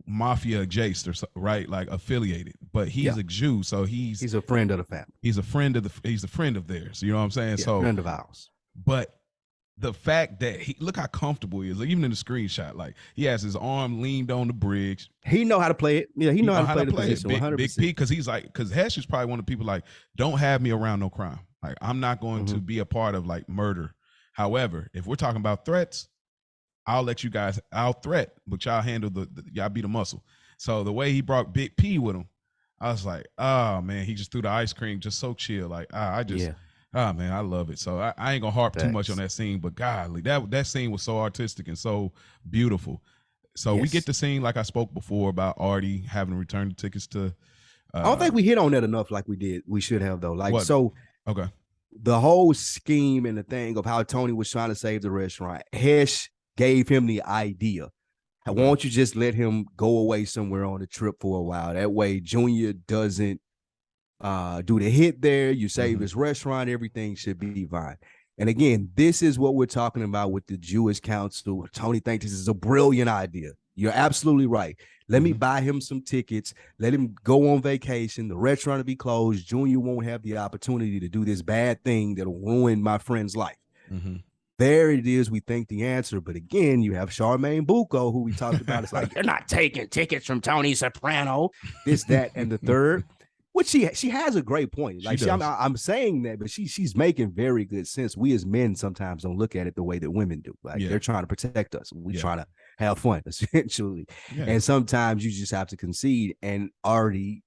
mafia adjacent or so, right, like affiliated, but he's Yeah. a Jew, so he's a friend of the family. he's a friend of he's a friend of theirs. You know what I'm saying? Yeah, So, friend of ours. but the fact that he look how comfortable he is, like even in the screenshot, like he has his arm leaned on the bridge. He know how to play it. Yeah, he know how to play the position. 100%. Big P, because he's like, because Hesh is probably one of the people like, don't have me around no crime. Like I'm not going to be a part of like murder. However, if we're talking about threats, I'll let you guys. I'll threat, but y'all handle y'all be the muscle. So the way he brought Big P with him, I was like, oh man, he just threw the ice cream, just so chill. Like I just. Oh man, I love it. So I ain't gonna harp too much on that scene, but golly, that scene was so artistic and so beautiful. So we get the scene like I spoke before about Artie having to return the tickets to. I don't think we hit on that enough like we did. We should have though. Like so. Okay. The whole scheme and the thing of how Tony was trying to save the restaurant, Hesh gave him the idea. Why don't you just let him go away somewhere on a trip for a while? That way, Junior doesn't do the hit there. You save his restaurant. Everything should be fine. And again, this is what we're talking about with the Jewish Council. Tony thinks this is a brilliant idea. You're absolutely right. Let me buy him some tickets. Let him go on vacation. The restaurant will be closed. Junior won't have the opportunity to do this bad thing that'll ruin my friend's life. There it is. We think the answer. But again, you have Charmaine Bucco, who we talked about. It's like, you're not taking tickets from Tony Soprano, this, that, and the third. Which she has a great point. Like I'm saying that, but she's making very good sense. We as men sometimes don't look at it the way that women do. Like they're trying to protect us. We're trying to have fun, essentially. And sometimes you just have to concede. And already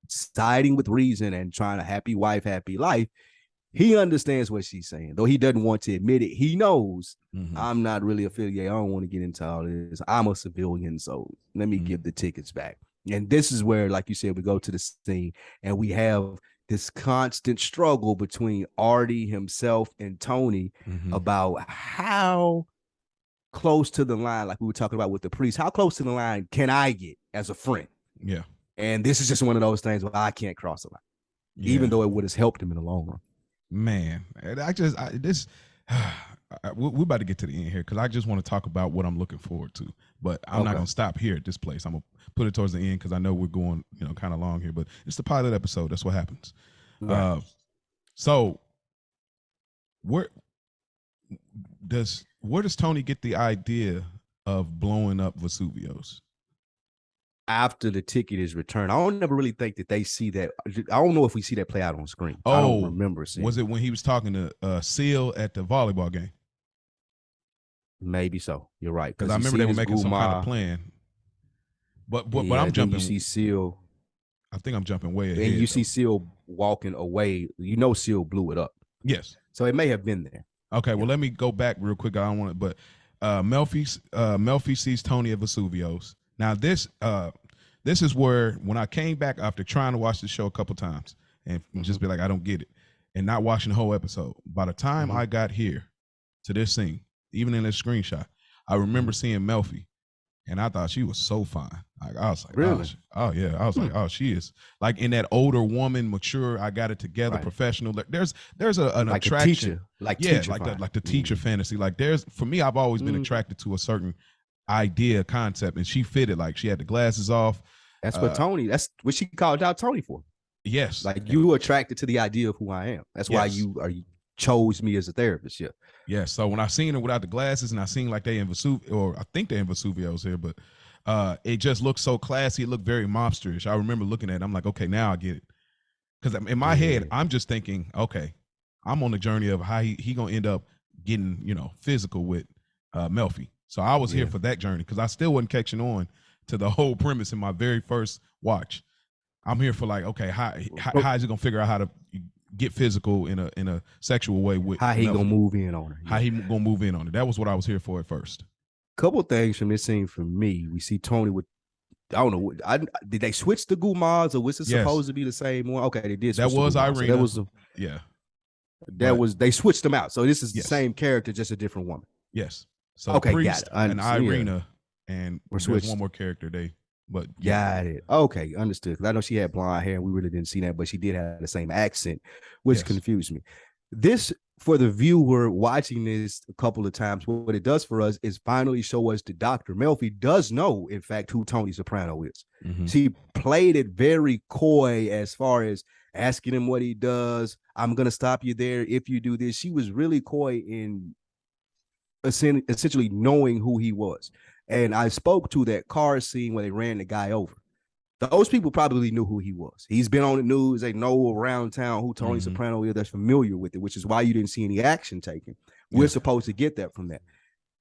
siding with reason and trying a happy wife, happy life, he understands what she's saying. Though he doesn't want to admit it, he knows I'm not really affiliated. I don't want to get into all this. I'm a civilian, so let me give the tickets back. And this is where, like you said, we go to the scene and we have this constant struggle between Artie himself and Tony about how close to the line, like we were talking about with the priest, how close to the line can I get as a friend? Yeah. And this is just one of those things where I can't cross the line, even though it would have helped him in the long run. Man, we're about to get to the end here because I just want to talk about what I'm looking forward to. But I'm not going to stop here at this place. I'm going to put it towards the end because I know we're going, kind of long here. But it's the pilot episode. That's what happens. Right. So where does Tony get the idea of blowing up Vesuvius? After the ticket is returned. I don't never really think that they see that. I don't know if we see that play out on screen. I don't remember seeing. Was it when he was talking to Seal at the volleyball game? Maybe so. You're right. Because I remember they were making some kind of plan. But I'm jumping. You see Seal. I think I'm jumping way ahead. And you see Seal walking away. Seal blew it up. Yes. So it may have been there. Okay. Well, let me go back real quick. I don't want it, but Melfi sees Tony at Vesuvius. Now this is where when I came back after trying to watch the show a couple times and just be like, I don't get it, and not watching the whole episode. By the time I got here to this scene, even in this screenshot, I remember seeing Melfi, and I thought she was so fine. Like I was like, really? Oh yeah, I was like, oh, she is like in that older woman, mature. I got it together, professional. There's an like attraction, like the teacher fantasy. Like for me, I've always been attracted to a certain idea, concept, and she fitted. Like she had the glasses off. That's that's what she called out Tony for. Yes. Like you were attracted to the idea of who I am. That's why you chose me as a therapist. Yeah. Yeah. So when I seen her without the glasses and I seen like they in Vesuvius, or I think they're in Vesuvius here, but it just looked so classy. It looked very mobsterish. I remember looking at it. I'm like, okay, now I get it. Because in my head, I'm just thinking, okay, I'm on the journey of how he gonna end up getting, physical with Melfi. So I was here for that journey because I still wasn't catching on to the whole premise in my very first watch. I'm here for like, okay, how is he gonna figure out how to get physical in a sexual way with how he Melfi? Gonna move in on her? How he gonna move in on it? That was what I was here for at first. Couple things from this scene for me. We see Tony with, I don't know, did they switch the Gumas or was it supposed to be the same one? Okay, they did. That was Irina. So that was they switched them out. So this is the same character, just a different woman. Yes. So okay, Priest and Irina, and there's one more character. Got it. Okay, understood. Because I know she had blonde hair, and we really didn't see that, but she did have the same accent, which confused me. This for the viewer watching this a couple of times, what it does for us is finally show us that Dr. Melfi does know, in fact, who Tony Soprano is. Mm-hmm. She played it very coy as far as asking him what he does. I'm going to stop you there if you do this. She was really coy in essentially knowing who he was. And I spoke to that car scene where they ran the guy over. Those people probably knew who he was. He's been on the news. They know around town who Tony Soprano is. That's familiar with it, which is why you didn't see any action taken. We're supposed to get that from that.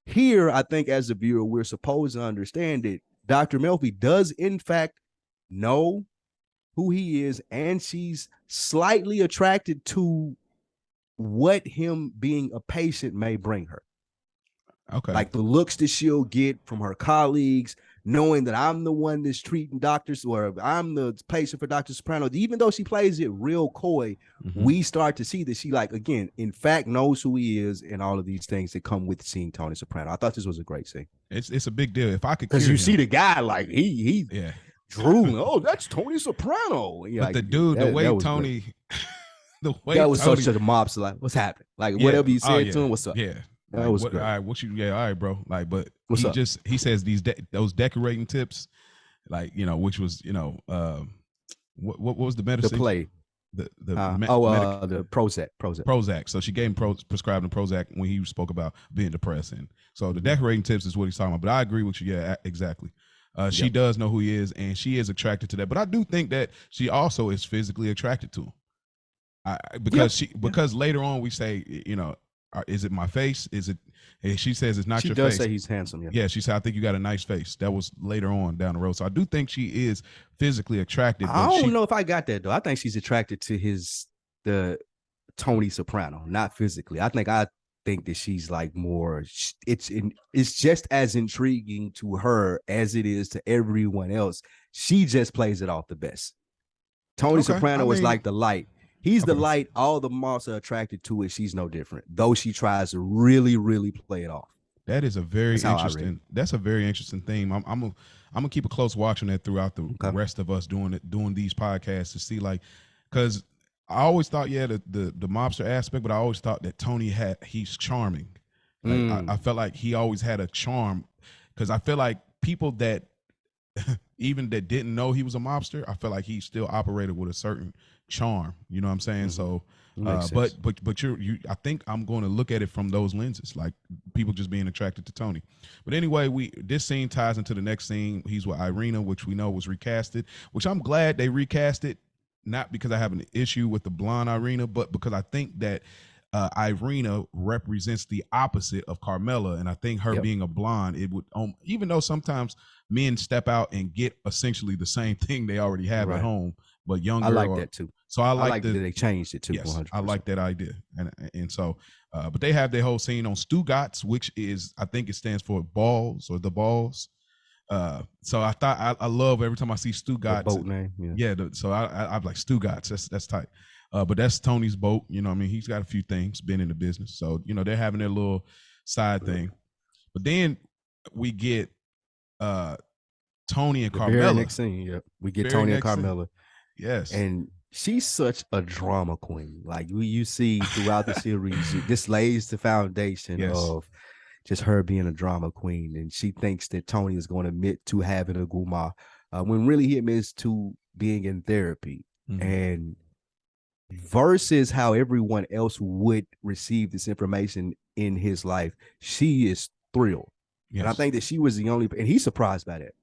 Here, I think as a viewer, we're supposed to understand that Dr. Melfi does, in fact, know who he is, and she's slightly attracted to what him being a patient may bring her. Okay. Like the looks that she'll get from her colleagues, knowing that I'm the one that's treating doctors, or I'm the patient for Dr. Soprano. Even though she plays it real coy, we start to see that she, like, again, in fact, knows who he is and all of these things that come with seeing Tony Soprano. I thought this was a great scene. It's a big deal. If I could, because you see the guy like he drooling. Oh, that's Tony Soprano. But like, the dude, the way Tony, the way that was Tony, such a mobster. Like, what's happening? Like, whatever you said to him, what's up? Yeah. That like, was all right, what you, all right, bro. Like, but what's up? He says those decorating tips, like, which was, what was the medicine? The play. The Prozac. So she gave him prescribed him Prozac when he spoke about being depressed. And so the decorating tips is what he's talking about. But I agree with you. Yeah, exactly. She does know who he is, and she is attracted to that. But I do think that she also is physically attracted to him. Because later on we say, is it my face? Is it? And she says it's not your face. She does say he's handsome. Yeah, she said, I think you got a nice face. That was later on down the road. So I do think she is physically attracted. I don't know if I got that though. I think she's attracted to the Tony Soprano, not physically. I think that she's like more. It's just as intriguing to her as it is to everyone else. She just plays it off the best. Tony Soprano is like the light. He's the light. All the mobs are attracted to it. She's no different, though she tries to really, really play it off. That is a very interesting. That's a very interesting theme. I'm gonna keep a close watch on that throughout the rest of us doing these podcasts to see, like, because I always thought, the mobster aspect, but I always thought that Tony he's charming. Like, I felt like he always had a charm, because I feel like people that even that didn't know he was a mobster, I felt like he still operated with a certain charm. You know what I'm saying? So but I think I'm going to look at it from those lenses, like people just being attracted to Tony. But anyway, this scene ties into the next scene. He's with Irina, which we know was recasted, which I'm glad they recast it, not because I have an issue with the blonde Irina, but because I think that Irina represents the opposite of Carmela, and I think her being a blonde, it would, even though sometimes men step out and get essentially the same thing they already have at home, but younger. I like that too. So I like that they changed it too. Yes, 100%. I like that idea, and so, but they have their whole scene on Stugatz, which is, I think it stands for balls or the balls. So I thought I love every time I see Stugatz. Boat name, so I'm like Stugatz. That's tight. But that's Tony's boat. You know what I mean? He's got a few things, been in the business. So, they're having their little side thing. But then we get Tony and Carmela. Very next scene, we get Tony and Carmela. Yes. And she's such a drama queen. Like you see throughout the series, this lays the foundation of just her being a drama queen. And she thinks that Tony is going to admit to having a guma, when really he admits to being in therapy. And versus how everyone else would receive this information in his life, she is thrilled. And I think that she was the only, and he's surprised by that.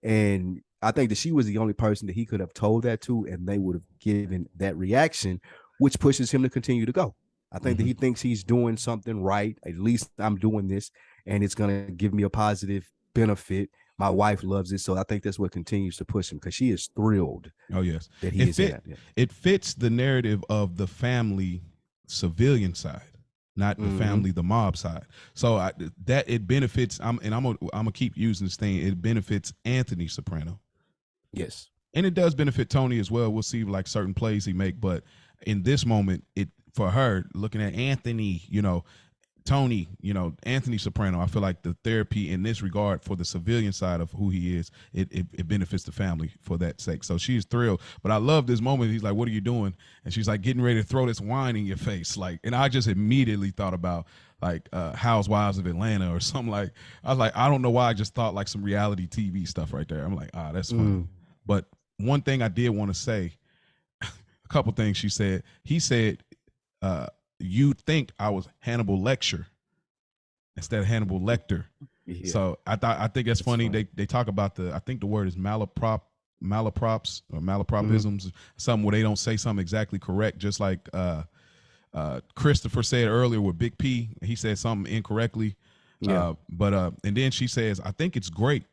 And I think that she was the only person that he could have told that to, and they would have given that reaction, which pushes him to continue to go. I think that he thinks he's doing something right. At least I'm doing this, and it's going to give me a positive benefit. My wife loves it, so I think that's what continues to push him, because she is thrilled. Oh yes, that he is in that. It fits the narrative of the family civilian side, not the family, the mob side. So that it benefits. I'm gonna keep using this thing. It benefits Anthony Soprano. Yes, and it does benefit Tony as well. We'll see like certain plays he make, but in this moment, it for her looking at Anthony, Tony, Anthony Soprano, I feel like the therapy in this regard for the civilian side of who he is, it benefits the family for that sake. So she's thrilled. But I love this moment. He's like, "What are you doing?" And she's like, "Getting ready to throw this wine in your face." Like, and I just immediately thought about like Housewives of Atlanta or something. Like, I was like, I don't know why I just thought like some reality TV stuff right there. I'm like, that's funny. But one thing I did want to say, a couple things he said, you think I was Hannibal Lecter instead of Hannibal Lecter. Yeah. So I think that's funny. They talk about I think the word is malaprops or malapropisms, something where they don't say something exactly correct, just like Christopher said earlier with Big P. He said something incorrectly. Yeah. And then she says, I think it's great.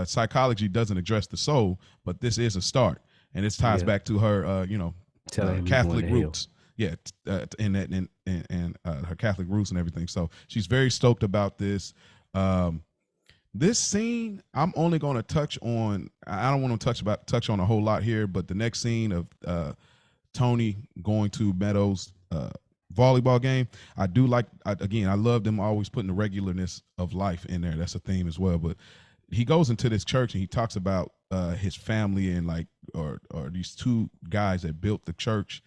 Psychology doesn't address the soul, but this is a start. And this ties back to her, Catholic roots. Yeah, and her Catholic roots and everything. So she's very stoked about this. This scene, I'm only going to touch on. I don't want to touch on a whole lot here, but the next scene of Tony going to Meadows' volleyball game, I do like. I love them always putting the regularness of life in there. That's a theme as well. But he goes into this church and he talks about his family and or these two guys that built the church.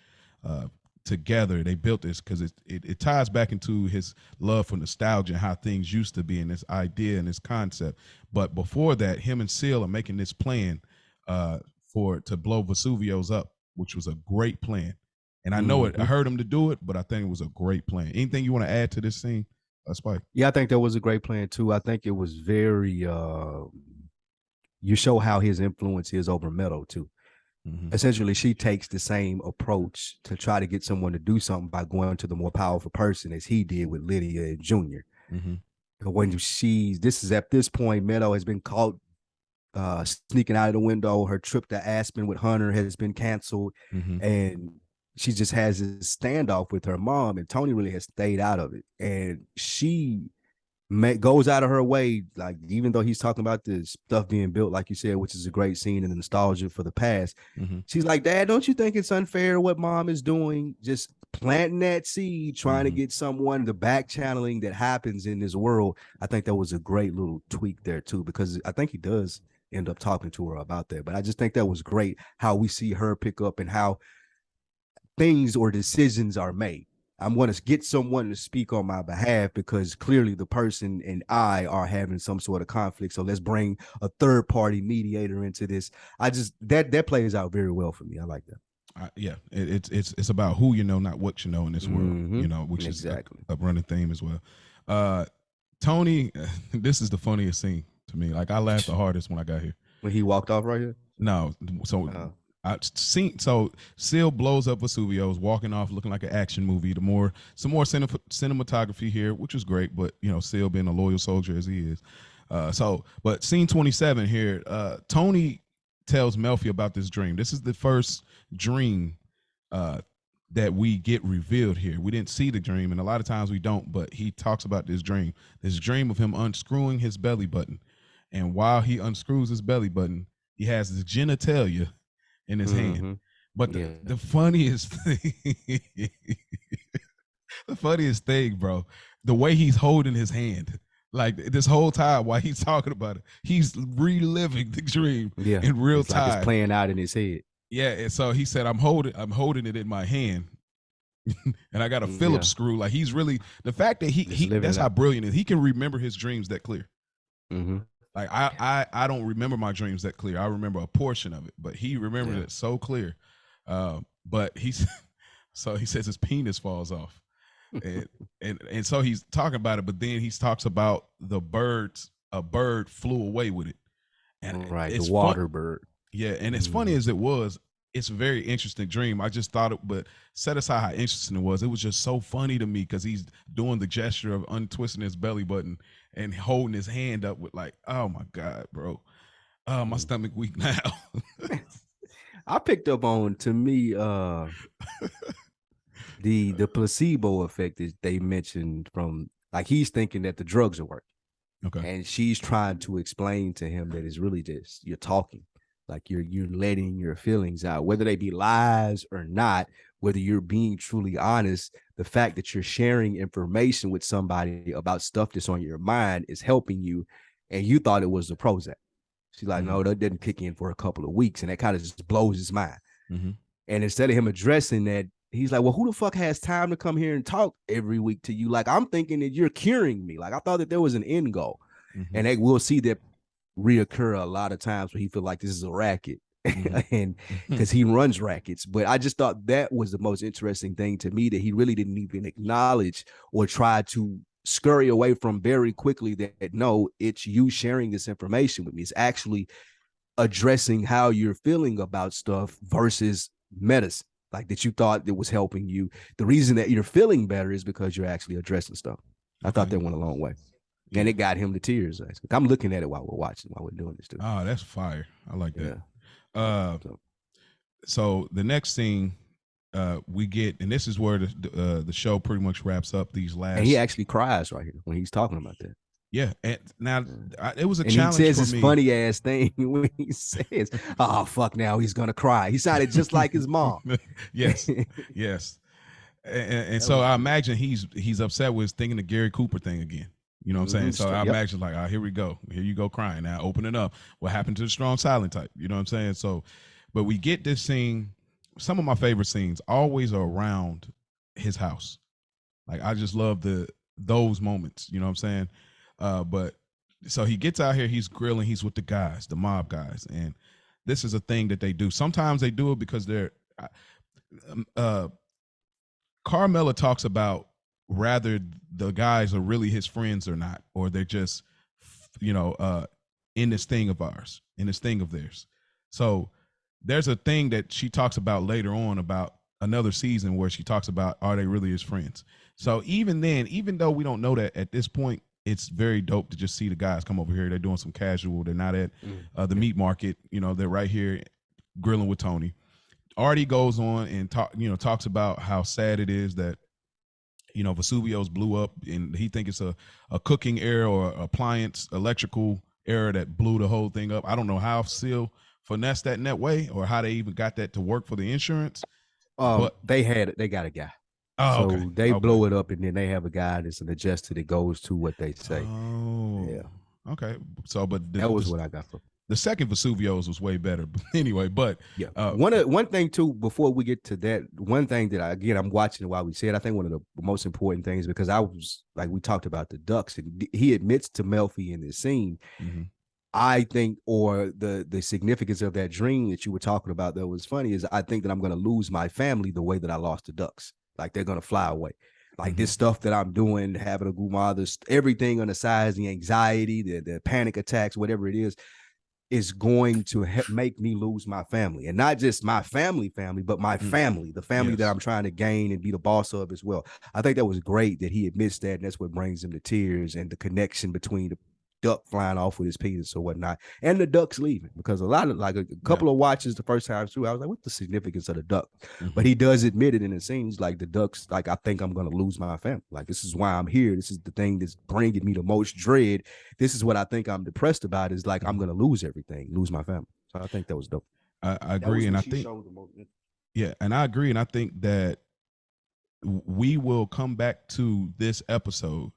Together they built this because it ties back into his love for nostalgia and how things used to be and this idea and this concept. But before that, him and Seal are making this plan to blow Vesuvio's up, which was a great plan. And I know I heard him to do it, but I think it was a great plan. Anything you want to add to this scene, Spike? Yeah, I think that was a great plan too. I think it was very you show how his influence is over Meadow too. Essentially, she takes the same approach to try to get someone to do something by going to the more powerful person as he did with Lydia and Junior. When this is at this point, Meadow has been caught sneaking out of the window. Her trip to Aspen with Hunter has been canceled, and she just has this standoff with her mom. And Tony really has stayed out of it, and she goes out of her way, like even though he's talking about this stuff being built, like you said, which is a great scene and the nostalgia for the past. She's like, Dad, don't you think it's unfair what Mom is doing? Just planting that seed, trying to get someone, the back channeling that happens in this world. I think that was a great little tweak there too, because I think he does end up talking to her about that. But I just think that was great how we see her pick up and how things or decisions are made. I'm going to get someone to speak on my behalf because clearly the person and I are having some sort of conflict. So let's bring a third party mediator into this. That plays out very well for me. I like that. Yeah, it's about who you know, not what you know in this world, which is a running theme as well. Tony, this is the funniest scene to me. Like I laughed the hardest when I got here. When he walked off right here? No. So Seal blows up Vesuvio's, walking off looking like an action movie. Some more cinematography here, which was great, but Seal being a loyal soldier as he is. But scene 27 here, Tony tells Melfi about this dream. This is the first dream that we get revealed here. We didn't see the dream, and a lot of times we don't, but he talks about this dream of him unscrewing his belly button. And while he unscrews his belly button, he has his genitalia in his hand. But the funniest thing, bro, the way he's holding his hand, like this whole time while he's talking about it, he's reliving the dream in real time. Like it's playing out in his head. Yeah, and so he said, I'm holding it in my hand. And I got a Phillips screw. Like he's really, the fact that he that's how brilliant it is. He can remember his dreams that clear. Like I don't remember my dreams that clear. I remember a portion of it, but he remembered it so clear. But so he says his penis falls off, and so he's talking about it. But then he talks about a bird flew away with it, and the water bird. Yeah, and as funny as it was, it's a very interesting dream. I just thought it, but set aside how interesting it was just so funny to me because he's doing the gesture of untwisting his belly button and holding his hand up with like, oh my God, bro. Oh, my stomach weak now. I picked up on, to me, the placebo effect that they mentioned from, like, he's thinking that the drugs are working. Okay. And she's trying to explain to him that it's really just, you're talking. Like you're letting your feelings out, whether they be lies or not, whether you're being truly honest. The fact that you're sharing information with somebody about stuff that's on your mind is helping you. And you thought it was the Prozac. She's like, Mm-hmm. no, that didn't kick in for a couple of weeks. And that kind of just blows his mind. Mm-hmm. And instead of him addressing that, he's like, well, who the fuck has time to come here and talk every week to you? Like, I'm thinking that you're curing me. Like, I thought that there was an end goal. Mm-hmm. And they will see that reoccur a lot of times where he feel like this is a racket. And Mm-hmm. because he runs rackets. But I just thought that was the most interesting thing to me, that he really didn't even acknowledge or try to scurry away from very quickly that no, it's you sharing this information with me. It's actually addressing how you're feeling about stuff versus medicine, like that you thought that was helping you. The reason that you're feeling better is because you're actually addressing stuff. I thought Okay. that went a long way. Yeah. And it got him to tears. I'm looking at it while we're watching, while we're doing this too. Oh, that's fire. I like that. Yeah. So the next scene we get, and this is where the show pretty much wraps up these last. And he actually cries right here when he's talking about that. Yeah, and now it was a And challenge he says for this me. funny ass thing when he says, "Oh fuck, now he's gonna cry." He sounded just like his mom. Yes, yes. And so I imagine he's upset with thinking the Gary Cooper thing again. You know what I'm saying? So I imagine like, oh, here we go. Here you go crying. Now open it up. What happened to the strong silent type? You know what I'm saying? So, but we get this scene. Some of my favorite scenes always are around his house. Like I just love those moments. You know what I'm saying? But so he gets out here, he's grilling, he's with the guys, the mob guys, and this is a thing that they do. Sometimes they do it because they're Carmela talks about rather the guys are really his friends or not, or they're just in this thing of ours, in this thing of theirs. So there's a thing that she talks about later on about another season where she talks about, are they really his friends? So even then, even though we don't know that at this point, it's very dope to just see the guys come over here. They're doing some casual. They're not at the meat market. They're right here grilling with Tony. Artie goes on and talks about how sad it is that Vesuvio's blew up, and he think it's a cooking error or appliance electrical error that blew the whole thing up. I don't know how Seal finessed that in that way or how they even got that to work for the insurance. But they got a guy. Oh, so okay. They blow it up, and then they have a guy that's an adjuster that goes to what they say. Oh, yeah. Okay. So, but that was what I got from. The second Vesuvio's was way better. But anyway, but yeah, one thing too before we get to that, one thing that I'm watching while we said, I think one of the most important things, because I was like, we talked about the ducks, and he admits to Melfi in this scene. Mm-hmm. I think, or the significance of that dream that you were talking about that was funny, is I think that I'm going to lose my family the way that I lost the ducks. Like they're going to fly away. Like this stuff that I'm doing, having a grandmother, everything on the sides, the anxiety, the panic attacks, whatever it is going to make me lose my family. And not just my family, but my family, the family that I'm trying to gain and be the boss of as well. I think that was great that he admits that, and that's what brings him to tears, and the connection between the duck flying off with his penis or whatnot, and the ducks leaving, because a couple of watches the first time through, I was like, what's the significance of the duck? But he does admit it, and it seems like the ducks, like, I think I'm going to lose my family. Like, this is why I'm here. This is the thing that's bringing me the most dread. This is what I think I'm depressed about, is like, I'm going to lose everything, lose my family. So I think that was dope. I agree. And I think, and I agree. And I think that we will come back to this episode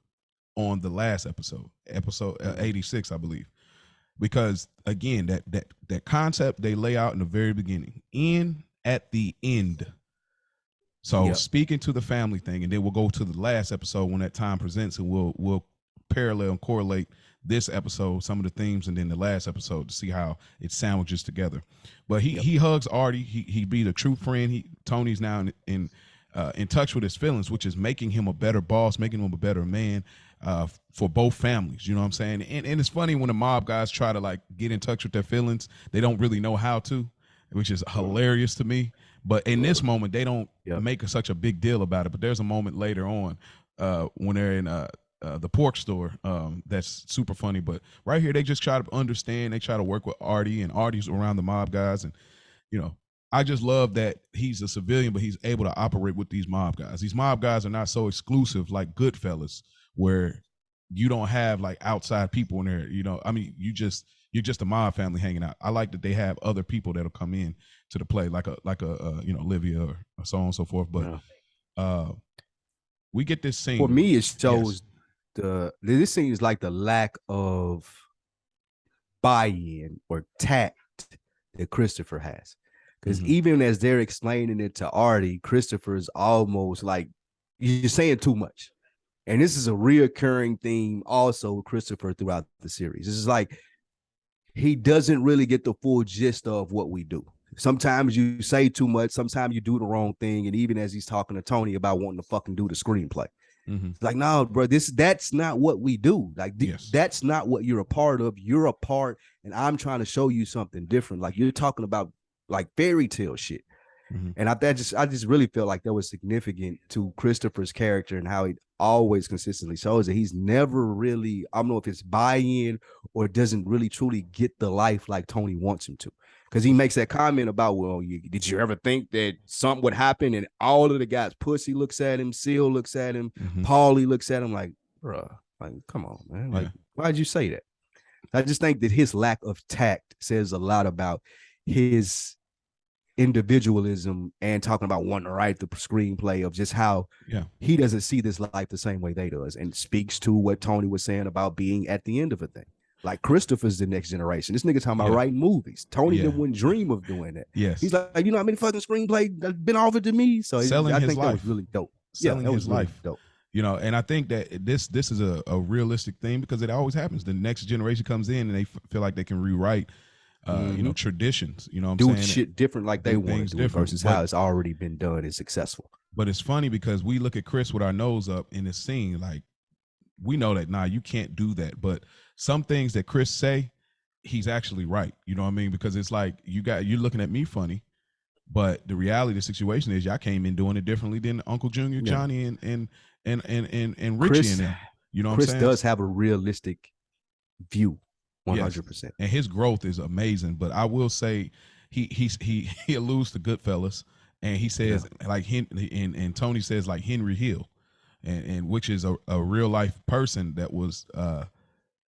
on the last episode 86, I believe, because again, that concept they lay out in the very beginning, in at the end. So speaking to the family thing, and then we'll go to the last episode when that time presents, and we'll parallel and correlate this episode, some of the themes, and then the last episode to see how it sandwiches together. But he hugs Artie. He be the true friend. Tony's now in touch with his feelings, which is making him a better boss, making him a better man for both families. You know what I'm saying? And it's funny when the mob guys try to like get in touch with their feelings, they don't really know how to, which is hilarious to me. But in this moment, they don't make such a big deal about it. But there's a moment later on when they're in the pork store that's super funny. But right here, they just try to understand. They try to work with Artie, and Artie's around the mob guys. And, I just love that he's a civilian, but he's able to operate with these mob guys. These mob guys are not so exclusive like Goodfellas, where you don't have like outside people in there. You know, I mean, you're just a mob family hanging out. I like that they have other people that'll come in to the play, like a you know, Olivia or so on and so forth. But Yeah. uh, we get this For scene. me, it Yes. shows this seems like the lack of buy-in or tact that Christopher has. Because even as they're explaining it to Artie, Christopher's almost like, you're saying too much. And this is a reoccurring theme also with Christopher throughout the series. This is like he doesn't really get the full gist of what we do. Sometimes you say too much, sometimes you do the wrong thing. And even as he's talking to Tony about wanting to fucking do the screenplay, it's like, no, bro, that's not what we do. Like, Yes. that's not what you're a part of. You're a part, and I'm trying to show you something different. Like, you're talking about like fairy tale shit. And I just really feel like that was significant to Christopher's character and how he always consistently shows that he's never really, I don't know if it's buy-in or doesn't really truly get the life like Tony wants him to. Because he makes that comment about, well, did you ever think that something would happen? And all of the guys, Pussy looks at him, Seal looks at him, Paulie looks at him like, bruh, like, come on, man. Like, why'd you say that? I just think that his lack of tact says a lot about his individualism and talking about wanting to write the screenplay of just how he doesn't see this life the same way they does, and speaks to what Tony was saying about being at the end of a thing. Like, Christopher's the next generation. This nigga talking about writing movies. Tony didn't wouldn't dream of doing that. Yes. He's like, you know how many fucking screenplays that's been offered to me? So selling I his think life. that was really dope. Selling that his was really life. dope. You know, and I think that this is a realistic thing because it always happens. The next generation comes in and they feel like they can rewrite you know, traditions, you know what I'm saying? Do shit different like they want to do versus how it's already been done and successful. But it's funny because we look at Chris with our nose up in this scene, like, we know that, nah, you can't do that. But some things that Chris say, he's actually right. You know what I mean? Because it's like, you're looking at me funny, but the reality of the situation is y'all came in doing it differently than Uncle Junior, Johnny, and Richie Chris, and them. You know what Chris I'm saying? does have a realistic view. 100%. Yes. And his growth is amazing. But I will say he alludes to Goodfellas, and he says like and Tony says like Henry Hill, and which is a real life person that was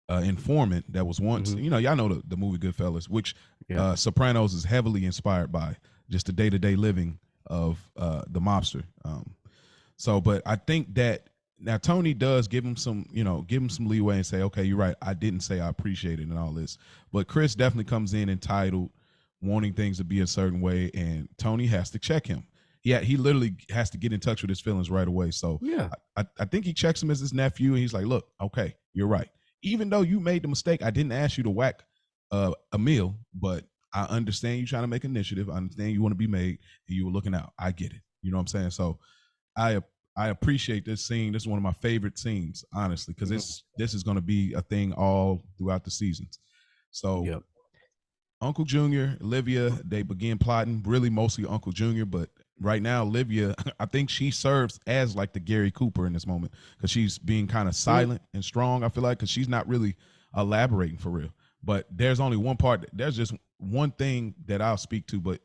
informant that was once, you know, y'all know the movie Goodfellas, which Sopranos is heavily inspired by, just the day-to-day living of the mobster. So, but I think that now Tony does give him some leeway and say, okay, you're right, I didn't say I appreciate it and all this. But Chris definitely comes in entitled, wanting things to be a certain way, and Tony has to check him. Yeah, he literally has to get in touch with his feelings right away. So I think he checks him as his nephew, and he's like, look, okay, you're right. Even though you made the mistake, I didn't ask you to whack a meal, but I understand you trying to make initiative. I understand you want to be made, and you were looking out. I get it. You know what I'm saying? So I appreciate this scene. This is one of my favorite scenes, honestly, because this is going to be a thing all throughout the seasons. So Uncle Junior, Olivia, they begin plotting, really mostly Uncle Junior, but right now, Olivia, I think she serves as like the Gary Cooper in this moment because she's being kind of silent and strong, I feel like, because she's not really elaborating for real. But there's only one part. There's just one thing that I'll speak to, but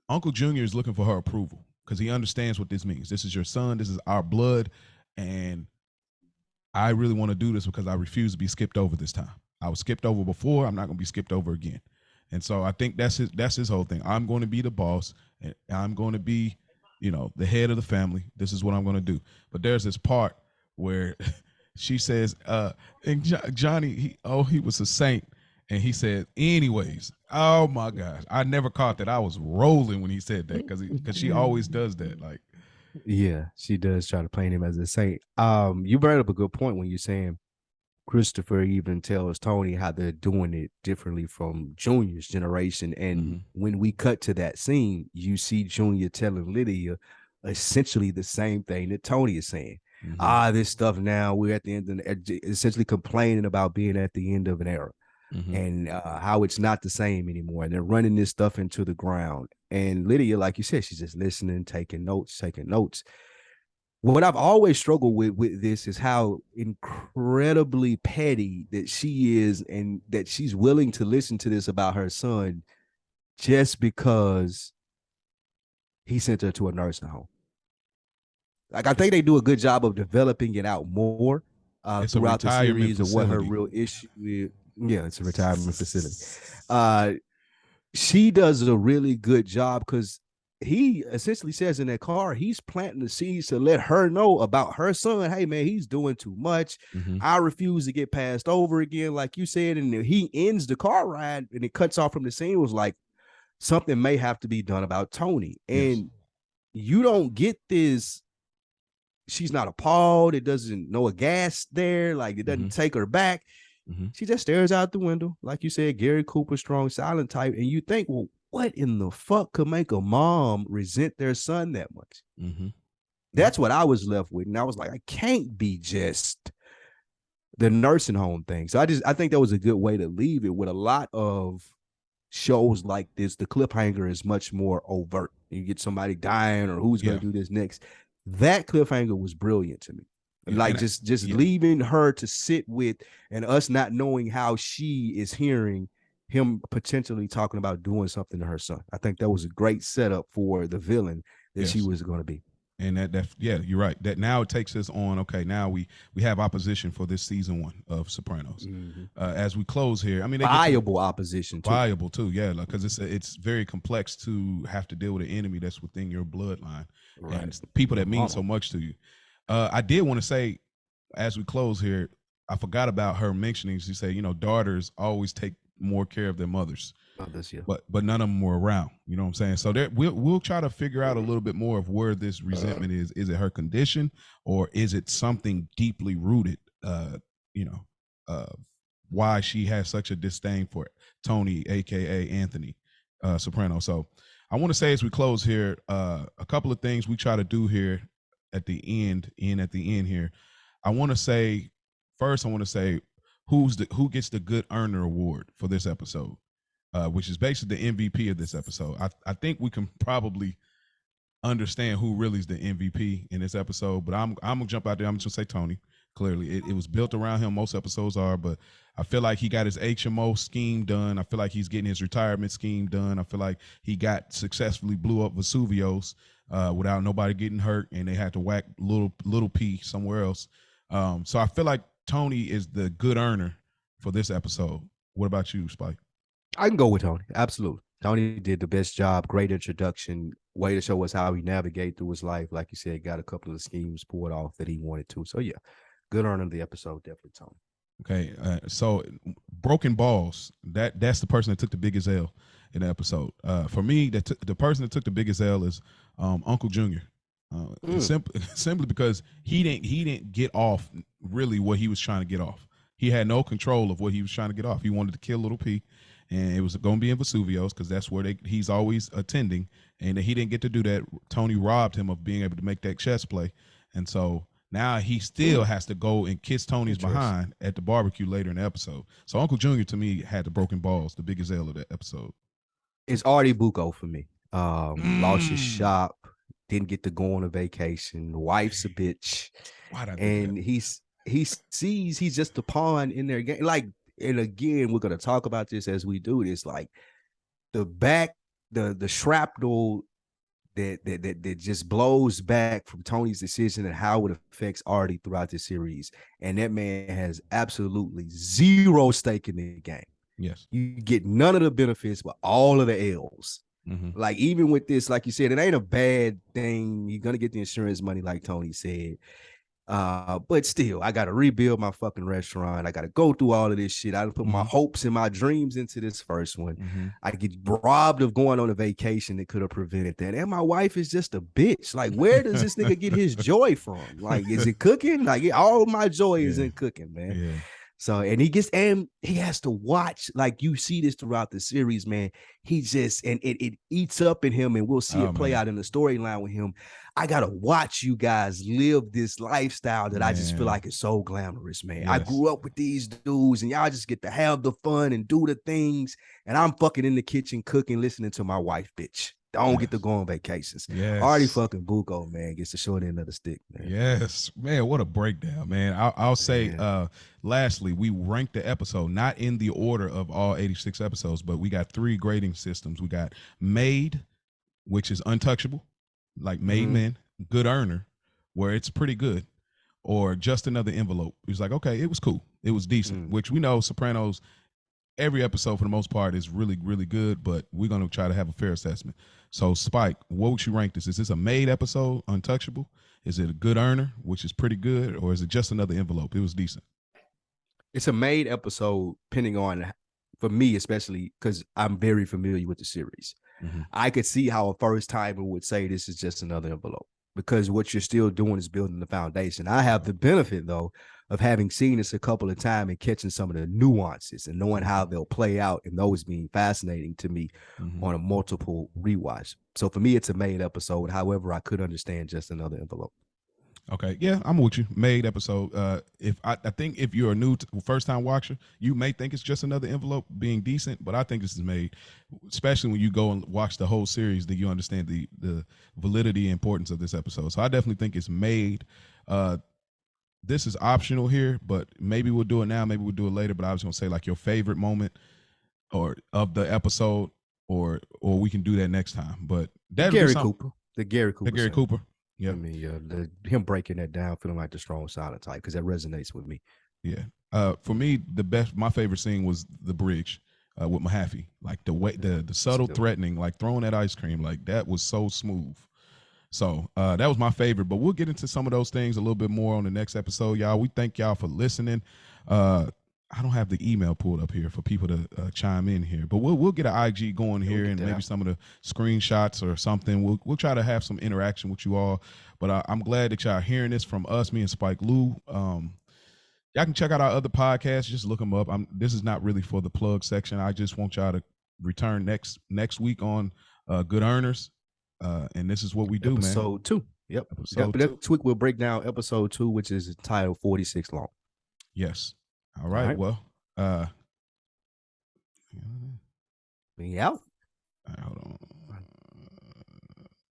Uncle Junior is looking for her approval because he understands what this means. This is your son. This is our blood. And I really want to do this because I refuse to be skipped over this time. I was skipped over before. I'm not going to be skipped over again. And so I think that's his whole thing. I'm going to be the boss, and I'm going to be, you know, the head of the family. This is what I'm going to do. But there's this part where she says, and Johnny, he was a saint. And he said, anyways, oh my gosh, I never caught that. I was rolling when he said that because she always does that. Like, yeah, she does try to paint him as a saint. You brought up a good point when you're saying Christopher even tells Tony how they're doing it differently from Junior's generation. And when we cut to that scene, you see Junior telling Lydia essentially the same thing that Tony is saying. This stuff now, we're at the end of essentially complaining about being at the end of an era. And how it's not the same anymore. And they're running this stuff into the ground. And Lydia, like you said, she's just listening, taking notes. What I've always struggled with this is how incredibly petty that she is, and that she's willing to listen to this about her son just because he sent her to a nursing home. Like I think they do a good job of developing it out more It's a throughout the retirement series of what her facility. real issue is. Yeah, it's a retirement facility. Uh, she does a really good job because he essentially says in that car, he's planting the seeds to let her know about her son. Hey, man, he's doing too much. Mm-hmm. I refuse to get passed over again, like you said. And he ends the car ride and it cuts off from the scene. It was like something may have to be done about Tony. Yes. And you don't get this. She's not appalled. It doesn't know a gas there. Like it Mm-hmm. doesn't take her back. Mm-hmm. She just stares out the window, like you said, Gary Cooper, strong, silent type. And you think, well, what in the fuck could make a mom resent their son that much? Mm-hmm. That's what I was left with. And I was like, I can't be just the nursing home thing. So I think that was a good way to leave it. With a lot of shows like this, the cliffhanger is much more overt. You get somebody dying or who's going to do this next. That cliffhanger was brilliant to me. Yeah, Like just leaving her to sit with and us not knowing how she is hearing him potentially talking about doing something to her son. I think that was a great setup for the villain that she was going to be. And that yeah, you're right. That now it takes us on. Okay, now we have opposition for this season 1 of Sopranos. As we close here, I mean, viable opposition, viable too, yeah, because it's very complex to have to deal with an enemy that's within your bloodline and people that mean so much to you. I did want to say, as we close here, I forgot about her mentioning. She said, daughters always take more care of their mothers. But none of them were around. You know what I'm saying? So there, we'll try to figure out a little bit more of where this resentment is. Is it her condition, or is it something deeply rooted? Why she has such a disdain for Tony, aka Anthony Soprano. So I want to say, as we close here, a couple of things we try to do here at the end. Here, I want to say first. I want to say who gets the Good Earner Award for this episode. Which is basically the MVP of this episode. I think we can probably understand who really is the MVP in this episode, but I'm gonna jump out there. I'm just gonna say Tony. Clearly, it was built around him. Most episodes are, but I feel like he got his HMO scheme done. I feel like he's getting his retirement scheme done. I feel like he got successfully blew up Vesuvios without nobody getting hurt, and they had to whack little P somewhere else. So I feel like Tony is the good earner for this episode. What about you, Spike? I can go with Tony. Absolutely. Tony did the best job. Great introduction. Way to show us how he navigate through his life. Like you said, got a couple of schemes pulled off that he wanted to. So, yeah, good earner of the episode. Definitely Tony. Okay. So, broken balls. That's the person that took the biggest L in the episode. For me, the person that took the biggest L is Uncle Junior. Simply because he didn't get off really what he was trying to get off. He had no control of what he was trying to get off. He wanted to kill Little P. And it was going to be in Vesuvios because that's where he's always attending. And he didn't get to do that. Tony robbed him of being able to make that chess play. And so now he still has to go and kiss Tony's behind at the barbecue later in the episode. So Uncle Junior, to me, had the broken balls, the biggest L of that episode. It's Artie Bucco for me. Lost his shop, didn't get to go on a vacation. The wife's a bitch. And he sees he's just a pawn in their game. Like, and again, we're going to talk about this as we do this, like the shrapnel that just blows back from Tony's decision and how it affects Artie throughout the series. And that man has absolutely zero stake in the game. Yes. You get none of the benefits, but all of the L's. Mm-hmm. Like, even with this, like you said, it ain't a bad thing. You're going to get the insurance money, like Tony said. But still, I got to rebuild my fucking restaurant. I got to go through all of this shit. I put my hopes and my dreams into this first one. I get robbed of going on a vacation that could have prevented that. And my wife is just a bitch. Like, where does this nigga get his joy from? Like, is it cooking? Like, all my joy is in cooking, man. Yeah. So, and he has to watch, like, you see this throughout the series, man. He just, and it eats up in him, and we'll see it play out in the storyline with him. I got to watch you guys live this lifestyle that I just feel like is so glamorous, man. Yes. I grew up with these dudes, and y'all just get to have the fun and do the things. And I'm fucking in the kitchen cooking, listening to my wife, bitch. Don't get to go on vacations. Yes. Already fucking Bucco, man, gets the short end of the stick, man. Yes, man, what a breakdown, man. I'll say, lastly, we ranked the episode, not in the order of all 86 episodes, but we got 3 grading systems. We got Made, which is untouchable, like Made Men, Good Earner, where it's pretty good, or just another envelope. He's like, okay, it was cool, it was decent. Which we know Sopranos, every episode for the most part is really, really good, but we're gonna try to have a fair assessment. So, Spike, what would you rank this? Is this a made episode, untouchable? Is it a good earner, which is pretty good, or is it just another envelope? It was decent. It's a made episode, depending on, for me especially, because I'm very familiar with the series. Mm-hmm. I could see how a first timer would say this is just another envelope, because what you're still doing is building the foundation. I have the benefit, though, of having seen this a couple of times and catching some of the nuances and knowing how they'll play out, and those being fascinating to me on a multiple rewatch. So for me, it's a made episode. However, I could understand just another envelope. Okay, yeah, I'm with you. Made episode. If I think if you're a new first time watcher, you may think it's just another envelope being decent, but I think this is made, especially when you go and watch the whole series, that you understand the validity and importance of this episode. So I definitely think it's made. This is optional here, but maybe we'll do it now, maybe we'll do it later. But I was gonna say like your favorite moment or of the episode, or we can do that next time. But that Gary Cooper, the Gary Cooper, Gary Cooper. Yeah, I mean, him breaking that down, feeling like the strong silent type, because that resonates with me. Yeah. For me, my favorite scene was the bridge with Mahaffey. Like the way, the subtle threatening, like throwing that ice cream, like that was so smooth. So that was my favorite. But we'll get into some of those things a little bit more on the next episode, y'all. We thank y'all for listening. I don't have the email pulled up here for people to chime in here, but we'll get an IG going here, and maybe some of the screenshots or something. We'll try to have some interaction with you all. But I'm glad that y'all hearing this from us, me and Spike Lou. Y'all can check out our other podcasts. Just look them up. This is not really for the plug section. I just want y'all to return next week on Good Earners, and this is what we do, episode 2. Yep. Episode 2. Next week we'll break down episode 2, which is titled 46 Long. Yes. All right. Well, we out. hold on.